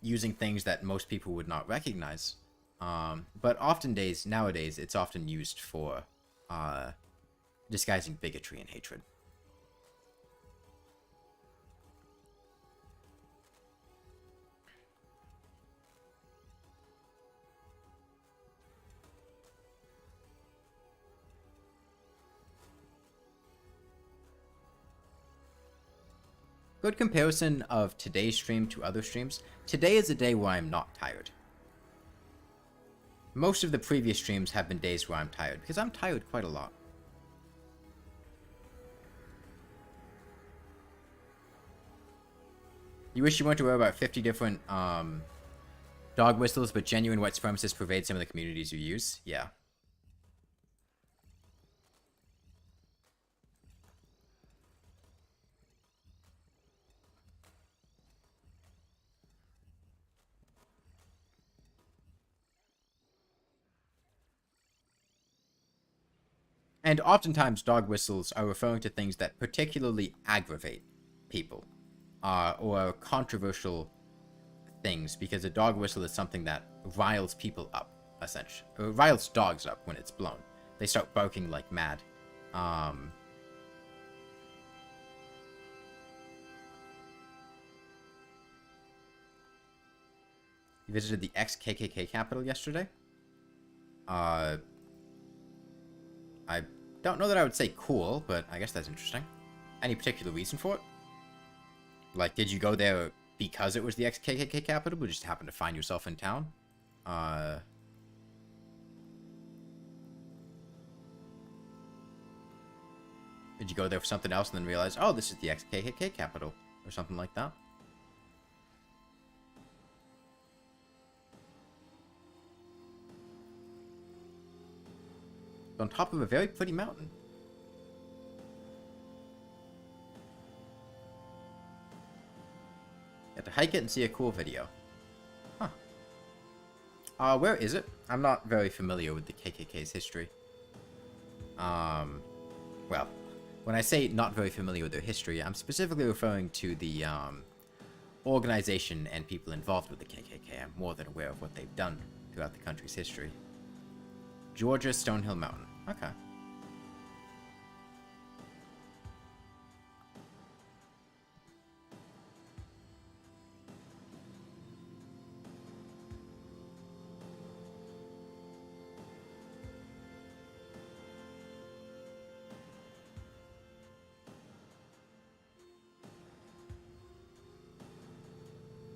using things that most people would not recognize. But nowadays, it's often used for disguising bigotry and hatred. Good comparison of today's stream to other streams. Today is a day where I'm not tired. Most of the previous streams have been days where I'm tired, because I'm tired quite a lot. You wish you weren't aware about 50 different dog whistles, but genuine white supremacists pervade some of the communities you use? Yeah. And oftentimes, dog whistles are referring to things that particularly aggravate people, or controversial things, because a dog whistle is something that riles people up, essentially. Or riles dogs up when it's blown. They start barking like mad. You visited the ex-KKK capital yesterday? I don't know that I would say cool, but I guess that's interesting. Any particular reason for it? Like, did you go there because it was the ex-KKK capital, but just happened to find yourself in town? Did you go there for something else and then realize, oh, this is the ex-KKK capital, or something like that? On top of a very pretty mountain. You have to hike it and see a cool video. Huh. Where is it? I'm not very familiar with the KKK's history. Well, when I say not very familiar with their history, I'm specifically referring to the, organization and people involved with the KKK. I'm more than aware of what they've done throughout the country's history. Georgia Stonehill Mountain. Okay.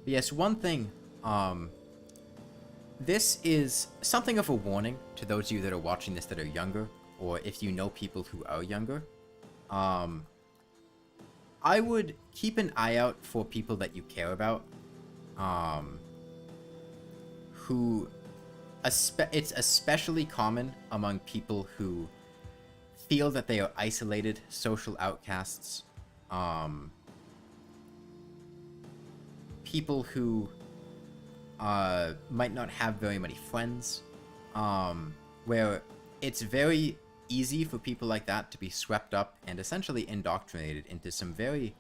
But yes, one thing, this is something of a warning to those of you that are watching this that are younger, or if you know people who are younger. I would keep an eye out for people that you care about, who, it's especially common among people who feel that they are isolated, social outcasts, people who might not have very many friends, where it's very easy for people like that to be swept up and essentially indoctrinated into some very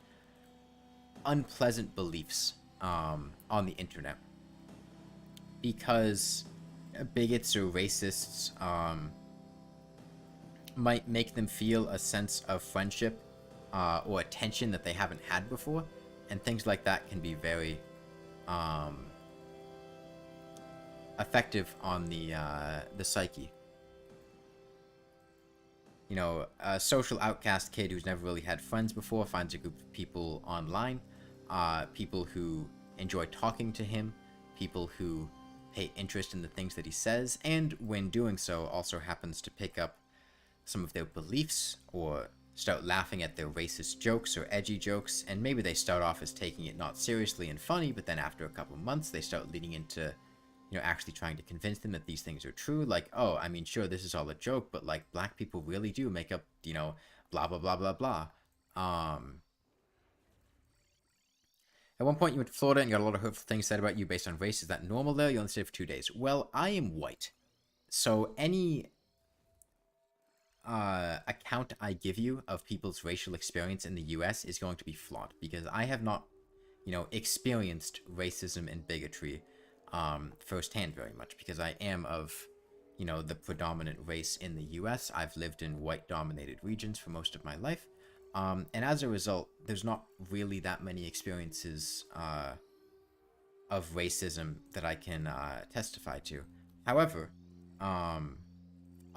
unpleasant beliefs on the internet. Because bigots or racists might make them feel a sense of friendship or attention that they haven't had before, and things like that can be very effective on the psyche. You know, a social outcast kid who's never really had friends before finds a group of people online, people who enjoy talking to him, people who pay interest in the things that he says, and when doing so also happens to pick up some of their beliefs or start laughing at their racist jokes or edgy jokes, and maybe they start off as taking it not seriously and funny, but then after a couple months they start leading into, you know, actually trying to convince them that these things are true. Like, oh, I mean, sure, this is all a joke, but like black people really do make up, you know, blah blah blah blah blah. At one point you went to Florida and got a lot of hurtful things said about you based on race. Is that normal there? You only stayed for 2 days. Well, I am white, so any account I give you of people's racial experience in the US is going to be flawed, because I have not, you know, experienced racism and bigotry firsthand very much, because I am of, you know, the predominant race in the US. I've lived in white dominated regions for most of my life, and as a result there's not really that many experiences of racism that I can testify to. However,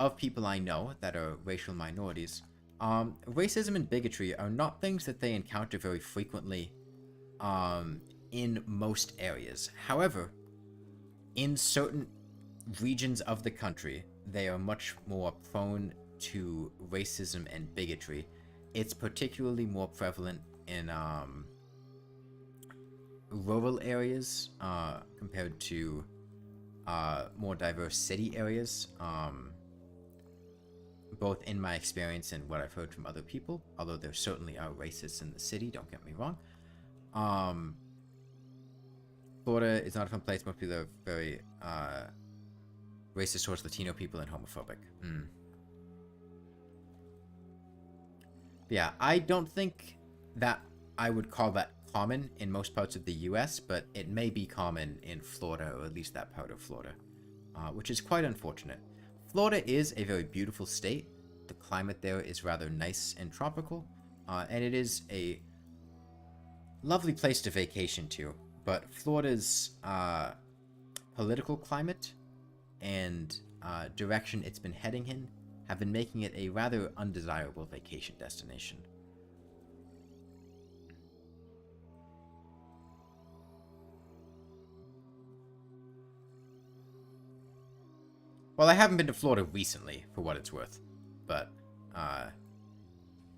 of people I know that are racial minorities, racism and bigotry are not things that they encounter very frequently in most areas. However, in certain regions of the country, they are much more prone to racism and bigotry. It's particularly more prevalent in rural areas compared to more diverse city areas. Both in my experience and what I've heard from other people, although there certainly are racists in the city, don't get me wrong. Florida is not a fun place. Most people are very racist towards Latino people and homophobic. Yeah, I don't think that I would call that common in most parts of the US, but it may be common in Florida, or at least that part of Florida, which is quite unfortunate. Florida is a very beautiful state. The climate there is rather nice and tropical, and it is a lovely place to vacation to. But Florida's political climate and direction it's been heading in have been making it a rather undesirable vacation destination. Well, I haven't been to Florida recently, for what it's worth, but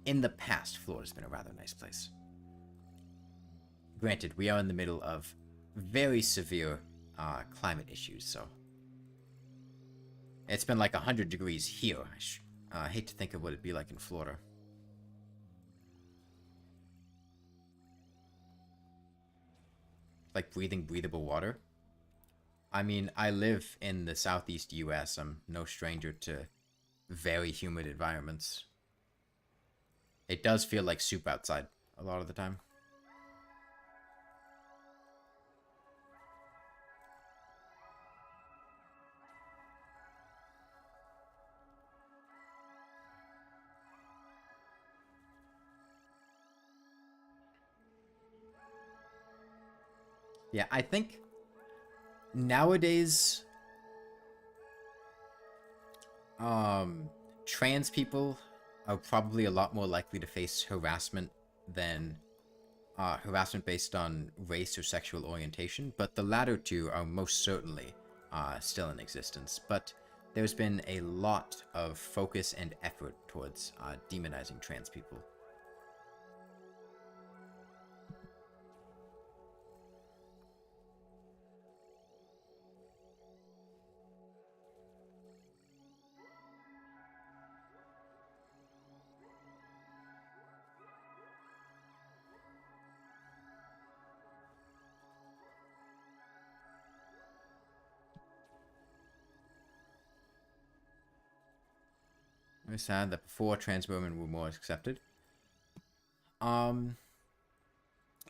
in the past, Florida's been a rather nice place. Granted, we are in the middle of very severe climate issues, so it's been like 100 degrees here. I hate to think of what it'd be like in Florida. Like breathing breathable water. I mean, I live in the southeast US. I'm no stranger to very humid environments. It does feel like soup outside a lot of the time. Yeah, I think nowadays trans people are probably a lot more likely to face harassment than harassment based on race or sexual orientation, but the latter two are most certainly still in existence. But there's been a lot of focus and effort towards demonizing trans people. Very sad that before trans women were more accepted.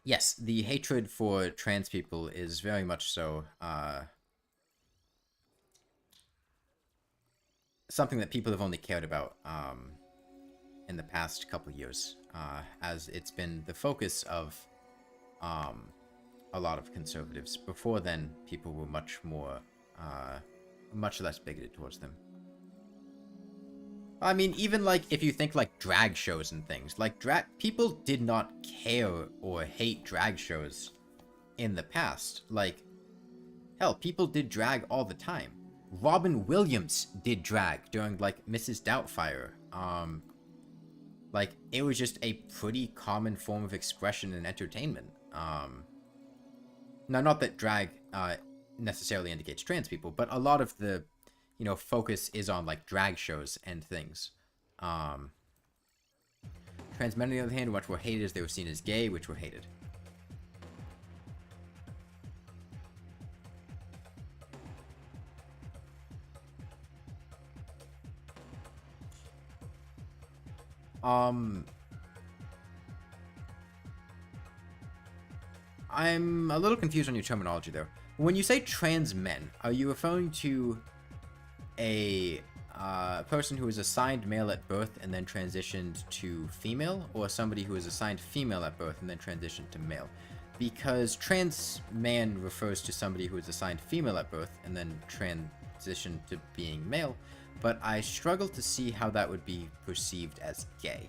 Yes, the hatred for trans people is very much so something that people have only cared about in the past couple years, as it's been the focus of a lot of conservatives. Before then, people were much less bigoted towards them. I mean, even, like, if you think, like, drag shows and things, like, people did not care or hate drag shows in the past. Like, hell, people did drag all the time. Robin Williams did drag during, like, Mrs. Doubtfire. Like, it was just a pretty common form of expression and entertainment. Now, not that drag necessarily indicates trans people, but a lot of the focus is on, like, drag shows and things. Trans men, on the other hand, much were hated as they were seen as gay, which were hated. I'm a little confused on your terminology there. When you say trans men, are you referring to a person who is assigned male at birth and then transitioned to female, or somebody who is assigned female at birth and then transitioned to male? Because trans man refers to somebody who is assigned female at birth and then transitioned to being male, but I struggle to see how that would be perceived as gay.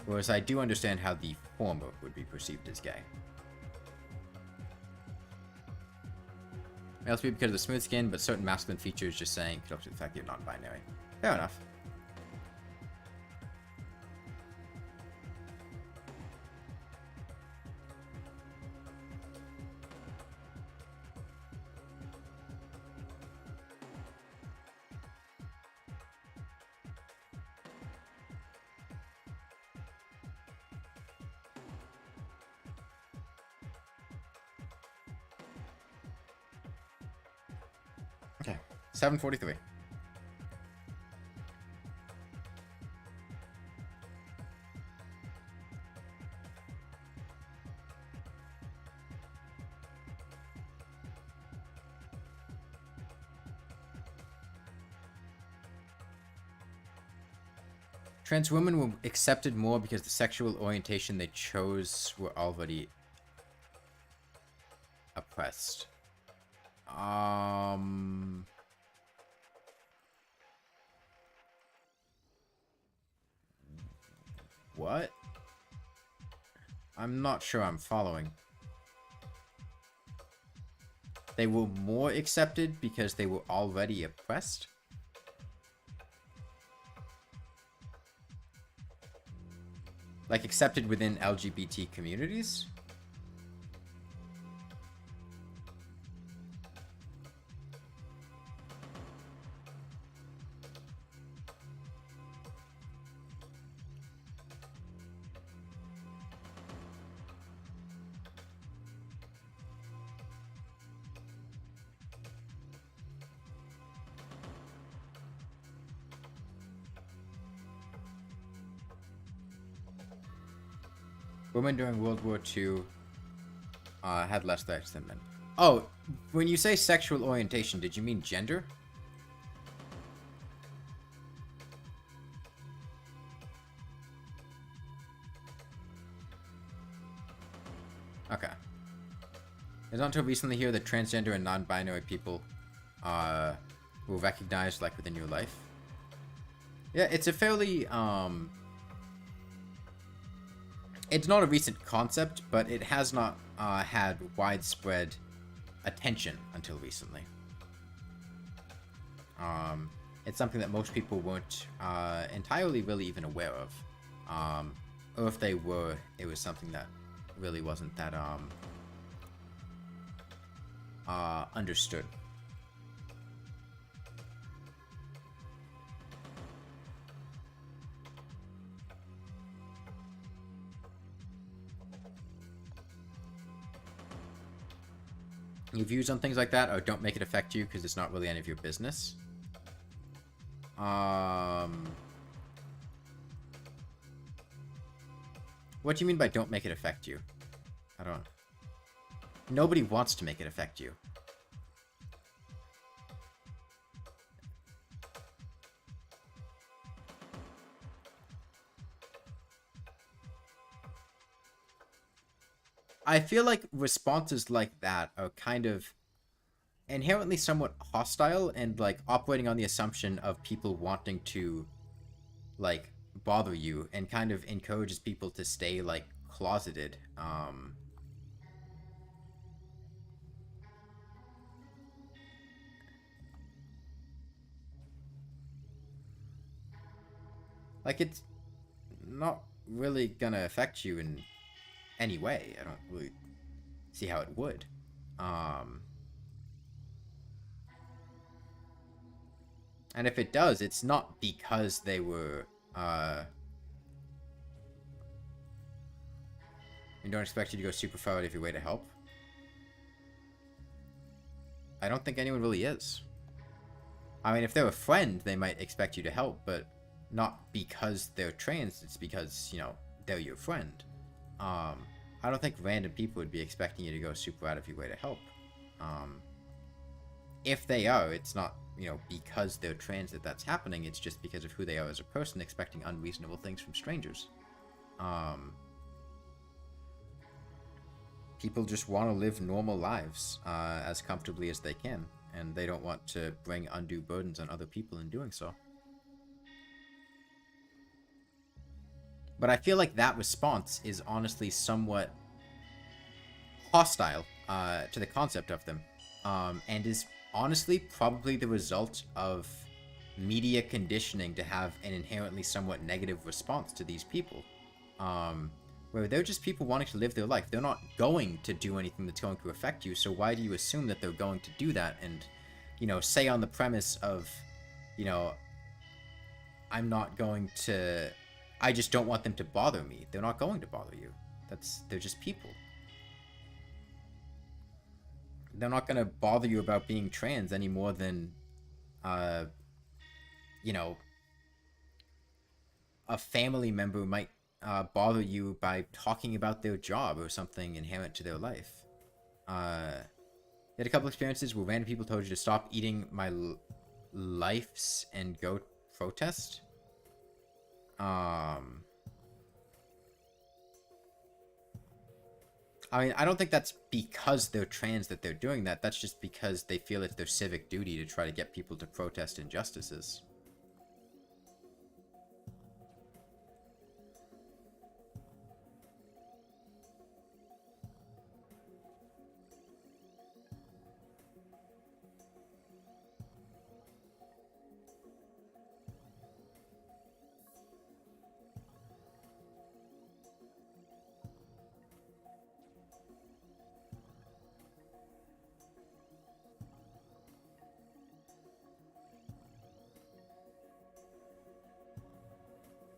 Whereas I do understand how the former would be perceived as gay. It must be because of the smooth skin, but certain masculine features just saying could also be the fact that you're non-binary. Fair enough. Okay, 7:43. Trans women were accepted more because the sexual orientation they chose were already oppressed. What? I'm not sure I'm following. They were more accepted because they were already oppressed? Like, accepted within LGBT communities? Women during World War II had less rights than men. Oh, when you say sexual orientation, did you mean gender? Okay. It's not until recently here that transgender and non-binary people will recognize, like, within your life. Yeah, it's a fairly, it's not a recent concept, but it has not had widespread attention until recently. It's something that most people weren't entirely really even aware of. Or if they were, it was something that really wasn't that understood. Your views on things like that, or don't make it affect you because it's not really any of your business. What do you mean by don't make it affect you? I don't... Nobody wants to make it affect you. I feel like responses like that are kind of inherently somewhat hostile and, like, operating on the assumption of people wanting to, like, bother you, and kind of encourages people to stay, like, closeted. Like, it's not really gonna affect you in any way. I don't really see how it would. And if it does, it's not because they were, we don't expect you to go super far out of your way to help. I don't think anyone really is. I mean, if they're a friend, they might expect you to help, but not because they're trans, it's because, you know, they're your friend. I don't think random people would be expecting you to go super out of your way to help. If they are, it's not, you know, because they're trans that that's happening, it's just because of who they are as a person, expecting unreasonable things from strangers. People just want to live normal lives as comfortably as they can, and they don't want to bring undue burdens on other people in doing so. But I feel like that response is honestly somewhat hostile to the concept of them, and is honestly probably the result of media conditioning to have an inherently somewhat negative response to these people, where they're just people wanting to live their life. They're not going to do anything that's going to affect you, so why do you assume that they're going to do that? And, you know, say on the premise of, you know, I'm not going to... I just don't want them to bother me. They're not going to bother you. They're just people. They're not going to bother you about being trans any more than, you know, a family member might bother you by talking about their job or something inherent to their life. You had a couple experiences where random people told you to stop eating my lifes and go protest. I mean, I don't think that's because they're trans that they're doing that. That's just because they feel it's their civic duty to try to get people to protest injustices.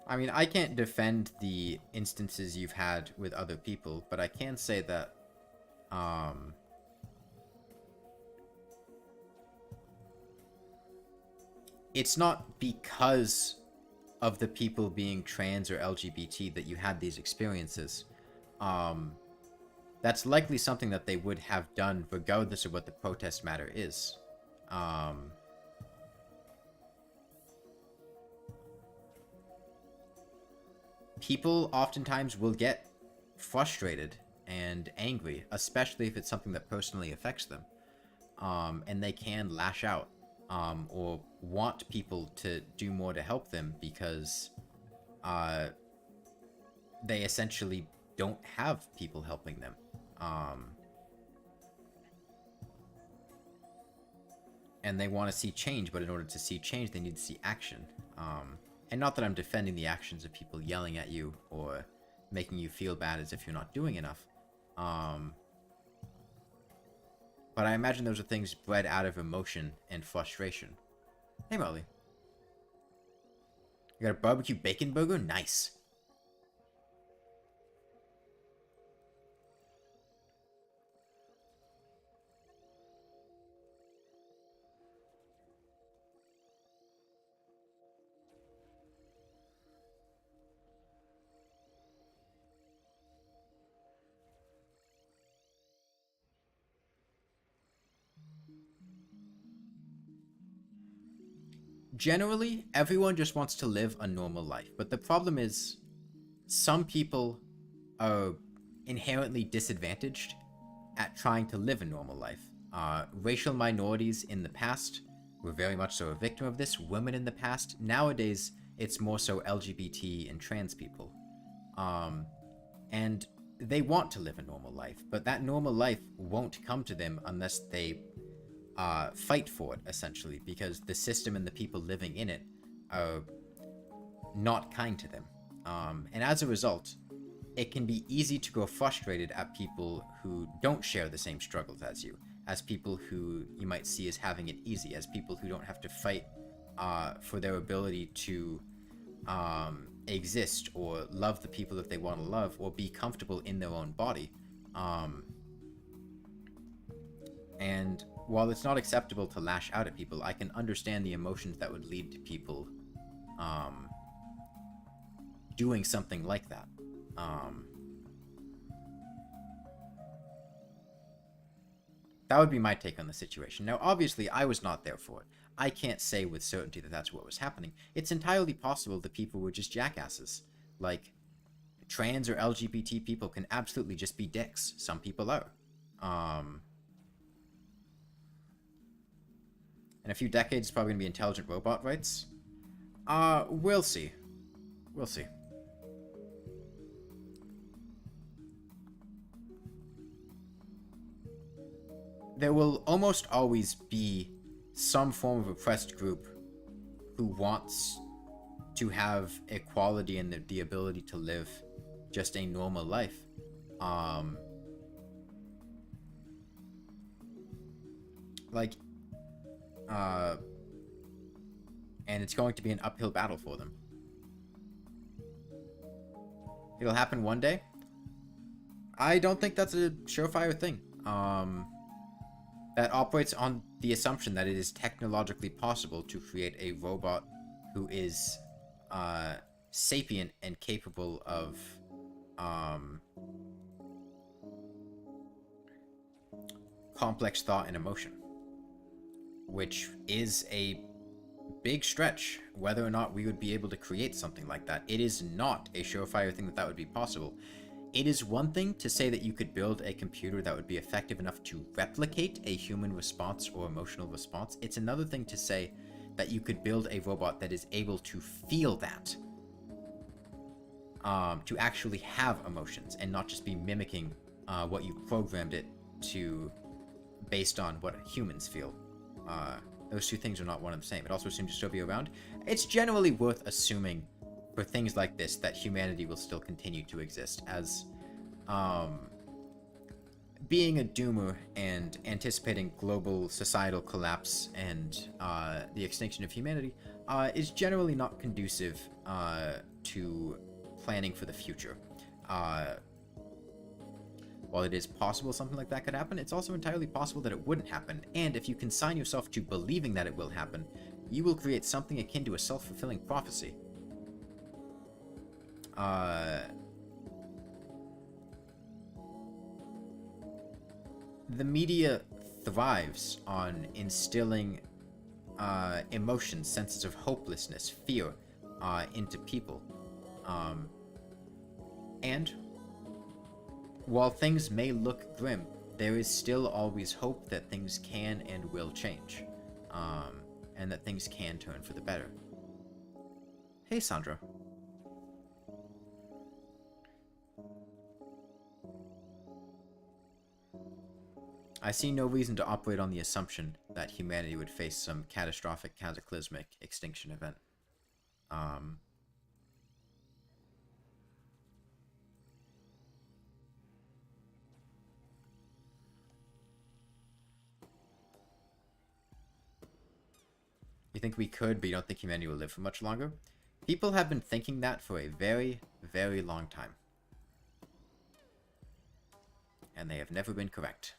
I mean, I can't defend the instances you've had with other people, but I can say that, it's not because of the people being trans or LGBT that you had these experiences. That's likely something that they would have done regardless of what the protest matter is. People oftentimes will get frustrated and angry, especially if it's something that personally affects them. And they can lash out. or want people to do more to help them because they essentially don't have people helping them. And they want to see change, but in order to see change, they need to see action. And not that I'm defending the actions of people yelling at you or making you feel bad as if you're not doing enough. But I imagine those are things bred out of emotion and frustration. Hey, Molly. You got a barbecue bacon burger? Nice. Generally, everyone just wants to live a normal life, but the problem is some people are inherently disadvantaged at trying to live a normal life. Racial minorities in the past were very much so a victim of this. Women in the past. Nowadays, it's more so LGBT and trans people. And they want to live a normal life, but that normal life won't come to them unless they fight for it, essentially, because the system and the people living in it are not kind to them. And as a result, it can be easy to grow frustrated at people who don't share the same struggles as you, as people who you might see as having it easy, as people who don't have to fight for their ability to exist or love the people that they want to love or be comfortable in their own body. And while it's not acceptable to lash out at people, I can understand the emotions that would lead to people doing something like that. That would be my take on the situation. Now, obviously, I was not there for it. I can't say with certainty that that's what was happening. It's entirely possible that people were just jackasses. Like, trans or LGBT people can absolutely just be dicks. Some people are. In a few decades, it's probably going to be intelligent robot rights. We'll see. We'll see. There will almost always be some form of oppressed group who wants to have equality and the ability to live just a normal life. And it's going to be an uphill battle for them. It'll happen one day. I don't think that's a surefire thing. That operates on the assumption that it is technologically possible to create a robot who is sapient and capable of complex thought and emotion, which is a big stretch whether or not we would be able to create something like that. It is not a surefire thing that would be possible. It is one thing to say that you could build a computer that would be effective enough to replicate a human response or emotional response. It's another thing to say that you could build a robot that is able to feel that. To actually have emotions and not just be mimicking what you programmed it to based on what humans feel. Those two things are not one and the same. It also seems to still be around. It's generally worth assuming for things like this that humanity will still continue to exist, as being a doomer and anticipating global societal collapse and the extinction of humanity is generally not conducive to planning for the future. While it is possible something like that could happen, it's also entirely possible that it wouldn't happen. And if you consign yourself to believing that it will happen, you will create something akin to a self-fulfilling prophecy. The media thrives on instilling emotions, senses of hopelessness, fear into people. And while things may look grim, there is still always hope that things can and will change. and that things can turn for the better. Hey, Sandra. I see no reason to operate on the assumption that humanity would face some catastrophic, cataclysmic extinction event. You think we could, but you don't think humanity will live for much longer? People have been thinking that for a very, very long time. And they have never been correct.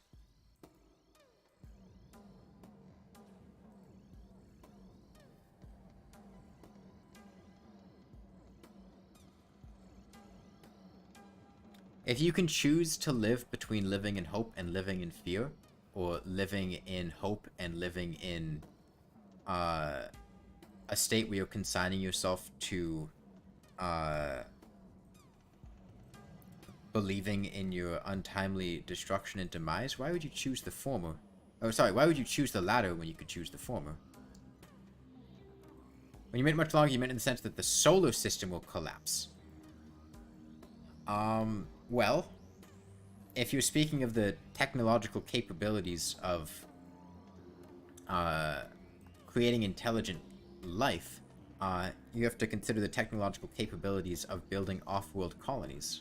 If you can choose to live between living in hope and living in fear, or living in hope and living in a state where you're consigning yourself to believing in your untimely destruction and demise, why would you choose the former? Oh, sorry, why would you choose the latter when you could choose the former? When you meant much longer, you meant in the sense that the solar system will collapse. Well, if you're speaking of the technological capabilities of creating intelligent life, you have to consider the technological capabilities of building off-world colonies.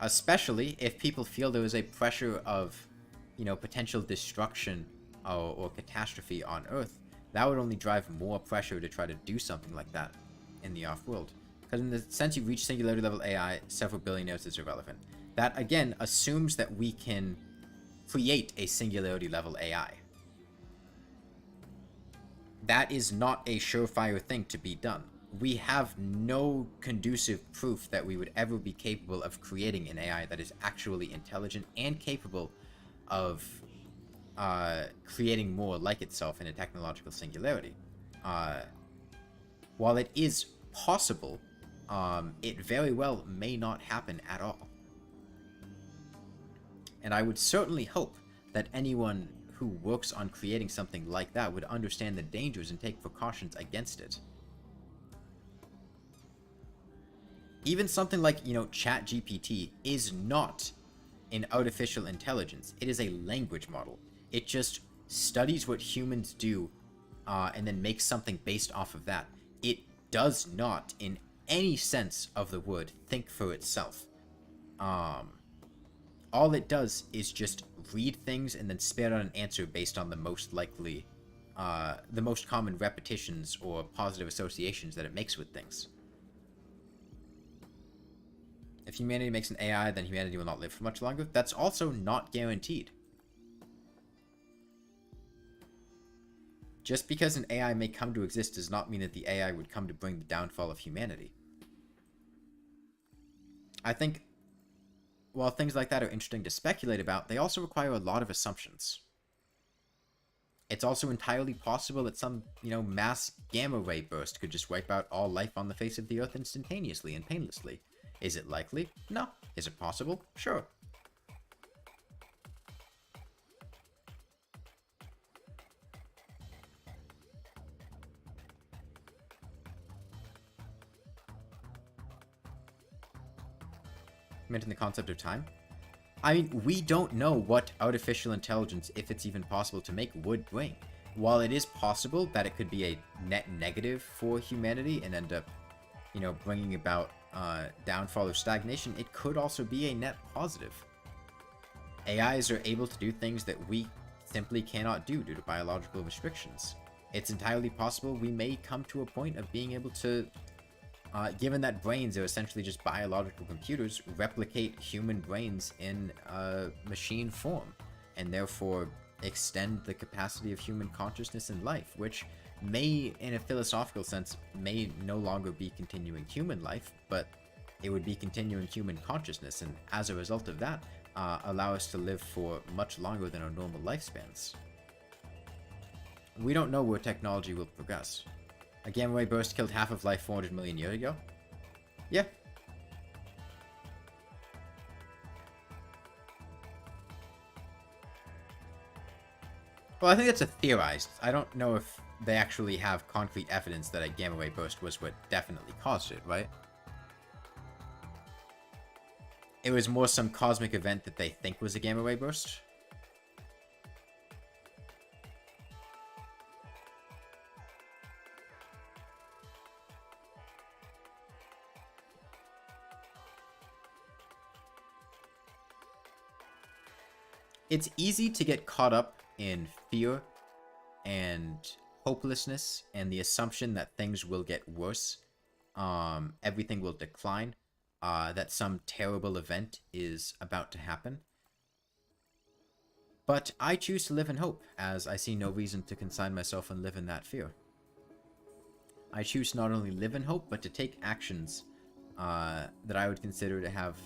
Especially if people feel there is a pressure of, you know, potential destruction or catastrophe on Earth, that would only drive more pressure to try to do something like that in the off-world. Because in the sense you reach singularity level AI, several billion years is irrelevant. That, again, assumes that we can create a singularity level AI. That is not a surefire thing to be done. We have no conducive proof that we would ever be capable of creating an AI that is actually intelligent and capable of creating more like itself in a technological singularity. While it is possible, it very well may not happen at all. And I would certainly hope that anyone who works on creating something like that would understand the dangers and take precautions against it. Even something like, you know, ChatGPT is not an artificial intelligence. It is a language model. It just studies what humans do and then makes something based off of that. It does not, in any sense of the word, think for itself. All it does is just read things and then spit out an answer based on the most likely, the most common repetitions or positive associations that it makes with things. If humanity makes an AI, then humanity will not live for much longer. That's also not guaranteed. Just because an AI may come to exist does not mean that the AI would come to bring the downfall of humanity. I think, while things like that are interesting to speculate about, they also require a lot of assumptions. It's also entirely possible that some, you know, mass gamma ray burst could just wipe out all life on the face of the Earth instantaneously and painlessly. Is it likely? No. Is it possible? Sure. In the concept of time? I mean, we don't know what artificial intelligence, if it's even possible to make, would bring. While it is possible that it could be a net negative for humanity and end up, you know, bringing about downfall or stagnation, it could also be a net positive. AIs are able to do things that we simply cannot do due to biological restrictions. It's entirely possible we may come to a point of being able to, given that brains are essentially just biological computers, replicate human brains in machine form, and therefore extend the capacity of human consciousness and life, which may, in a philosophical sense, may no longer be continuing human life, but it would be continuing human consciousness, and as a result of that, allow us to live for much longer than our normal lifespans. We don't know where technology will progress. A gamma ray burst killed half of life 400 million years ago? Yeah. Well, I think that's a theorized. I don't know if they actually have concrete evidence that a gamma ray burst was what definitely caused it, right? It was more some cosmic event that they think was a gamma ray burst. It's easy to get caught up in fear and hopelessness and the assumption that things will get worse, everything will decline, that some terrible event is about to happen. But I choose to live in hope, as I see no reason to consign myself and live in that fear. I choose to not only live in hope, but to take actions that I would consider to have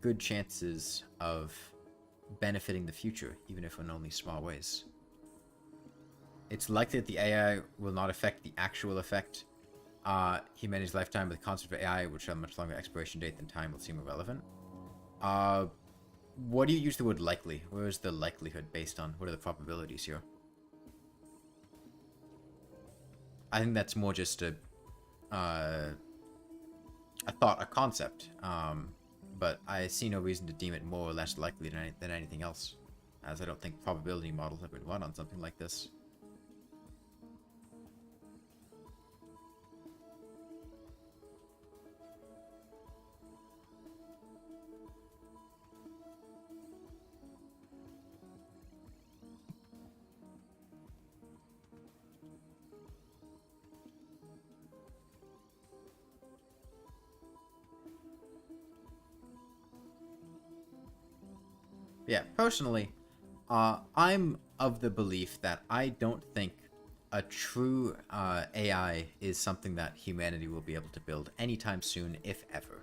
good chances of benefiting the future, even if in only small ways. It's likely that the AI will not affect the actual effect. Humanity's lifetime with concept of AI, which has a much longer expiration date than time, will seem irrelevant. What do you use the word likely? Where is the likelihood based on? What are the probabilities here? I think that's more just a thought, a concept. But I see no reason to deem it more or less likely than anything else, as I don't think probability models have been run on something like this. Yeah, personally, I'm of the belief that I don't think a true AI is something that humanity will be able to build anytime soon, if ever.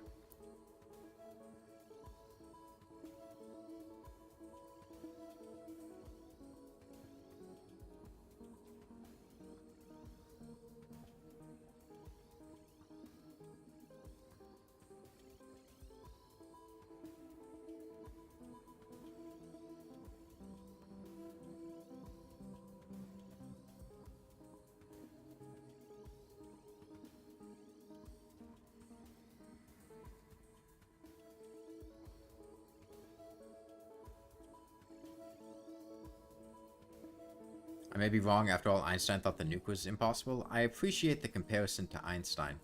I may be wrong. After all, Einstein thought the nuke was impossible. I appreciate the comparison to Einstein.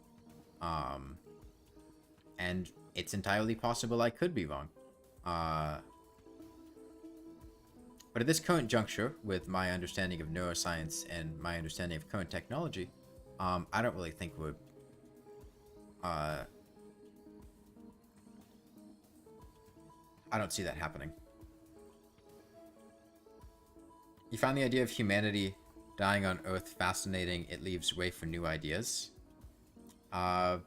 And it's entirely possible I could be wrong. But at this current juncture, with my understanding of neuroscience and my understanding of current technology, I don't really think we're... I don't see that happening. You find the idea of humanity dying on Earth fascinating. It leaves way for new ideas. I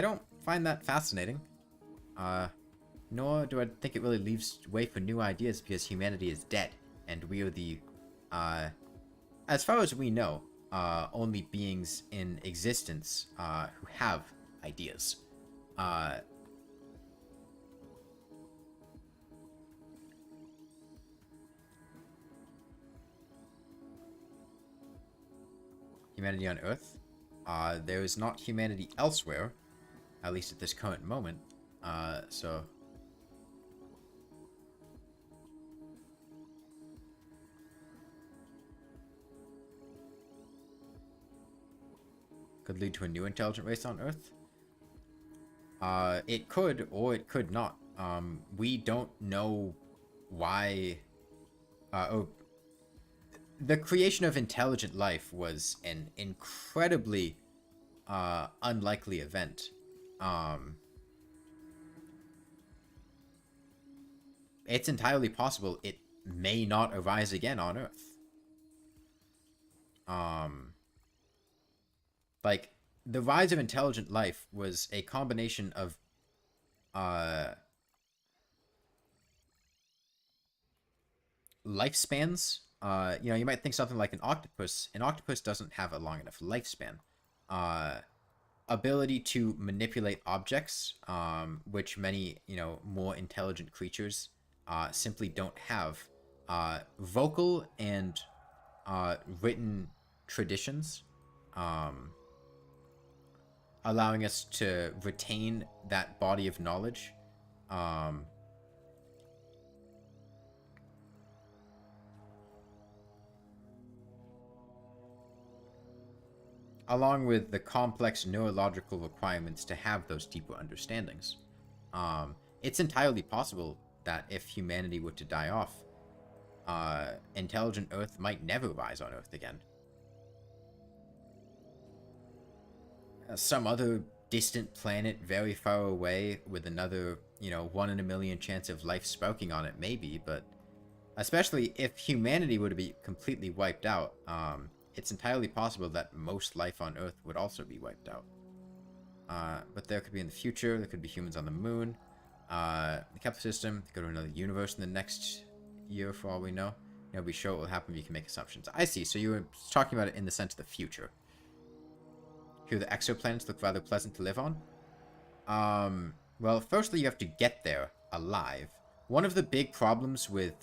don't find that fascinating. Nor do I think it really leaves way for new ideas, because humanity is dead, and we are the, as far as we know, only beings in existence who have ideas. Humanity on Earth. There is not humanity elsewhere, at least at this current moment. So... could lead to a new intelligent race on Earth? It could, or it could not. We don't know why... the creation of intelligent life was an incredibly unlikely event. It's entirely possible it may not arise again on Earth. Like, the rise of intelligent life was a combination of lifespans. You know, you might think something like an octopus. An octopus doesn't have a long enough lifespan. Ability to manipulate objects, which many, you know, more intelligent creatures simply don't have. vocal and written traditions, allowing us to retain that body of knowledge. Along with the complex neurological requirements to have those deeper understandings. It's entirely possible that if humanity were to die off, intelligent Earth might never rise on Earth again. Some other distant planet very far away with another, 1 in a million chance of life sprouting on it, maybe, but especially if humanity were to be completely wiped out, it's entirely possible that most life on Earth would also be wiped out. But there could be in the future, there could be humans on the moon, the Kepler system, go to another universe in the next year for all we know. Be sure what will happen, you can make assumptions. I see, so you were talking about it in the sense of the future. Here, the exoplanets look rather pleasant to live on. Well, firstly, you have to get there alive. One of the big problems with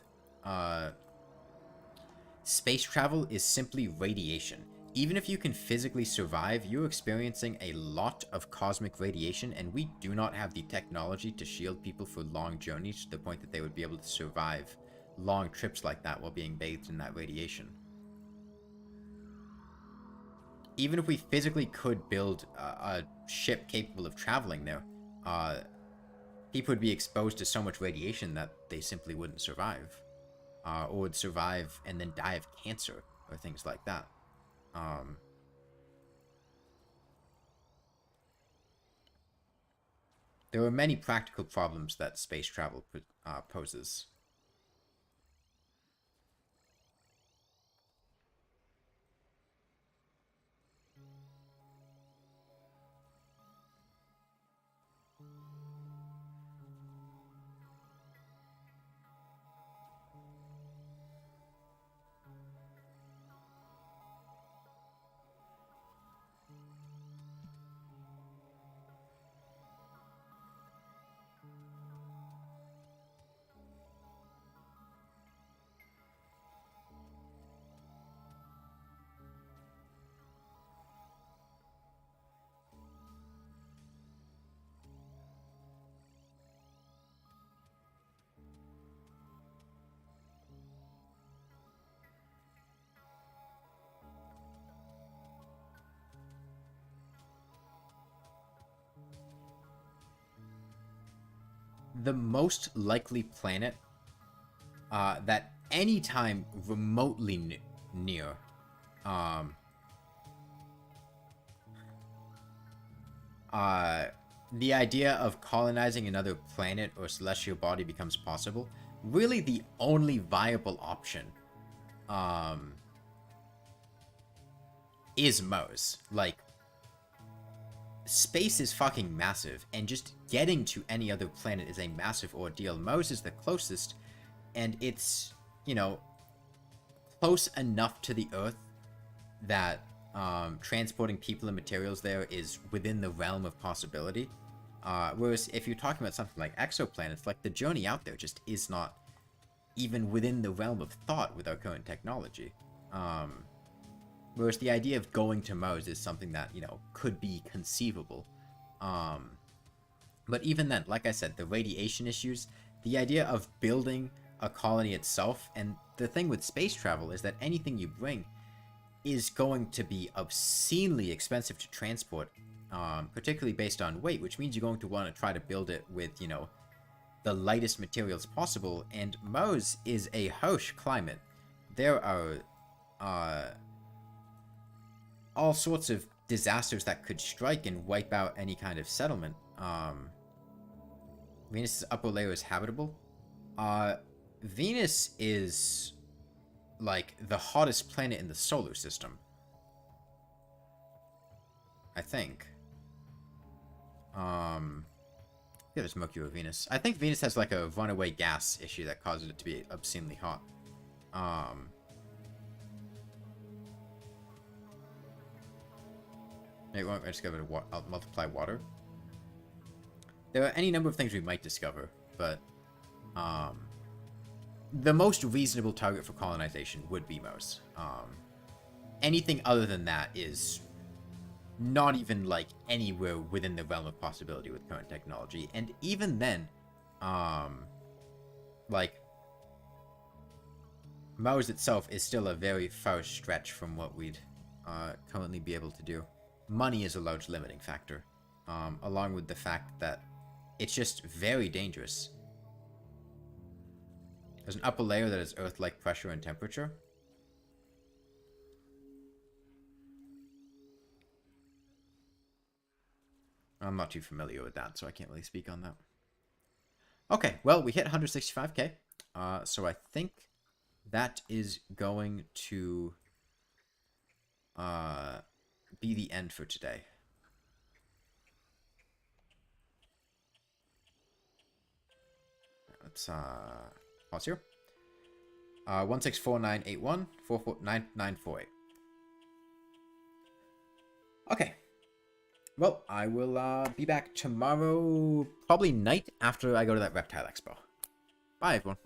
space travel is simply radiation. Even if you can physically survive, you're experiencing a lot of cosmic radiation, and we do not have the technology to shield people for long journeys to the point that they would be able to survive long trips like that while being bathed in that radiation. Even if we physically could build a ship capable of traveling there, people would be exposed to so much radiation that they simply wouldn't survive. Or would survive and then die of cancer, or things like that. There are many practical problems that space travel poses. The most likely planet that anytime remotely near the idea of colonizing another planet or celestial body becomes possible, really the only viable option is Mars. Like, space is fucking massive, and just getting to any other planet is a massive ordeal. Mars is the closest, and it's, close enough to the Earth that transporting people and materials there is within the realm of possibility. Whereas if you're talking about something like exoplanets, like, the journey out there just is not even within the realm of thought with our current technology. Whereas the idea of going to Mars is something that, could be conceivable. But even then, like I said, the radiation issues, the idea of building a colony itself, and the thing with space travel is that anything you bring is going to be obscenely expensive to transport, particularly based on weight, which means you're going to want to try to build it with, the lightest materials possible, and Mars is a harsh climate. There are all sorts of disasters that could strike and wipe out any kind of settlement. Venus' upper layer is habitable. Venus is, like, the hottest planet in the solar system, I think. Yeah, there's Mercury or Venus. I think Venus has, like, a runaway gas issue that causes it to be obscenely hot. Maybe we'll discover to multiply water. There are any number of things we might discover, but the most reasonable target for colonization would be Mars. Anything other than that is not even like anywhere within the realm of possibility with current technology. And even then, like Mars itself is still a very far stretch from what we'd currently be able to do. Money is a large limiting factor, along with the fact that it's just very dangerous. There's an upper layer that is Earth-like pressure and temperature. I'm not too familiar with that, so I can't really speak on that. Okay, well, we hit 165k. So I think that is going to be the end for today. Let's pause here. 1649814499948. Okay. Well, I will be back tomorrow, probably night after I go to that Reptile Expo. Bye, everyone.